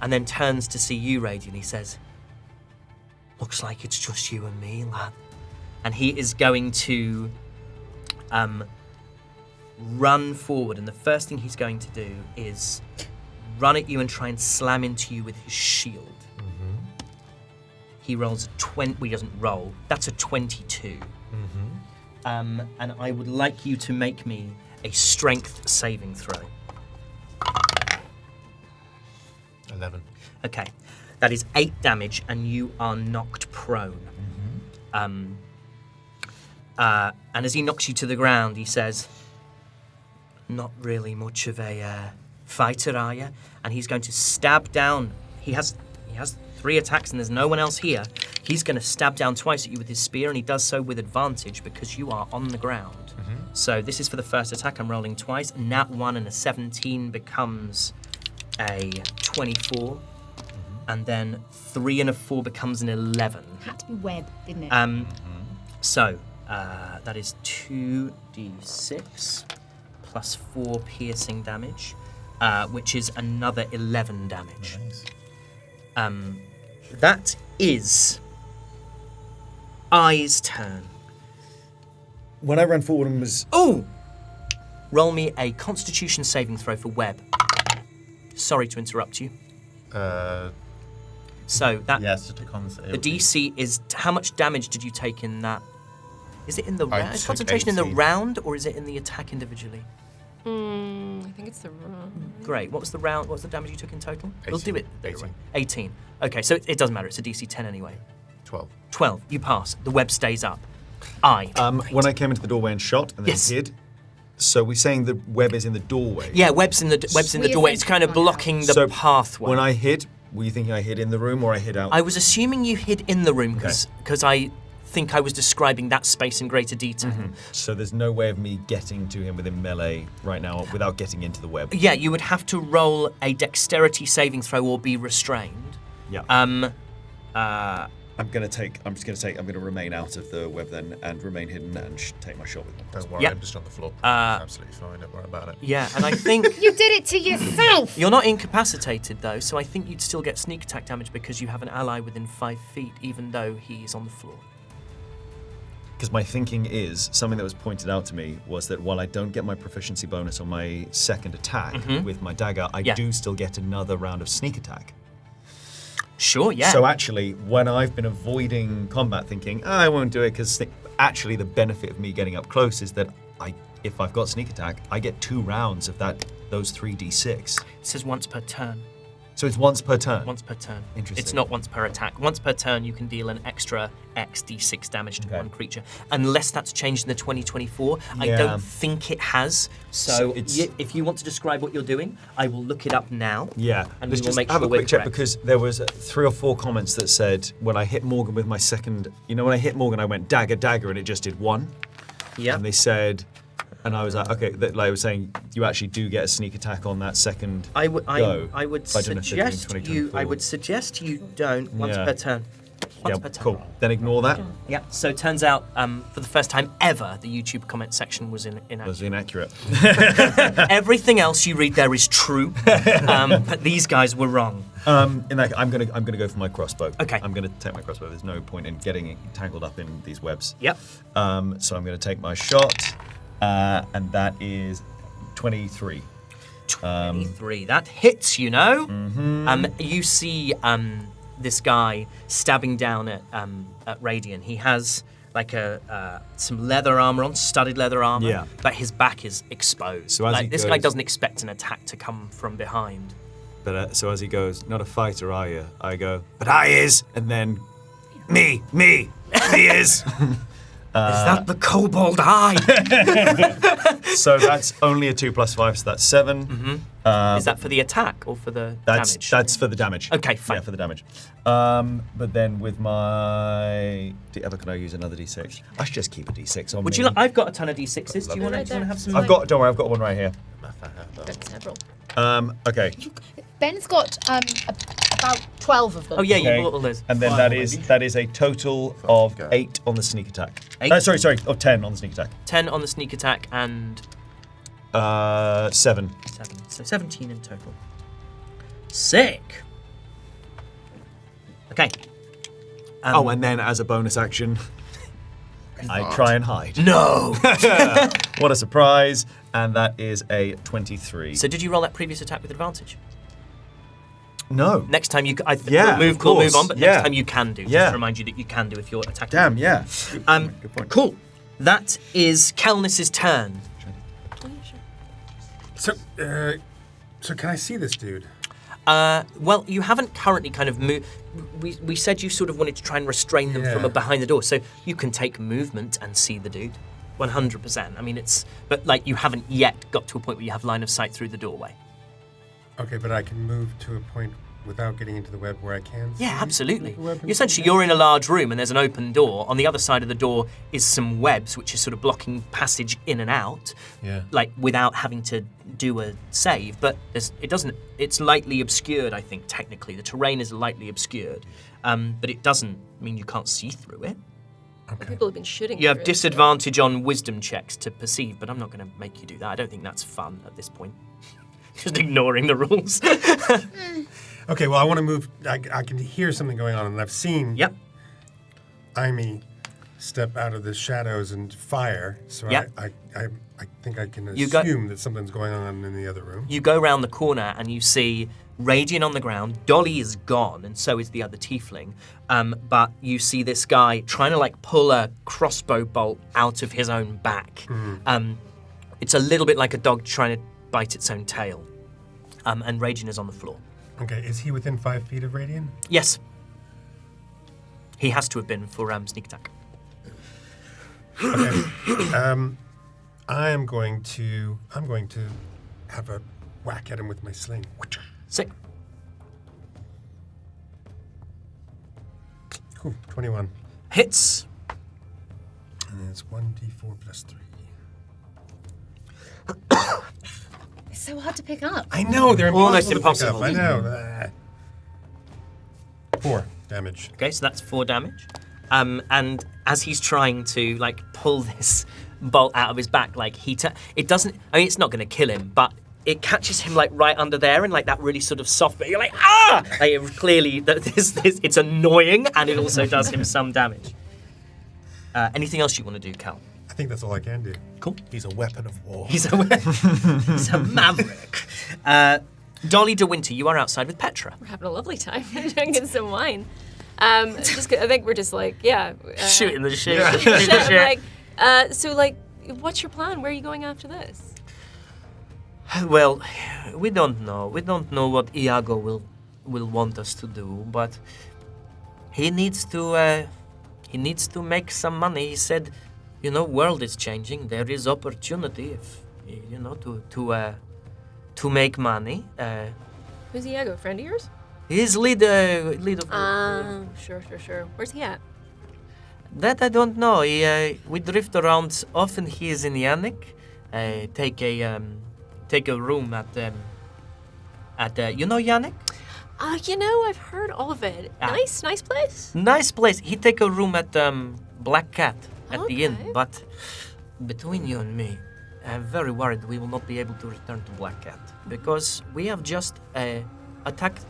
and then turns to see you, Radiant. He says, "Looks like it's just you and me, lad." And he is going to run forward, and the first thing he's going to do is run at you and try and slam into you with his shield. He rolls a 20. Well, he doesn't roll. That's a 22. And I would like you to make me a strength saving throw. 11. Okay, that is 8 damage, and you are knocked prone. And as he knocks you to the ground, he says, "Not really much of a fighter, are you?" And he's going to stab down. He has 3 attacks, and there's no one else here. He's going to stab down twice at you with his spear, and he does so with advantage because you are on the ground. So this is for the first attack. I'm rolling twice. Nat 1 and a 17 becomes a 24. And then 3 and a 4 becomes an 11. Had to be web, didn't it? So that is 2d6 plus 4 piercing damage, which is another 11 damage. That is Eye's turn. When I ran forward and was... Oh! Roll me a Constitution saving throw for Web. Sorry to interrupt you. So that Yes, just a the DC is how much damage did you take in that? Is it in the I round? Is took concentration in the 18. round, or is it in the attack individually? I think it's the wrong. Great. What was the round? What was the damage you took in total? We'll do it. 18. 18. Okay, so it doesn't matter. It's a DC 10 anyway. 12. 12. You pass. The web stays up. I. When I came into the doorway and shot and then Yes. hid, so we're saying the web is in the doorway. Yeah, web's in the We doorway. It's kind of essentially blocking the So pathway. when I hid, were you thinking I hid in the room or I hid out? I was assuming you hid in the room because I think I was describing that space in greater detail. So there's no way of me getting to him within melee right now without getting into the web. Yeah, you would have to roll a dexterity saving throw or be restrained. Yeah. I'm gonna remain out of the web then and remain hidden and take my shot with my Don't worry, Yeah. I'm just on the floor. Absolutely fine. Don't worry about it. Yeah, and I think You did it to yourself! you're not incapacitated though, so I think you'd still get sneak attack damage because you have an ally within 5 feet, even though he is on the floor. Because my thinking is, something that was pointed out to me was that while I don't get my proficiency bonus on my second attack with my dagger, I do still get another round of sneak attack. Sure, yeah. So actually, when I've been avoiding combat thinking, I won't do it because actually the benefit of me getting up close is that if I've got sneak attack, I get 2 rounds of those 3d6. It says once per turn. So it's once per turn. Once per turn. Interesting. It's not once per attack. Once per turn, you can deal an extra X d6 damage to one creature. Unless that's changed in the 2024. I don't think it has. So if you want to describe what you're doing, I will look it up now. Yeah. And Let's we will just make have sure a quick we're check correct. because there was 3 or 4 comments that said when I hit Morgan with my second, when I hit Morgan, I went dagger, dagger, and it just did 1. Yeah. And they said, and I was like, okay, like I was saying, you actually do get a sneak attack on that second I would go. But I don't know if they're doing suggest you. 2024. I would suggest you don't once per turn. Once per turn. Cool. Then ignore that. Yeah. So it turns out, for the first time ever, the YouTube comment section was inaccurate. Was inaccurate. Everything else you read there is true, but these guys were wrong. In that, I'm gonna go for my crossbow. Okay. I'm gonna take my crossbow. There's no point in getting tangled up in these webs. Yep. So I'm gonna take my shot, and that is 23. 23. That hits, you know. You see this guy stabbing down at Radian. He has like some leather armor on, studded leather armor. Yeah. But his back is exposed. So as he this guy goes- doesn't expect an attack to come from behind. But so as he goes, not a fighter, are you? I go, but I is, and then me is. Is that the kobold eye? So that's only a 2 + 5, so that's 7. Is that for the attack or for the damage? That's for the damage. Okay, fine. Yeah, for the damage. But then with my can I use another d6? I should just keep a d6 on Would me. you like? I've got a ton of d6s. Do you want to have some? Don't worry, I've got one right here. Several. Okay. Ben's got about 12 of them. Oh yeah, Okay. you bought all those. And then that is a total of 8 on the sneak attack. 8? Sorry, of 10 on the sneak attack. 10 on the sneak attack and 7. 7. So 17 in total. Sick. Okay. And then as a bonus action, I try and hide. No. What a surprise! And that is a 23. So did you roll that previous attack with advantage? No. Next time you, Yeah, we'll of move course. on. But Yeah. next time you can do. Just Yeah. to remind you that you can do if you're attacking. Damn, yeah. Good point. Cool. That is Kelnis's turn. So can I see this dude? Well, you haven't currently kind of moved. We said you sort of wanted to try and restrain them from Yeah. behind the door, so you can take movement and see the dude. 100%. I mean, but like you haven't yet got to a point where you have line of sight through the doorway. Okay, but I can move to a point without getting into the web where I can see Yeah, absolutely. the web. Essentially, you're in a large room and there's an open door. On the other side of the door is some webs, which is sort of blocking passage in and out. Yeah. Like without having to do a save, but it's lightly obscured, I think, technically. The terrain is lightly obscured, but it doesn't mean you can't see through it. People have been shooting. You have through it, disadvantage on wisdom checks to perceive, but I'm not going to make you do that. I don't think that's fun at this point. Just ignoring the rules. Okay, well, I want to move. I can hear something going on, and I've seen Yep. Aimee step out of the shadows and fire. So Yep. I think I can You go- assume that something's going on in the other room. You go round the corner and you see Radiant on the ground. Dolly is gone, and so is the other tiefling. But you see this guy trying to like pull a crossbow bolt out of his own back. It's a little bit like a dog trying to bite its own tail. And Radiant is on the floor. Okay, is he within 5 feet of Radiant? Yes. He has to have been for sneak attack. Okay. I'm going to have a whack at him with my sling. Sick. Cool. 21. Hits. And it's 1d4 plus 3. It's so hard to pick up. I know they're Almost impossible to pick impossible. up. I know. 4 damage. Okay, so that's 4 damage. And as he's trying to like pull this bolt out of his back, like it doesn't. I mean, it's not going to kill him, but it catches him like right under there, and like that really sort of soft bit. You're like, ah! Like, clearly, it's annoying, and it also does him some damage. Anything else you want to do, Cal? I think that's all I can do. Cool. He's a weapon of war. He's a maverick. Dolly de Winter, you are outside with Petra. We're having a lovely time drinking some wine. I think we're just like, Shooting the shit. So like, what's your plan? Where are you going after this? Well, we don't know. We don't know what Iago will want us to do, but he needs to make some money. He said, world is changing. There is opportunity if to make money. Who's Iago? A friend of yours? He's leader. Sure. Where's he at? That I don't know. We drift around. Often he is in Yannick. Take a room at Yannick? I've heard all of it. Nice place. Nice place. He take a room at Black Cat at the inn. But between you and me, I'm very worried we will not be able to return to Black Cat because we have just attacked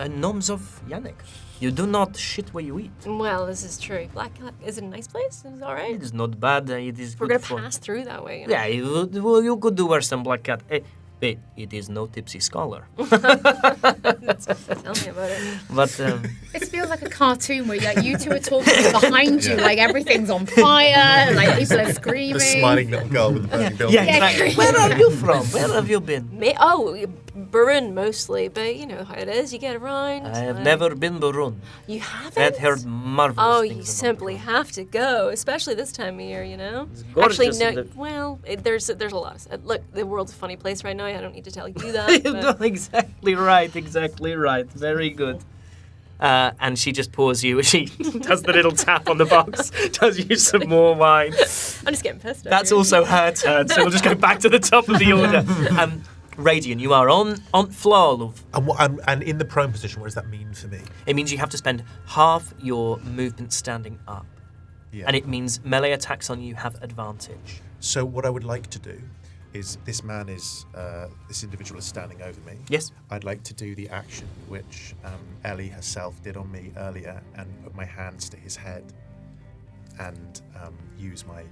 gnomes of Yannick. You do not shit where you eat. Well, this is true. Black Cat is it a nice place? Is it all right? It is not bad. It is. We're good gonna pass through that way. Yeah, you could do worse than Black Cat. Wait, it is no tipsy scholar. Tell me about it. But This feels like a cartoon where like you two are talking behind you, like everything's on fire, like people are screaming. The smiling little girl with the burning building. yeah, exactly. Where are you from? Where have you been? Burun mostly, but you know how it is. You get around. I have never been Burun. You haven't? I've heard marvelous Oh, things you about simply Burun. have to go, especially this time of year. It's gorgeous, Actually, isn't no. it? Well, there's a lot of look. The world's a funny place right now. I don't need to tell you that. No, exactly right. Very good. And she just pours you. She does the little tap on the box. Does you some more wine. I'm just getting pissed. That's also her turn. So we'll just go back to the top of the order. Radian, you are on floor, love. And in the prone position, what does that mean for me? It means you have to spend half your movement standing up. Yeah. And it means melee attacks on you have advantage. So what I would like to do is this individual is standing over me. Yes. I'd like to do the action which Ellie herself did on me earlier and put my hands to his head and use my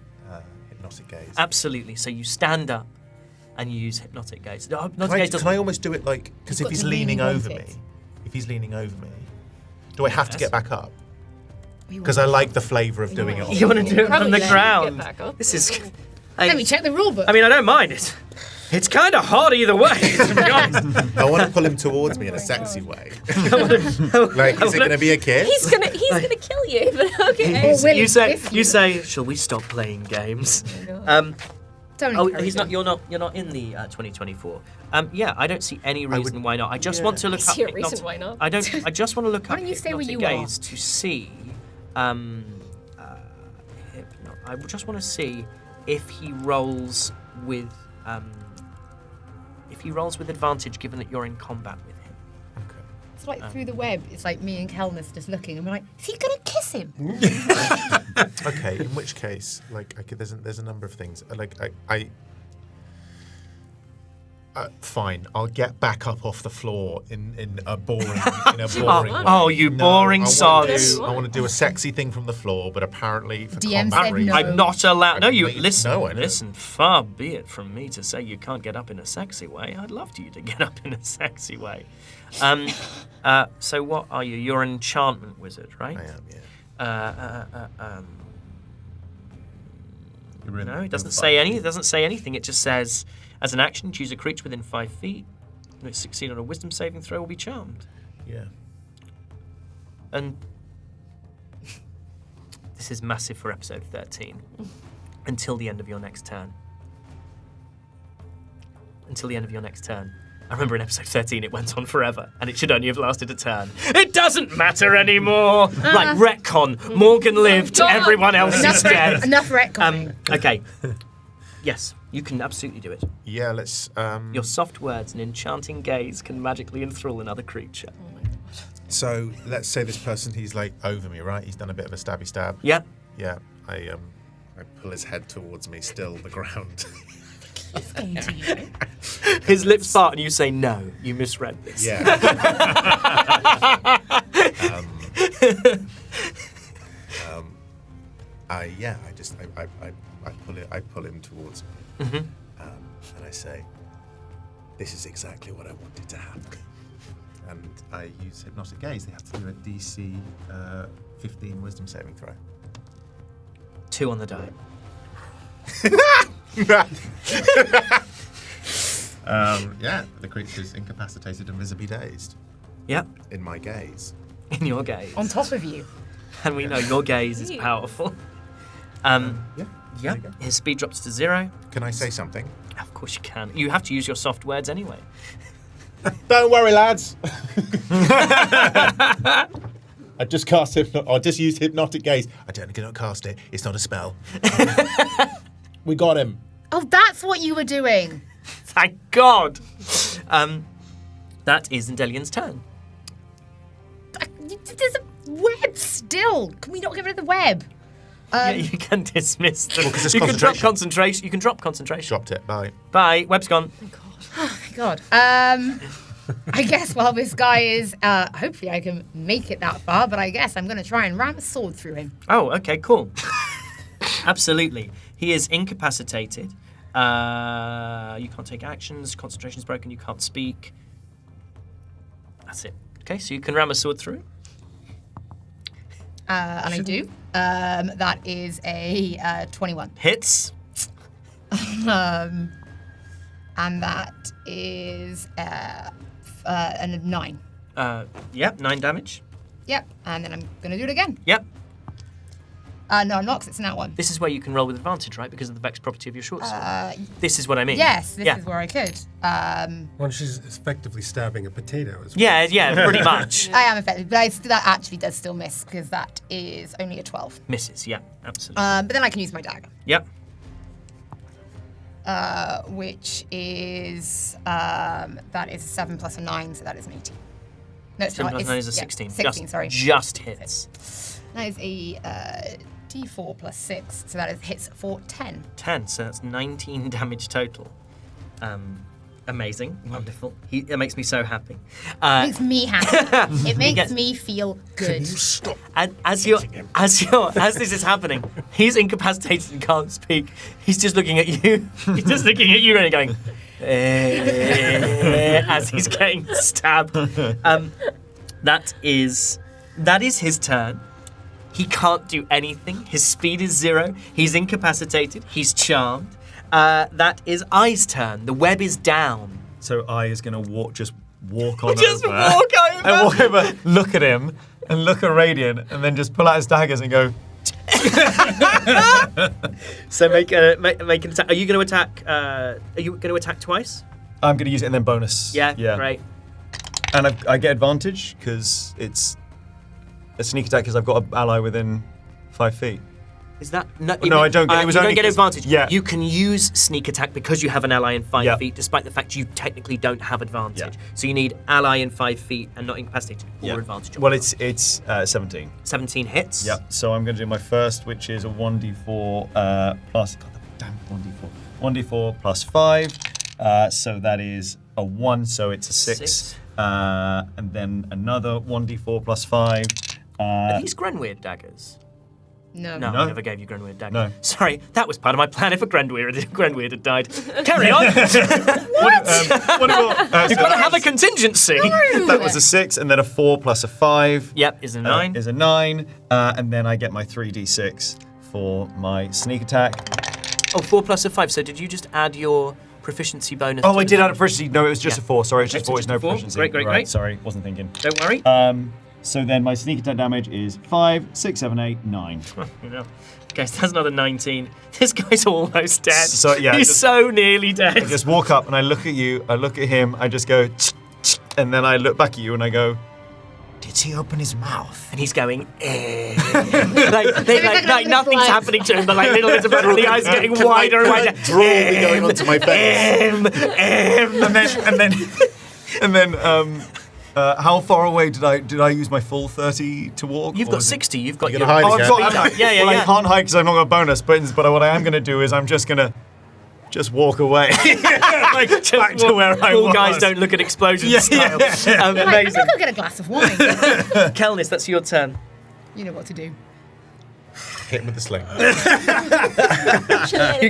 hypnotic gaze. Absolutely. So you stand up and you use hypnotic gaze. Hypnotic Can gaze doesn't... I almost do it like, because You've if got he's to leaning really over want me, it. do I have to Yes. get back up? Because I like the flavour of doing it on You want to do it Probably on the let you ground. get back up. This is... Let me check the rule book. I mean, I don't mind it. It's kind of hot either way, to be honest. I want to pull him towards me in a sexy way. Like, is it going to be a kiss? He's gonna kill you. But okay. Or will You he say, kiss you say, shall we stop playing games? Don't encourage He's not. him. You're not in the 2024. Yeah, I don't see any reason why not. I just want to look I up. see a reason why not. I don't. I just want to look Why up don't you stay where hypnotic you are? gaze to see. I just want to see if he rolls with advantage, given that you're in combat with him. It's like through the web. It's like me and Kelness just looking, and we're like, is he gonna kiss him? Okay, in which case, like, there's a number of things. Like, fine, I'll get back up off the floor in a boring way. Oh, you boring sods. I want to do a sexy thing from the floor, but apparently for DM combat said reasons, no. I'm not allowed. No, you I know. listen. Far be it from me to say you can't get up in a sexy way. I'd love you to get up in a sexy way. So what are you? You're an enchantment wizard, right? I am, yeah. No, it doesn't say any. It doesn't say anything. It just says, as an action, choose a creature within 5 feet. If it succeed on a wisdom saving throw, will be charmed. Yeah. And this is massive for episode 13. Until the end of your next turn. Until the end of your next turn. I remember in episode 13 it went on forever, and it should only have lasted a turn. It doesn't matter anymore! Like, retcon. Morgan lived, everyone else is dead. Enough retconning. Okay. Yes, you can absolutely do it. Yeah, let's... Your soft words and enchanting gaze can magically enthrall another creature. So let's say this person, he's like over me, right? He's done a bit of a stabby stab. Yep. Yeah. I pull his head towards me, still the ground. It's going to you. His lips part and you say no. You misread this. Yeah. I pull him towards me, and I say, "This is exactly what I wanted to happen." And I use hypnotic gaze. They have to do a DC 15 Wisdom saving throw. 2 on the die. The creature's incapacitated and visibly dazed. Yep. In my gaze. In your gaze. On top of you. And we know your gaze is powerful. Yeah. Yeah. His speed drops to 0. Can I say something? Of course you can. You have to use your soft words anyway. Don't worry, lads. I just cast I just used hypnotic gaze. I technically don't cast it. It's not a spell. We got him. Oh, that's what you were doing. Thank God. That is Indelian's turn. There's a web still. Can we not get rid of the web? Yeah, you can dismiss the. Well, 'cause it's you can drop concentration. concentration. You can drop concentration. Dropped it. Bye. Bye. Web's gone. Oh my God. I guess while this guy is, hopefully I can make it that far, but I guess I'm going to try and ram a sword through him. Oh, okay, cool. Absolutely. He is incapacitated. You can't take actions. Concentration's broken. You can't speak. That's it. Okay, so you can ram a sword through. And I do. That is a 21. Hits. And that is a 9. Yep, 9 damage. Yep. And then I'm going to do it again. Yep. No, I'm not, because it's an one. This is where you can roll with advantage, right? Because of the vex property of your short sword. This is what I mean. Yes, this is where I could. Well, she's effectively stabbing a potato as well. Yeah, pretty much. I am effective, but that actually does still miss, because that is only a 12. Misses, yeah, absolutely. But then I can use my dagger. Yep. Which is that is a 7 plus a 9, so that is an 18. No, it's 7 not. plus It's, 9 is a yeah, 16. 16, sorry. Just hits. That is a D4 plus 6, so that is hits for 10. 10, so that's 19 damage total. Amazing, wonderful. It makes me so happy. It makes me happy. It makes gets- me feel good. Stop. And as this is happening, he's incapacitated and can't speak. He's just looking at you. He's just looking at you and going, as he's getting stabbed. That is his turn. He can't do anything. His speed is 0. He's incapacitated. He's charmed. That is Ai's turn. The web is down. So I is going to walk on Just over. walk over. And walk over, look at him, and look at Radiant, and then just pull out his daggers and go. So make an attack. Are you going to attack? Are you going to attack twice? I'm going to use it and then bonus. Yeah. Great. And I get advantage because it's a sneak attack because I've got an ally within 5 feet. Is that no? No, I don't get- it was you only don't get 'cause- advantage. yeah. You can use sneak attack because you have an ally in 5 Yeah. feet, despite the fact you technically don't have advantage. Yeah. So you need ally in 5 feet and not incapacitated or advantage. on Well, that. it's 17. 17 hits. Yep. So I'm going to do my first, which is a 1d4 plus. God, damn 1d4. 1d4 plus 5. So that is a 1. So it's a 6. And then another 1d4 plus 5. Are these Grenweird daggers? No. No, No. I never gave you Grenweird dagger. No. Sorry, that was part of my plan if a Grenweird had died. Carry on. You've got to have a contingency. That was a 6, and then a 4 plus a 5. Yep, is a 9. Is a 9. And then I get my 3d6 for my sneak attack. Oh, 4 plus a 5. So did you just add your proficiency bonus? Oh, to I it? did add a proficiency. No, it was just Yeah. a 4. Sorry, it's just Okay, 4. It's no 4. proficiency. Great. Sorry, wasn't thinking. Don't worry. So then my sneak attack damage is 5, 6, 7, 8, 9. You know. Okay, so that's another 19. This guy's almost dead. So, yeah, He's just- so nearly dead. I just walk up and I look at you, I look at him, I just go, and then I look back at you and I go, Did he open his mouth? And he's going, like nothing's flies. happening to him, but like little bits of the eyes are getting wider and wider. Drool be going onto my face. and then How far away did I use my full 30 to walk? You've or got is it- 60. You've got You're your. gonna hide Oh, again. I've got, Yeah. I can't hide because I've not got a bonus, but what I am going to do is I'm just going to just walk away. Like, back to where I Cool was. guys don't look at explosion style. Like, Amazing. I'll go get a glass of wine. Kelnis, that's your turn. You know what to do. Hit him with the sling.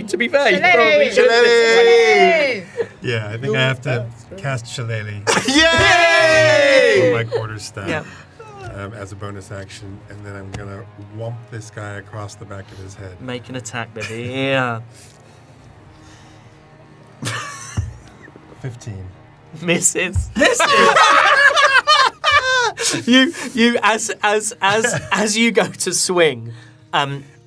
To be fair, you Shillelagh! probably should. Shillelagh! Yeah, I think I have to cast Shillelagh Yay! on my quarterstaff Yeah. as a bonus action, and then I'm gonna whomp this guy across the back of his head. Make an attack, baby. Yeah. 15. Misses. you as you go to swing,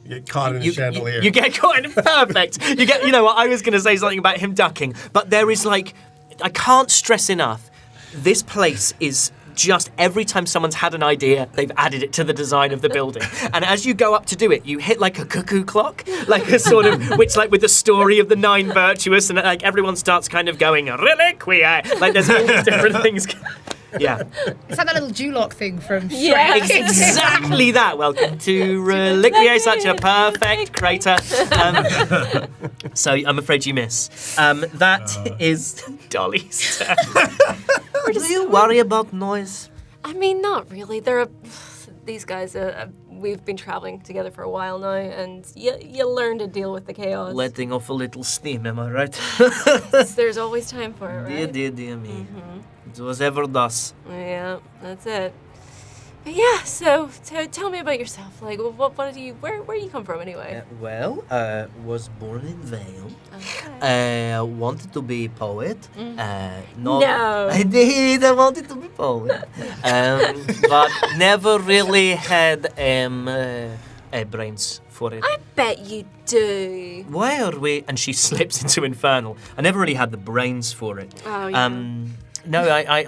Get caught in a chandelier. you get caught in perfect. You know what? I was going to say something about him ducking, but there is like, I can't stress enough. This place is just every time someone's had an idea, they've added it to the design of the building. And as you go up to do it, you hit like a cuckoo clock, like a sort of, which like with the story of the 9 virtuous, and like everyone starts kind of going, reliquia. Like there's all these different things. Yeah. It's like that little Duloc thing from Shrek. Yeah. Exactly that. Welcome to Reliquia, such a perfect crater. So I'm afraid you miss. That is Dolly's turn. Do you worry about noise? I mean, not really. These guys, we've been traveling together for a while now, and you learn to deal with the chaos. Letting off a little steam, am I right? There's always time for it, right? Dear me. It was ever thus. Yeah, that's it. But yeah, so tell me about yourself. Like, what do you? Where you come from anyway? Was born in Vale. Okay. Wanted to be a poet. No. I did. I wanted to be a poet. But never really had brains for it. I bet you do. Why are we? And she slips into Infernal. I never really had the brains for it. Oh, yeah. No, I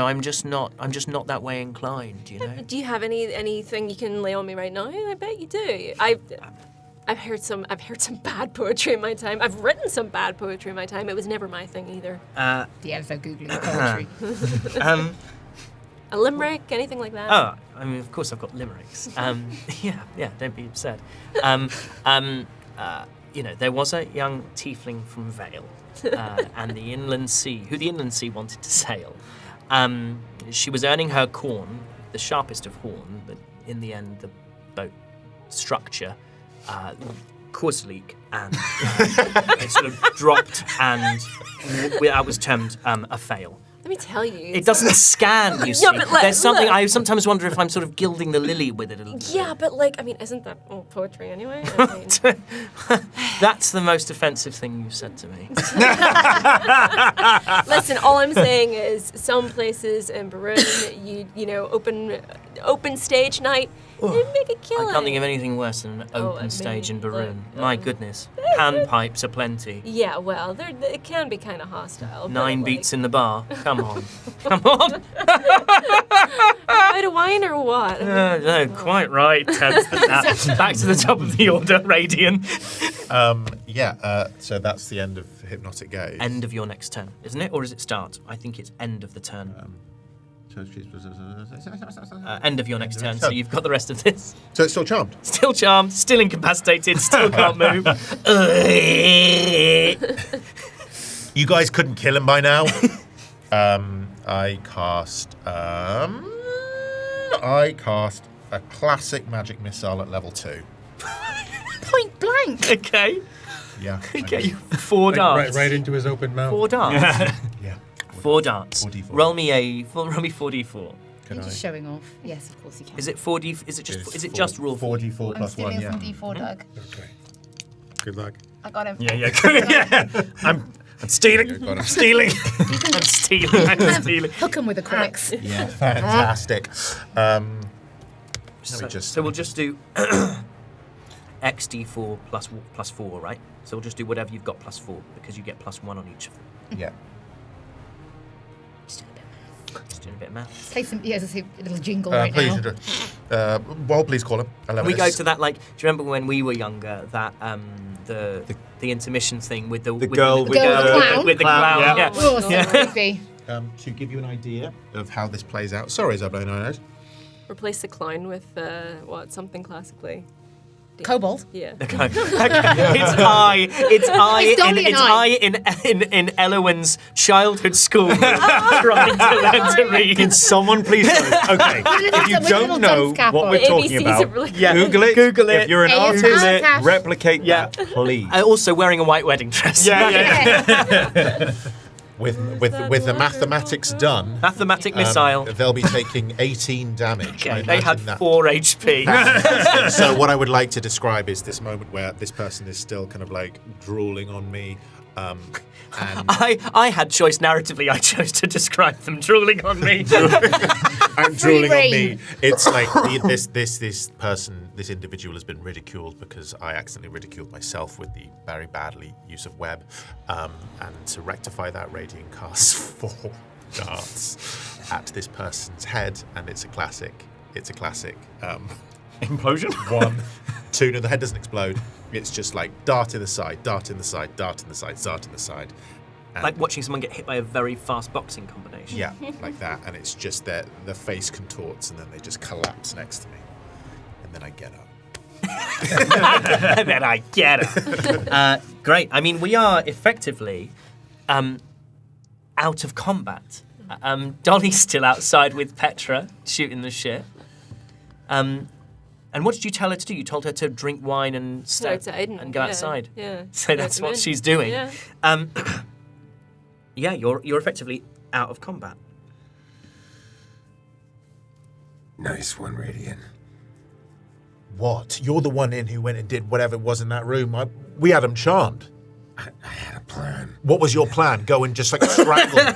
I'm just not that way inclined, you know. Do you have anything you can lay on me right now? I bet you do. I've heard some bad poetry in my time. I've written some bad poetry in my time. It was never my thing either. Yeah, so googling poetry. A limerick, anything like that? Oh, I mean, of course I've got limericks. Yeah, don't be upset. There was a young tiefling from Vale, and the Inland Sea, who the Inland Sea wanted to sail. She was earning her corn, the sharpest of horn, but in the end the boat structure caused a leak, and it sort of dropped, and that was termed a fail. Let me tell you. It doesn't scan, you see. but There's something, look. I sometimes wonder if I'm sort of gilding the lily with it a little bit. Yeah, but isn't that all poetry anyway? I mean, That's the most offensive thing you've said to me. listen, all I'm saying is some places in Barun, you know, open stage night, you make a killing. I can't think of anything worse than an open stage in Barun. My goodness. Panpipes aplenty. Yeah, well, it can be kind of hostile. 9 beats in the bar. Come on. Come on. Out of wine or what? No, quite right. Back to the top of the order, Radian. So that's the end of Hypnotic Gaze. End of your next turn, isn't it? Or does it start? I think it's end of the turn. End of your next turn, so you've got the rest of this. So it's still charmed. Still charmed, still incapacitated, still can't move. You guys couldn't kill him by now. I cast a classic magic missile at level 2. Point blank. Okay. Yeah. Okay, you 4 darts. Right into his open mouth. 4 darts. Yeah. 4 darts. 4d4. Roll me 4d4. You're just showing off. Yes, of course you can. Is it 4d? Is it just rule 4d4 I'm plus 1? stealing Yeah. from D4, Doug. Okay. Good luck. I got him. Yeah. I'm stealing. Got him. I'm stealing. I'm stealing. Hook him with the comics. Yeah. Fantastic. Let me just. So we'll just do xd4 plus 4, right? So we'll just do whatever you've got plus 4 because you get plus 1 on each of them. Yeah. Just doing a bit of math. Play some, a little jingle right Please. now. Please call him. We go to that, like, do you remember when we were younger, that the intermission thing with the girl with the clown? with the clown? Yeah. Yeah. Oh, so creepy. to give you an idea of how this plays out. Sorry, Zablo. Replace the clown with something classically. Kobold. Yeah. Okay. It's I in Elowin's childhood school trying to learn to read. Can someone please? Okay, if you don't know what we're The talking ABCs about, are really Google it. Google it. If you're an Hey, artist, Google it. replicate Yeah. that, please. Also wearing a white wedding dress. With the mathematics done, Mathematic missile. they'll be taking 18 damage. I Okay, they had imagine that. 4 HP. So what I would like to describe is this moment where this person is still kind of like drooling on me. And I had choice narratively. I chose to describe them drooling on me. I'm drooling on me. reign. It's like this individual has been ridiculed because I accidentally ridiculed myself with the very badly use of web. And to rectify that, Radiant casts 4 darts at this person's head, and it's a classic. Implosion. 1, 2. No, the head doesn't explode. It's just like dart in the side, dart in the side, dart in the side, dart in the side. And Like watching someone get hit by a very fast boxing combination. yeah, like that. And it's just that the face contorts and then they just collapse next to me. And then I get up. And then I get it. Great. I mean, we are effectively out of combat. Dolly's still outside with Petra shooting the shit. And what did you tell her to do? You told her to drink wine and So and go outside. Yeah. So that's what she's doing. Yeah. Yeah, you're effectively out of combat. Nice one, Radiant. What? You're the one in who went and did whatever was in that room. We had him charmed. I had a plan. What was your plan? Go and just like strangle me?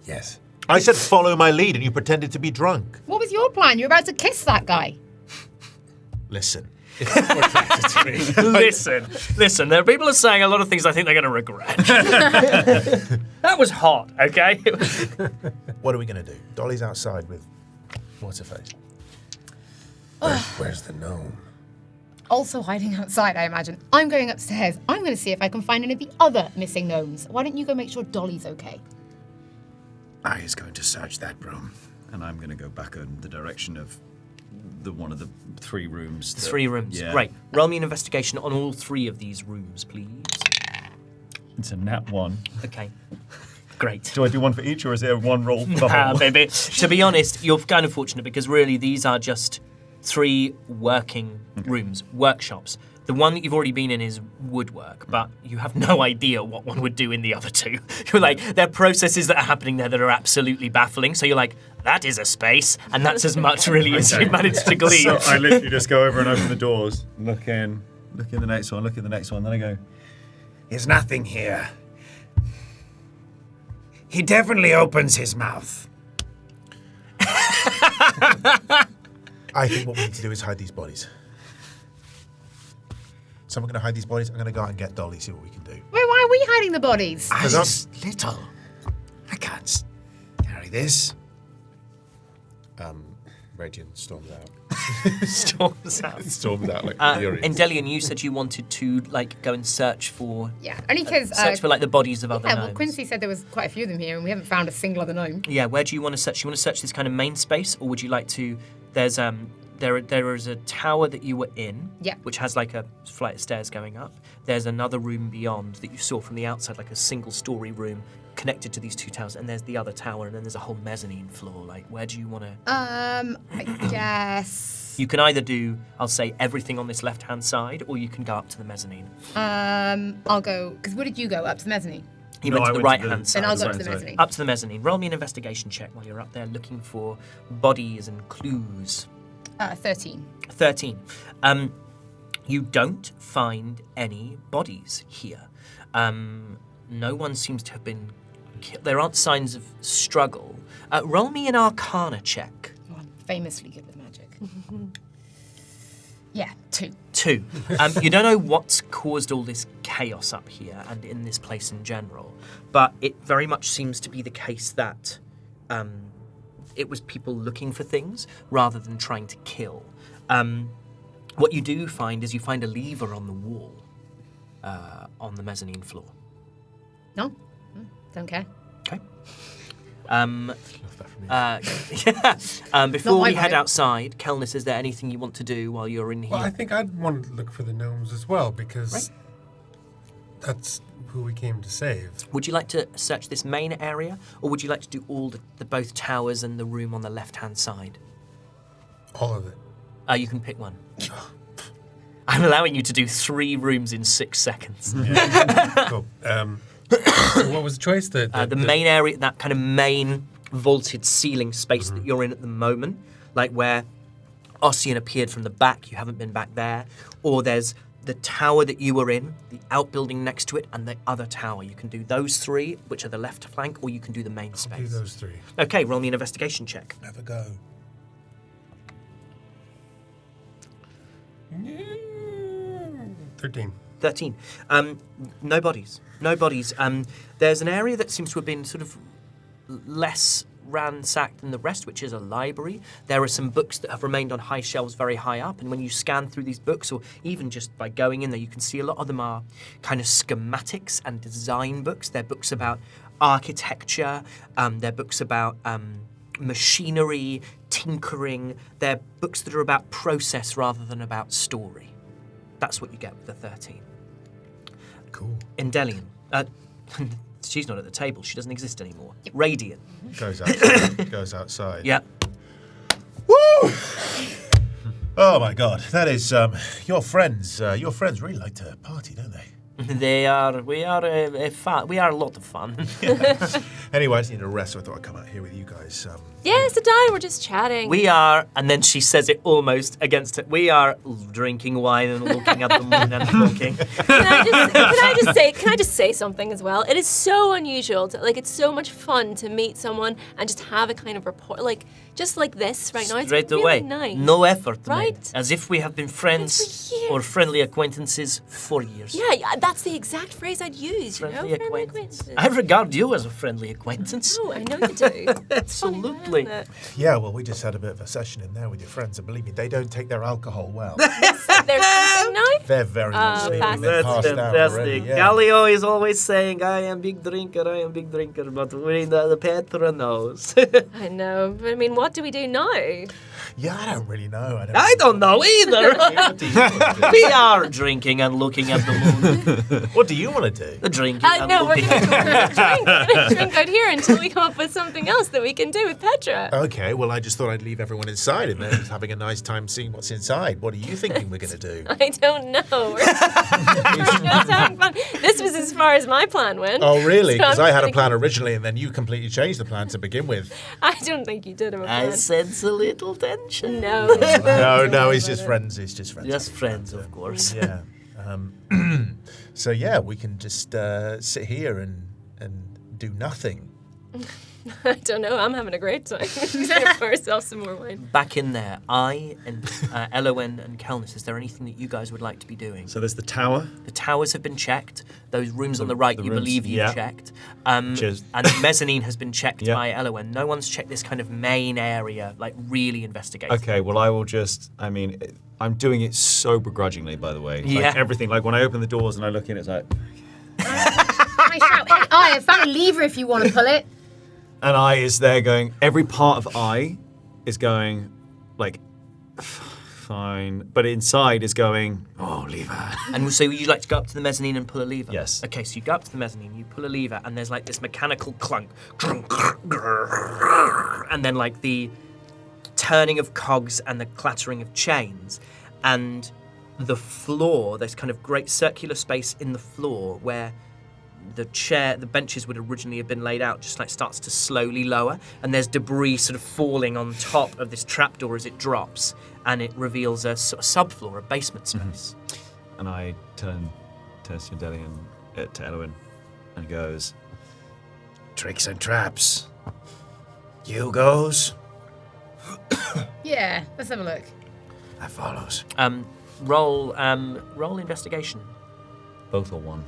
Yes. I said follow my lead and you pretended to be drunk. What was your plan? You were about to kiss that guy. Listen. Listen, there are people are saying a lot of things I think they're going to regret. That was hot, okay? What are we going to do? Dolly's outside with what's her face? Where's the gnome? Also hiding outside, I imagine. I'm going upstairs. I'm going to see if I can find any of the other missing gnomes. Why don't you go make sure Dolly's okay? I is going to search that room. And I'm going to go back in the direction of one of the 3 rooms. 3 rooms. Yeah. Great. Roll me an investigation on all 3 of these rooms, please. It's a nat 1. Okay. Great. Do I do one for each, or is there one roll? Baby. To be honest, you're kind of fortunate because really these are just 3 working rooms, workshops. The one that you've already been in is woodwork, but you have no idea what one would do in the other 2. You're like, there are processes that are happening there that are absolutely baffling. So you're like, that is a space, and that's as much really as you managed to glean. So I literally just go over and open the doors, look in the next one, then I go, There's nothing here. He definitely opens his mouth. I think what we need to do is hide these bodies. So I'm going to hide these bodies. I'm going to go out and get Dolly, see what we can do. Wait, why are we hiding the bodies? I'm little. I can't carry this. Radiant storms out. Storms out. Storms out like furious. Endelian, you said you wanted to like go and search for Yeah, only because... search for like the bodies of other yeah, gnomes. well, Quincy said there was quite a few of them here, and we haven't found a single other gnome. Yeah, where do you want to search? You want to search this kind of main space, or would you like to? There's there is a tower that you were in, Yeah. which has like a flight of stairs going up. There's another room beyond that you saw from the outside, like a single-story room connected to these 2 towers, and there's the other tower, and then there's a whole mezzanine floor. Like, where do you want to? I guess... You can either do, I'll say, everything on this left-hand side, or you can go up to the mezzanine. I'll go... Because where did you go? Up to the mezzanine? You No, went I to the went to right-hand the- side. Then I'll go up to Sorry, the sorry. mezzanine. Up to the mezzanine. Roll me an investigation check while you're up there looking for bodies and clues. 13. 13. You don't find any bodies here. No one seems to have been killed. There aren't signs of struggle. Roll me an Arcana check. Oh, I'm famously good with magic. Yeah, 2. 2. You don't know what's caused all this chaos up here and in this place in general, but it very much seems to be the case that it was people looking for things rather than trying to kill. What you do find is you find a lever on the wall on the mezzanine floor. No? Don't care. Okay. Before my we head vibe. outside, Kelnis, is there anything you want to do while you're in here? Well, I think I'd want to look for the gnomes as well, because that's who we came to save. Would you like to search this main area, or would you like to do all the both towers and the room on the left-hand side? All of it. You can pick one. I'm allowing you to do 3 rooms in 6 seconds. Cool. So what was the choice? The main area, that kind of main vaulted ceiling space that you're in at the moment, like where Ossian appeared from the back, you haven't been back there, or there's the tower that you were in, the outbuilding next to it, and the other tower. You can do those 3, which are the left flank, or you can do the main space. Do those 3. Okay, roll me an investigation check. Have a go. 13. No bodies. No bodies. There's an area that seems to have been sort of less ransacked than the rest, which is a library. There are some books that have remained on high shelves very high up, and when you scan through these books, or even just by going in there, you can see a lot of them are kind of schematics and design books. They're books about architecture, they're books about machinery, tinkering. They're books that are about process rather than about story. That's what you get with the 13. Cool. Endelian. She's not at the table. She doesn't exist anymore. Radiant. Goes outside. Goes outside. Yeah. Woo! Oh my God, that is your friends. Your friends really like to party, don't they? We are a lot of fun. Anyway, I just need a rest, so I thought I'd come out here with you guys. Yeah, sit down. We're just chatting. We are, and then she says it almost against it. We are drinking wine and looking at the moon and talking. Can I just say something as well? It is so unusual. It's so much fun to meet someone and just have a kind of rapport, just like this right now. It's Straight really away. nice. No effort made. Right? As if we have been friends for years. or friendly acquaintances for years. Yeah, that's the exact phrase I'd use. Friendly Friendly acquaintances. I regard you as a friendly acquaintance. Oh, I know you do. Absolutely. Funny, isn't it? Yeah, well, we just had a bit of a session in there with your friends, and believe me, they don't take their alcohol well. There's something now? They're very much sleeping. fantastic. They're That's passed out fantastic. already. Yeah. Galileo is always saying, I am big drinker, but the Petra knows. I know, but I mean, what do we do now? Yeah, I don't really know. I don't know either. What do you want to We are drinking and looking at the moon. do? What do you want to do? The drinking and No, we're looking. gonna drink out here until we come up with something else that we can do with Petra. Okay, well, I just thought I'd leave everyone inside and they're just having a nice time seeing what's inside. What are you thinking we're going to do? I don't know. We're just having fun. This was as far as my plan went. Oh, really? So Because I'm I had a thinking- plan originally and then you completely changed the plan to begin with. I don't think you did have a I plan. sense a little tension. No. No, it's just friends. It's just friends. Just friends, of course. Yeah. So, yeah, we can just sit here and do nothing. I don't know. I'm having a great time. Pour ourselves some more wine. Back in there, I and Elowen and Kelnis, is there anything that you guys would like to be doing? So there's the tower. The towers have been checked. Those rooms on the right, the you rooms, believe you've yeah. checked. Cheers. And the mezzanine has been checked Yeah. by Elowen. No one's checked this kind of main area, really investigated. Okay, well, I will just, I'm doing it so begrudgingly, by the way. Yeah. Everything, when I open the doors and I look in, it's like, I shout, hey, I found a lever if you want to pull it. and I is there going, every part of I is going, fine. But inside is going, oh, lever. And so you'd like to go up to the mezzanine and pull a lever? Yes. Okay, so you go up to the mezzanine, you pull a lever, and there's this mechanical clunk. And then the turning of cogs and the clattering of chains. And the floor, there's kind of great circular space in the floor where the benches would originally have been laid out, just starts to slowly lower, and there's debris sort of falling on top of this trapdoor as it drops, and it reveals a sort of subfloor, a basement space. And I turns to Delian, to Elowen, and goes, Tricks and traps. You goes. Yeah, let's have a look. That follows. Roll investigation. both or one?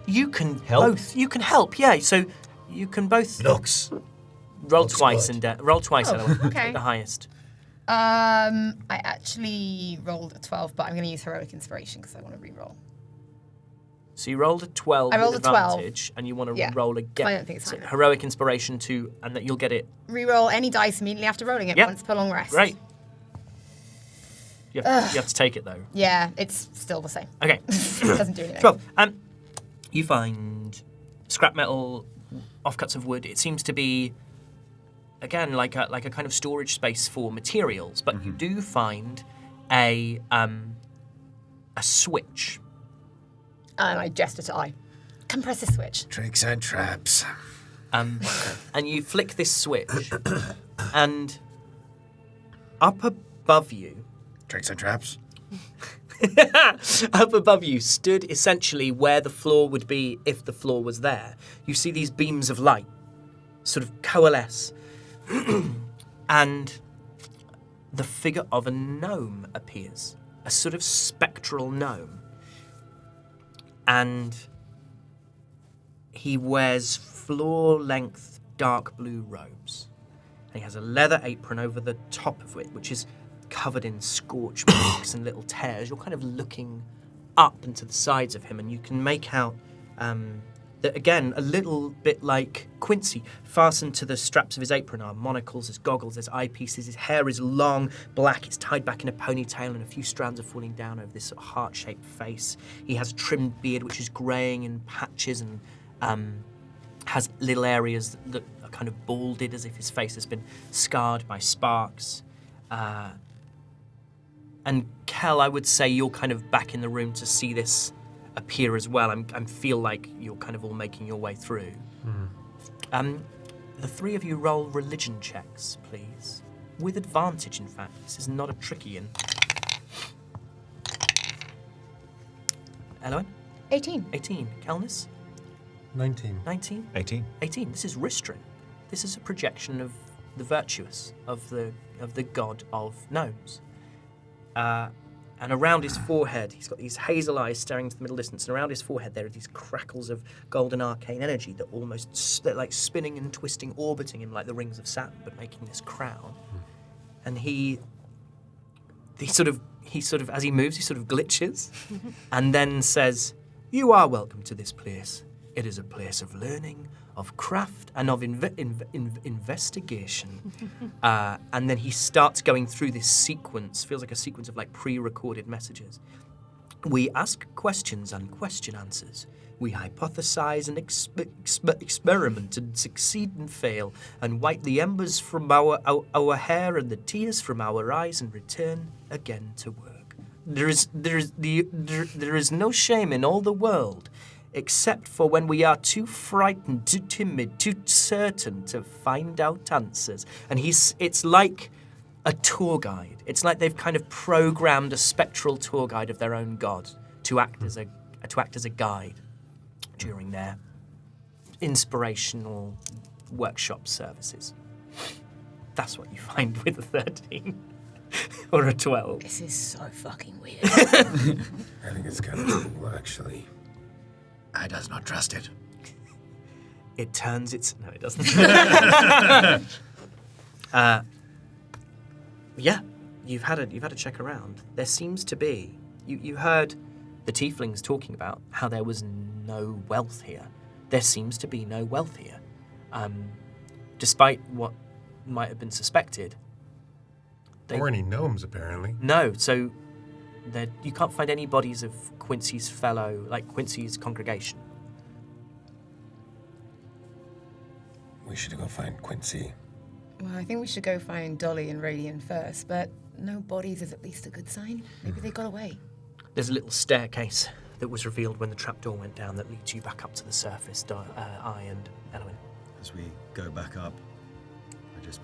You can Help? both. You can help, yeah. So you can both Looks. roll Looks twice good. and roll twice. Oh, Elowen. okay. The highest. I actually rolled a 12, but I'm going to use heroic inspiration because I want to re-roll. So you rolled a 12 I rolled with a 12. advantage, and you want to Yeah. roll again. I don't think it's high enough. heroic inspiration and that you'll get it. Reroll any dice immediately after rolling it Yep. once per long rest. Great. You have to take it though. Yeah, it's still the same. Okay. It doesn't do anything. 12. You find scrap metal, offcuts of wood. It seems to be, again, like a kind of storage space for materials. But you do find a switch. And I gesture to I. Come press the switch. Tricks and traps. And you flick this switch, and up above you, Tricks and traps. up above you stood essentially where the floor would be if the floor was there. You see these beams of light sort of coalesce, and the figure of a gnome appears, a sort of spectral gnome. And he wears floor-length dark blue robes. And he has a leather apron over the top of it, which is covered in scorch marks and little tears. You're kind of looking up into the sides of him, and you can make out that, again, a little bit like Quincy. Fastened to the straps of his apron are monocles, his goggles, his eyepieces. His hair is long, black. It's tied back in a ponytail, and a few strands are falling down over this sort of heart-shaped face. He has a trimmed beard, which is greying in patches, and has little areas that are kind of balded, as if his face has been scarred by sparks. And Kel, I would say you're kind of back in the room to see this appear as well. I feel like you're kind of all making your way through. The three of you roll religion checks, please. With advantage, in fact. This is not a tricky one. Elowen? 18. 18. Kelnis? 19. 19? 18. 18. This is Ristrin. This is a projection of the virtuous, of the god of gnomes. And around his forehead, he's got these hazel eyes staring into the middle distance, and around his forehead there are these crackles of golden arcane energy that they're like spinning and twisting, orbiting him like the rings of Saturn, but making this crown. And he sort of, as he moves, he sort of glitches, and then says, "You are welcome to this place. It is a place of learning, of craft, and of investigation." And then he starts going through this sequence, feels like a sequence of like pre-recorded messages. "We ask questions and question answers. We hypothesize and experiment and succeed and fail, and wipe the embers from our hair and the tears from our eyes and return again to work. There is no shame in all the world, except for when we are too frightened, too timid, too certain to find out answers." And it's like a tour guide. It's like they've kind of programmed a spectral tour guide of their own god to act as a guide during their inspirational workshop services. That's what you find with a 13 or a 12. This is so fucking weird. I think it's kind of cool, actually. I does not trust it. It turns its... No, it doesn't. Yeah, you've had a check around. There seems to be... You heard the tieflings talking about how there was no wealth here. There seems to be no wealth here. Despite what might have been suspected. Or any gnomes, apparently. No, so you can't find any bodies of Quincy's Quincy's congregation. We should go find Quincy. Well, I think we should go find Dolly and Radian first, but no bodies is at least a good sign. Maybe they got away. There's a little staircase that was revealed when the trapdoor went down that leads you back up to the surface, I and Elowen. As we go back up, I just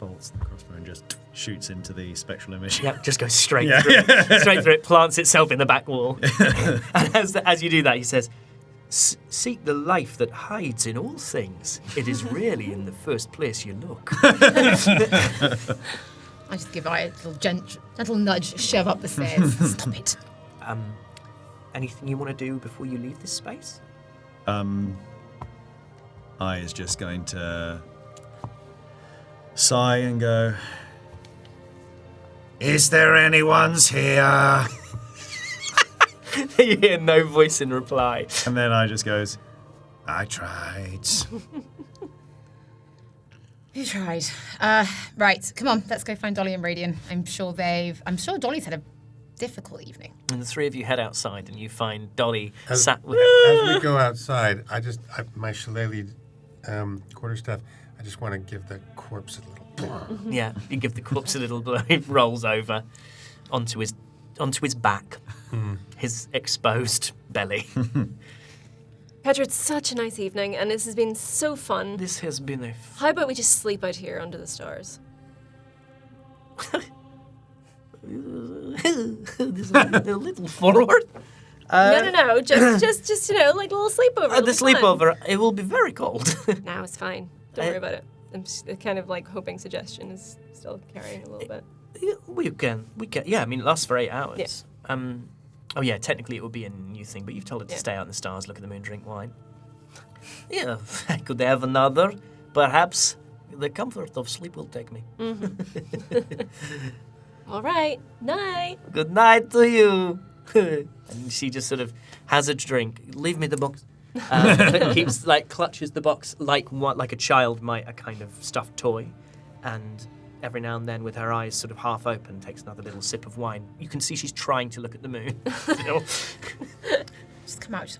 bolts the crossbow and just shoots into the spectral image. Yep, just goes straight through it, plants itself in the back wall. And as you do that, he says, "Seek the life that hides in all things. It is really in the first place you look." I just give I a little gentle nudge, shove up the stairs. Stop it. Anything you want to do before you leave this space? I is just going to sigh and go, Is there anyone's here? You hear no voice in reply. And then I just goes, I tried. You tried. Right, come on, let's go find Dolly and Radian. I'm sure Dolly's had a difficult evening. And the three of you head outside, and you find Dolly As, sat with. as we go outside, my shillelagh quarterstaff, I just want to give the corpse a little. Yeah, you give the corpse a little blow. It rolls over onto his back, his exposed belly. Petra, it's such a nice evening, and this has been so fun. This has been a. How about we just sleep out here under the stars? This is a little forward. No. Just like a little sleepover. The sleepover. It will be very cold. No, it's fine. Don't worry about it. I'm just kind of like hoping suggestion is still carrying a little bit. Yeah, we can. Yeah, I mean, it lasts for 8 hours. Yeah. Oh yeah, technically it would be a new thing, but you've told it to Yeah. stay out in the stars, look at the moon, drink wine. Yeah, I could have another. Perhaps the comfort of sleep will take me. All right. Night. Good night to you. And she just sort of has a drink. Leave me the box. Keeps clutches the box like a child might a kind of stuffed toy, and every now and then, with her eyes sort of half open, takes another little sip of wine. You can see she's trying to look at the moon. Still. Just come out.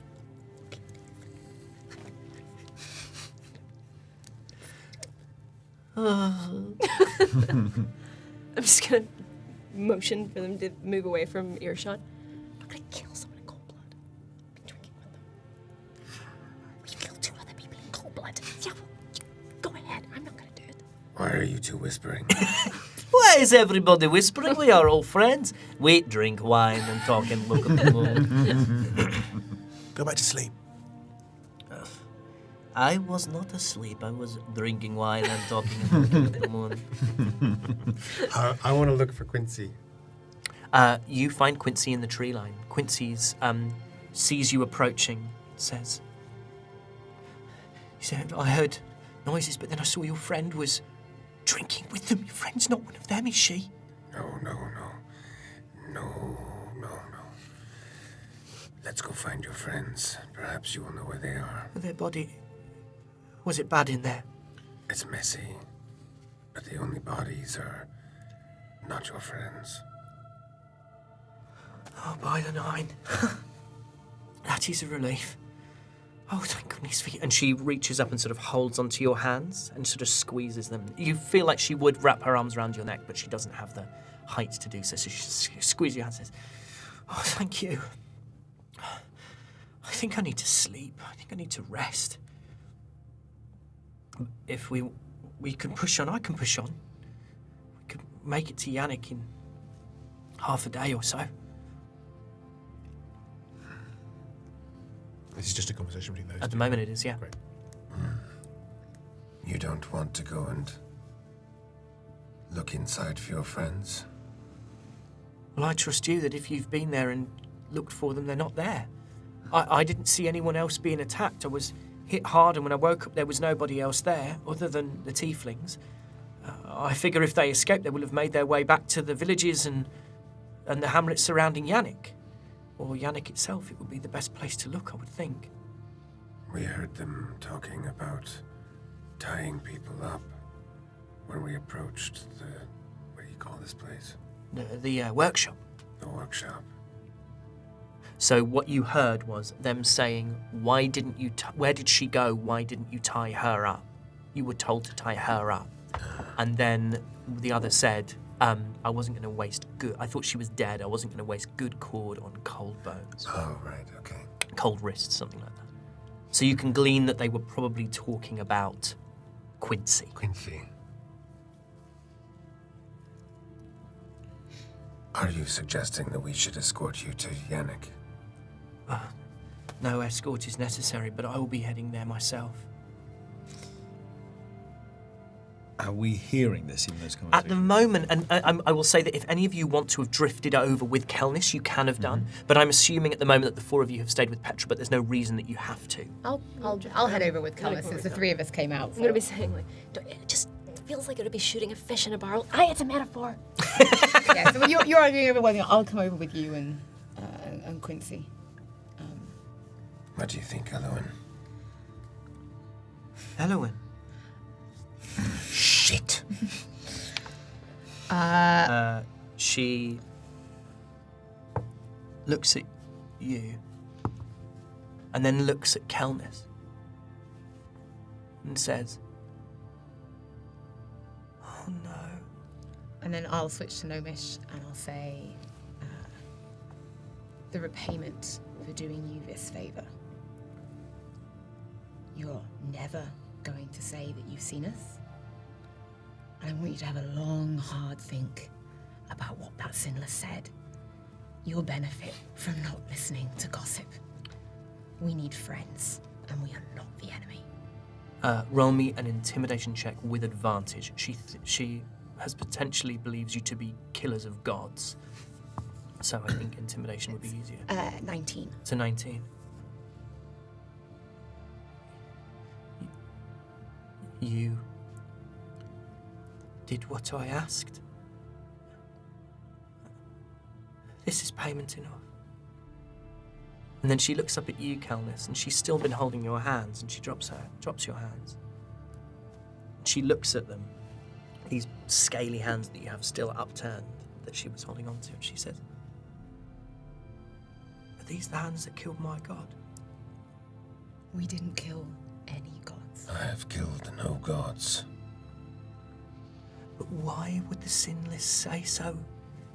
I'm just gonna motion for them to move away from earshot. I'm gonna kill someone in cold blood. I've been drinking with them. We killed 2 other people in cold blood. Yeah, go ahead. I'm not gonna do it. Why are you two whispering? Why is everybody whispering? We are all friends. We drink wine and talk and look at the moon. Go back to sleep. I was not asleep. I was drinking wine and talking and looking at the moon. I want to look for Quincy. You find Quincy in the tree line. Quincy's sees you approaching, says, he said, I heard noises, but then I saw your friend was drinking with them. Your friend's not one of them, is she? No. Let's go find your friends. Perhaps you will know where they are. Their body, was it bad in there? It's messy, but the only bodies are not your friends. Oh, by the 9. That is a relief. Oh, thank goodness for you. And she reaches up and sort of holds onto your hands and sort of squeezes them. You feel like she would wrap her arms around your neck, but she doesn't have the height to do so. So she squeezes your hand and says, oh, thank you. I think I need to sleep. I think I need to rest. If we can push on, I can push on. We could make it to Yannick in half a day or so. This is just a conversation between those At two. the moment it is, yeah. Great. You don't want to go and look inside for your friends? Well, I trust you that if you've been there and looked for them, they're not there. I didn't see anyone else being attacked. I was hit hard, and when I woke up, there was nobody else there other than the tieflings. I figure if they escaped, they will have made their way back to the villages and the hamlets surrounding Yannick. Or Yannick itself, it would be the best place to look, I would think. We heard them talking about tying people up when we approached the... what do you call this place? The workshop. The workshop. So what you heard was them saying, why didn't you... where did she go? Why didn't you tie her up? You were told to tie her up. And then the other said, I wasn't going to waste good... I thought she was dead. I wasn't going to waste good cord on cold bones. Oh, right, okay. Cold wrists, something like that. So you can glean that they were probably talking about Quincy. Quincy. Are you suggesting that we should escort you to Yannick? No escort is necessary, but I will be heading there myself. Are we hearing this in those At conversations? the moment, and I will say that if any of you want to have drifted over with Kelnis, you can have done. But I'm assuming at the moment that the 4 of you have stayed with Petra, but there's no reason that you have to. I'll head over with Cullis since the 3 of us came out. I'm gonna be saying like, it just feels like it would be shooting a fish in a barrel. It's a metaphor. Yeah, so you're arguing over whether I'll come over with you and and Quincy. What do you think, Elowen? Elowen. Shit. She looks at you and then looks at Kelnis and says, "Oh no." And then I'll switch to Gnomish and I'll say, the repayment for doing you this favor. You're never going to say that you've seen us. And I want you to have a long, hard think about what that sinless said. You'll benefit from not listening to gossip. We need friends, and we are not the enemy. Roll me an intimidation check with advantage. She has potentially believes you to be killers of gods. So I think intimidation would be easier. 19. It's a 19. You did what I asked. This is payment enough. And then she looks up at you, Kelnis, and she's still been holding your hands, and she drops your hands. She looks at them, these scaly hands that you have still upturned, that she was holding on to, and she says, "Are these the hands that killed my god?" We didn't kill any gods. I have killed no gods. But why would the sinless say so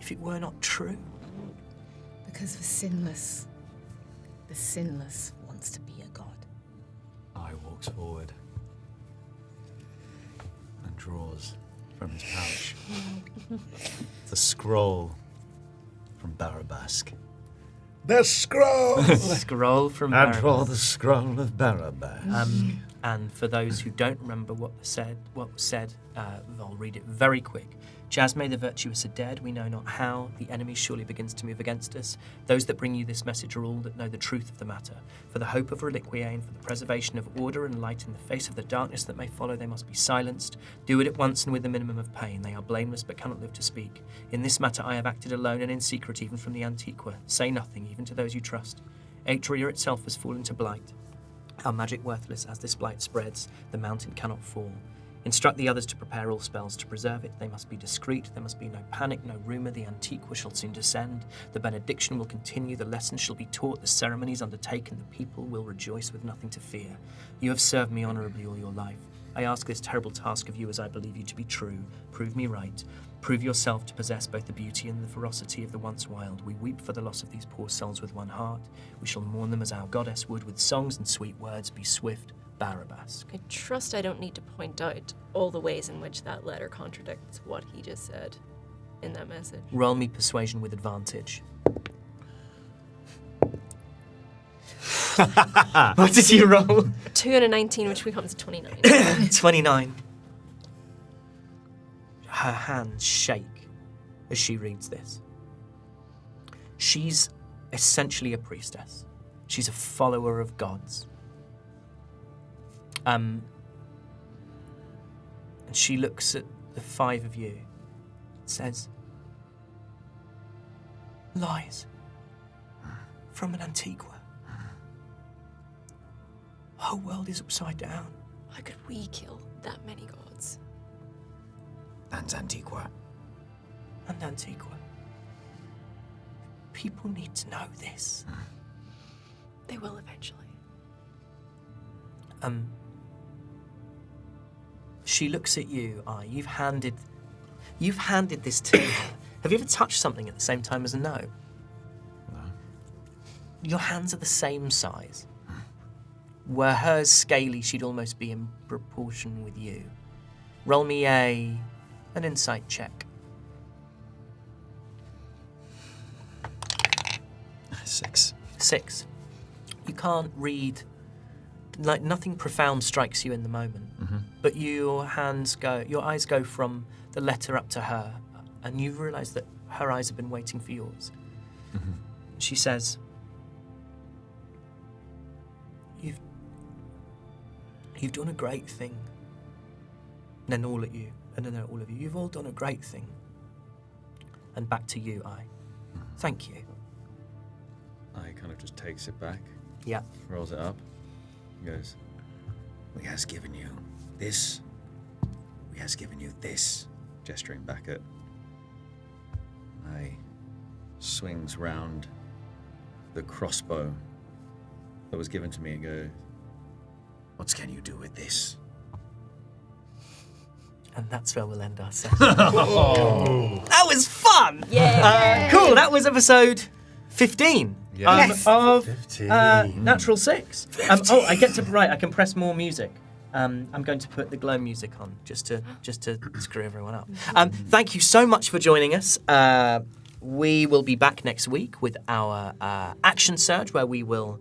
if it were not true? Because the sinless wants to be a god. I walks forward and draws from his pouch the scroll from Barabask. The scroll! Scroll from I Barabbas. draw the scroll of Barabask. And for those who don't remember what was said, I'll read it very quick. Jasmine, the virtuous are dead. We know not how. The enemy surely begins to move against us. Those that bring you this message are all that know the truth of the matter. For the hope of Reliquia and for the preservation of order and light in the face of the darkness that may follow, they must be silenced. Do it at once and with the minimum of pain. They are blameless but cannot live to speak. In this matter I have acted alone and in secret even from the Antiqua. Say nothing, even to those you trust. Aetria itself has fallen to blight. Our magic worthless as this blight spreads, the mountain cannot fall. Instruct the others to prepare all spells to preserve it. They must be discreet. There must be no panic, no rumour. The Antiqua shall soon descend. The benediction will continue. The lessons shall be taught. The ceremonies undertaken. The people will rejoice with nothing to fear. You have served me honourably all your life. I ask this terrible task of you as I believe you to be true. Prove me right. Prove yourself to possess both the beauty and the ferocity of the once wild. We weep for the loss of these poor souls with one heart. We shall mourn them as our goddess would with songs and sweet words. Be swift, Barabbas. I trust I don't need to point out all the ways in which that letter contradicts what he just said in that message. Roll me persuasion with advantage. What did you roll? 2 and a 19, which becomes a 29. 29. Her hands shake as she reads this. She's essentially a priestess. She's a follower of gods. And she looks at the five of you and says, "Lies from an Antiqua. Whole world is upside down." How could we kill that many gods? And Antiqua. And Antiqua. People need to know this. They will eventually. She looks at you, You've handed this to her. Have you ever touched something at the same time as a no? No. Your hands are the same size. Were hers scaly, she'd almost be in proportion with you. Roll me an insight check. 6. You can't read, like nothing profound strikes you in the moment, but your eyes go from the letter up to her, and you realise that her eyes have been waiting for yours. She says, You've done a great thing. And then all of you, you've all done a great thing. And back to you, Thank you. of just takes it back, Yeah. rolls it up, and goes, We has given you this. We has given you this. gesturing back at. I swings round the crossbow that was given to me and goes, What can you do with this? And that's where we'll end our session. That was fun! Yeah. Cool, that was episode 15 Yes. of 15. Natural 6. I get to, right, I can press more music. I'm going to put the glow music on just to screw everyone up. Thank you so much for joining us. We will be back next week with our action surge, where we will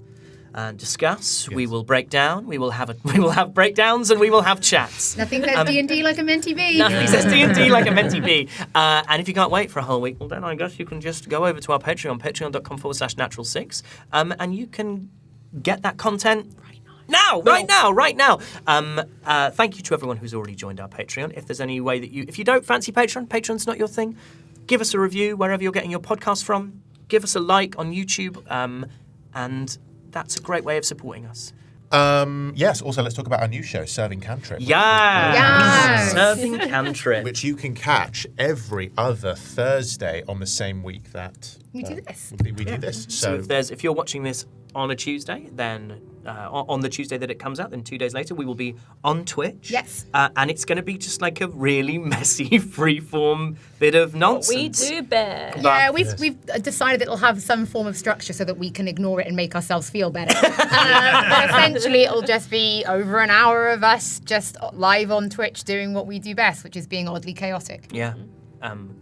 discuss. We will break down. We will have breakdowns, and we will have chats. Nothing says D&D like a mentee bee. Nothing says D&D like a mentee bee. And if you can't wait for a whole week, well, then I guess you can just go over to our Patreon, patreon.com/natural6, and you can get that content right now. Thank you to everyone who's already joined our Patreon. If there's any way that if you don't fancy Patreon's not your thing, give us a review wherever you're getting your podcast from. Give us a like on YouTube, and that's a great way of supporting us. Yes, also let's talk about our new show, Serving Cantrip. Yes. Serving Cantrip. Which you can catch every other Thursday on the same week that We do this. we do this. So if you're watching this on a Tuesday, then on the Tuesday that it comes out, then 2 days later we will be on Twitch. Yes. And it's going to be just like a really messy, freeform bit of nonsense. We do best. Yeah, we've decided it'll have some form of structure so that we can ignore it and make ourselves feel better. But essentially, it'll just be over an hour of us just live on Twitch doing what we do best, which is being oddly chaotic. Yeah.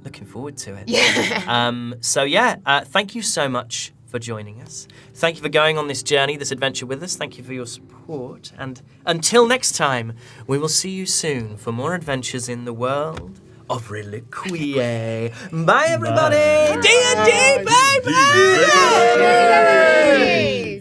Looking forward to it. Yeah. Thank you so much for joining us. Thank you for going on this journey, this adventure with us. Thank you for your support. And until next time, we will see you soon for more adventures in the world of Reliquie. Bye, everybody. D&D, bye. Yay!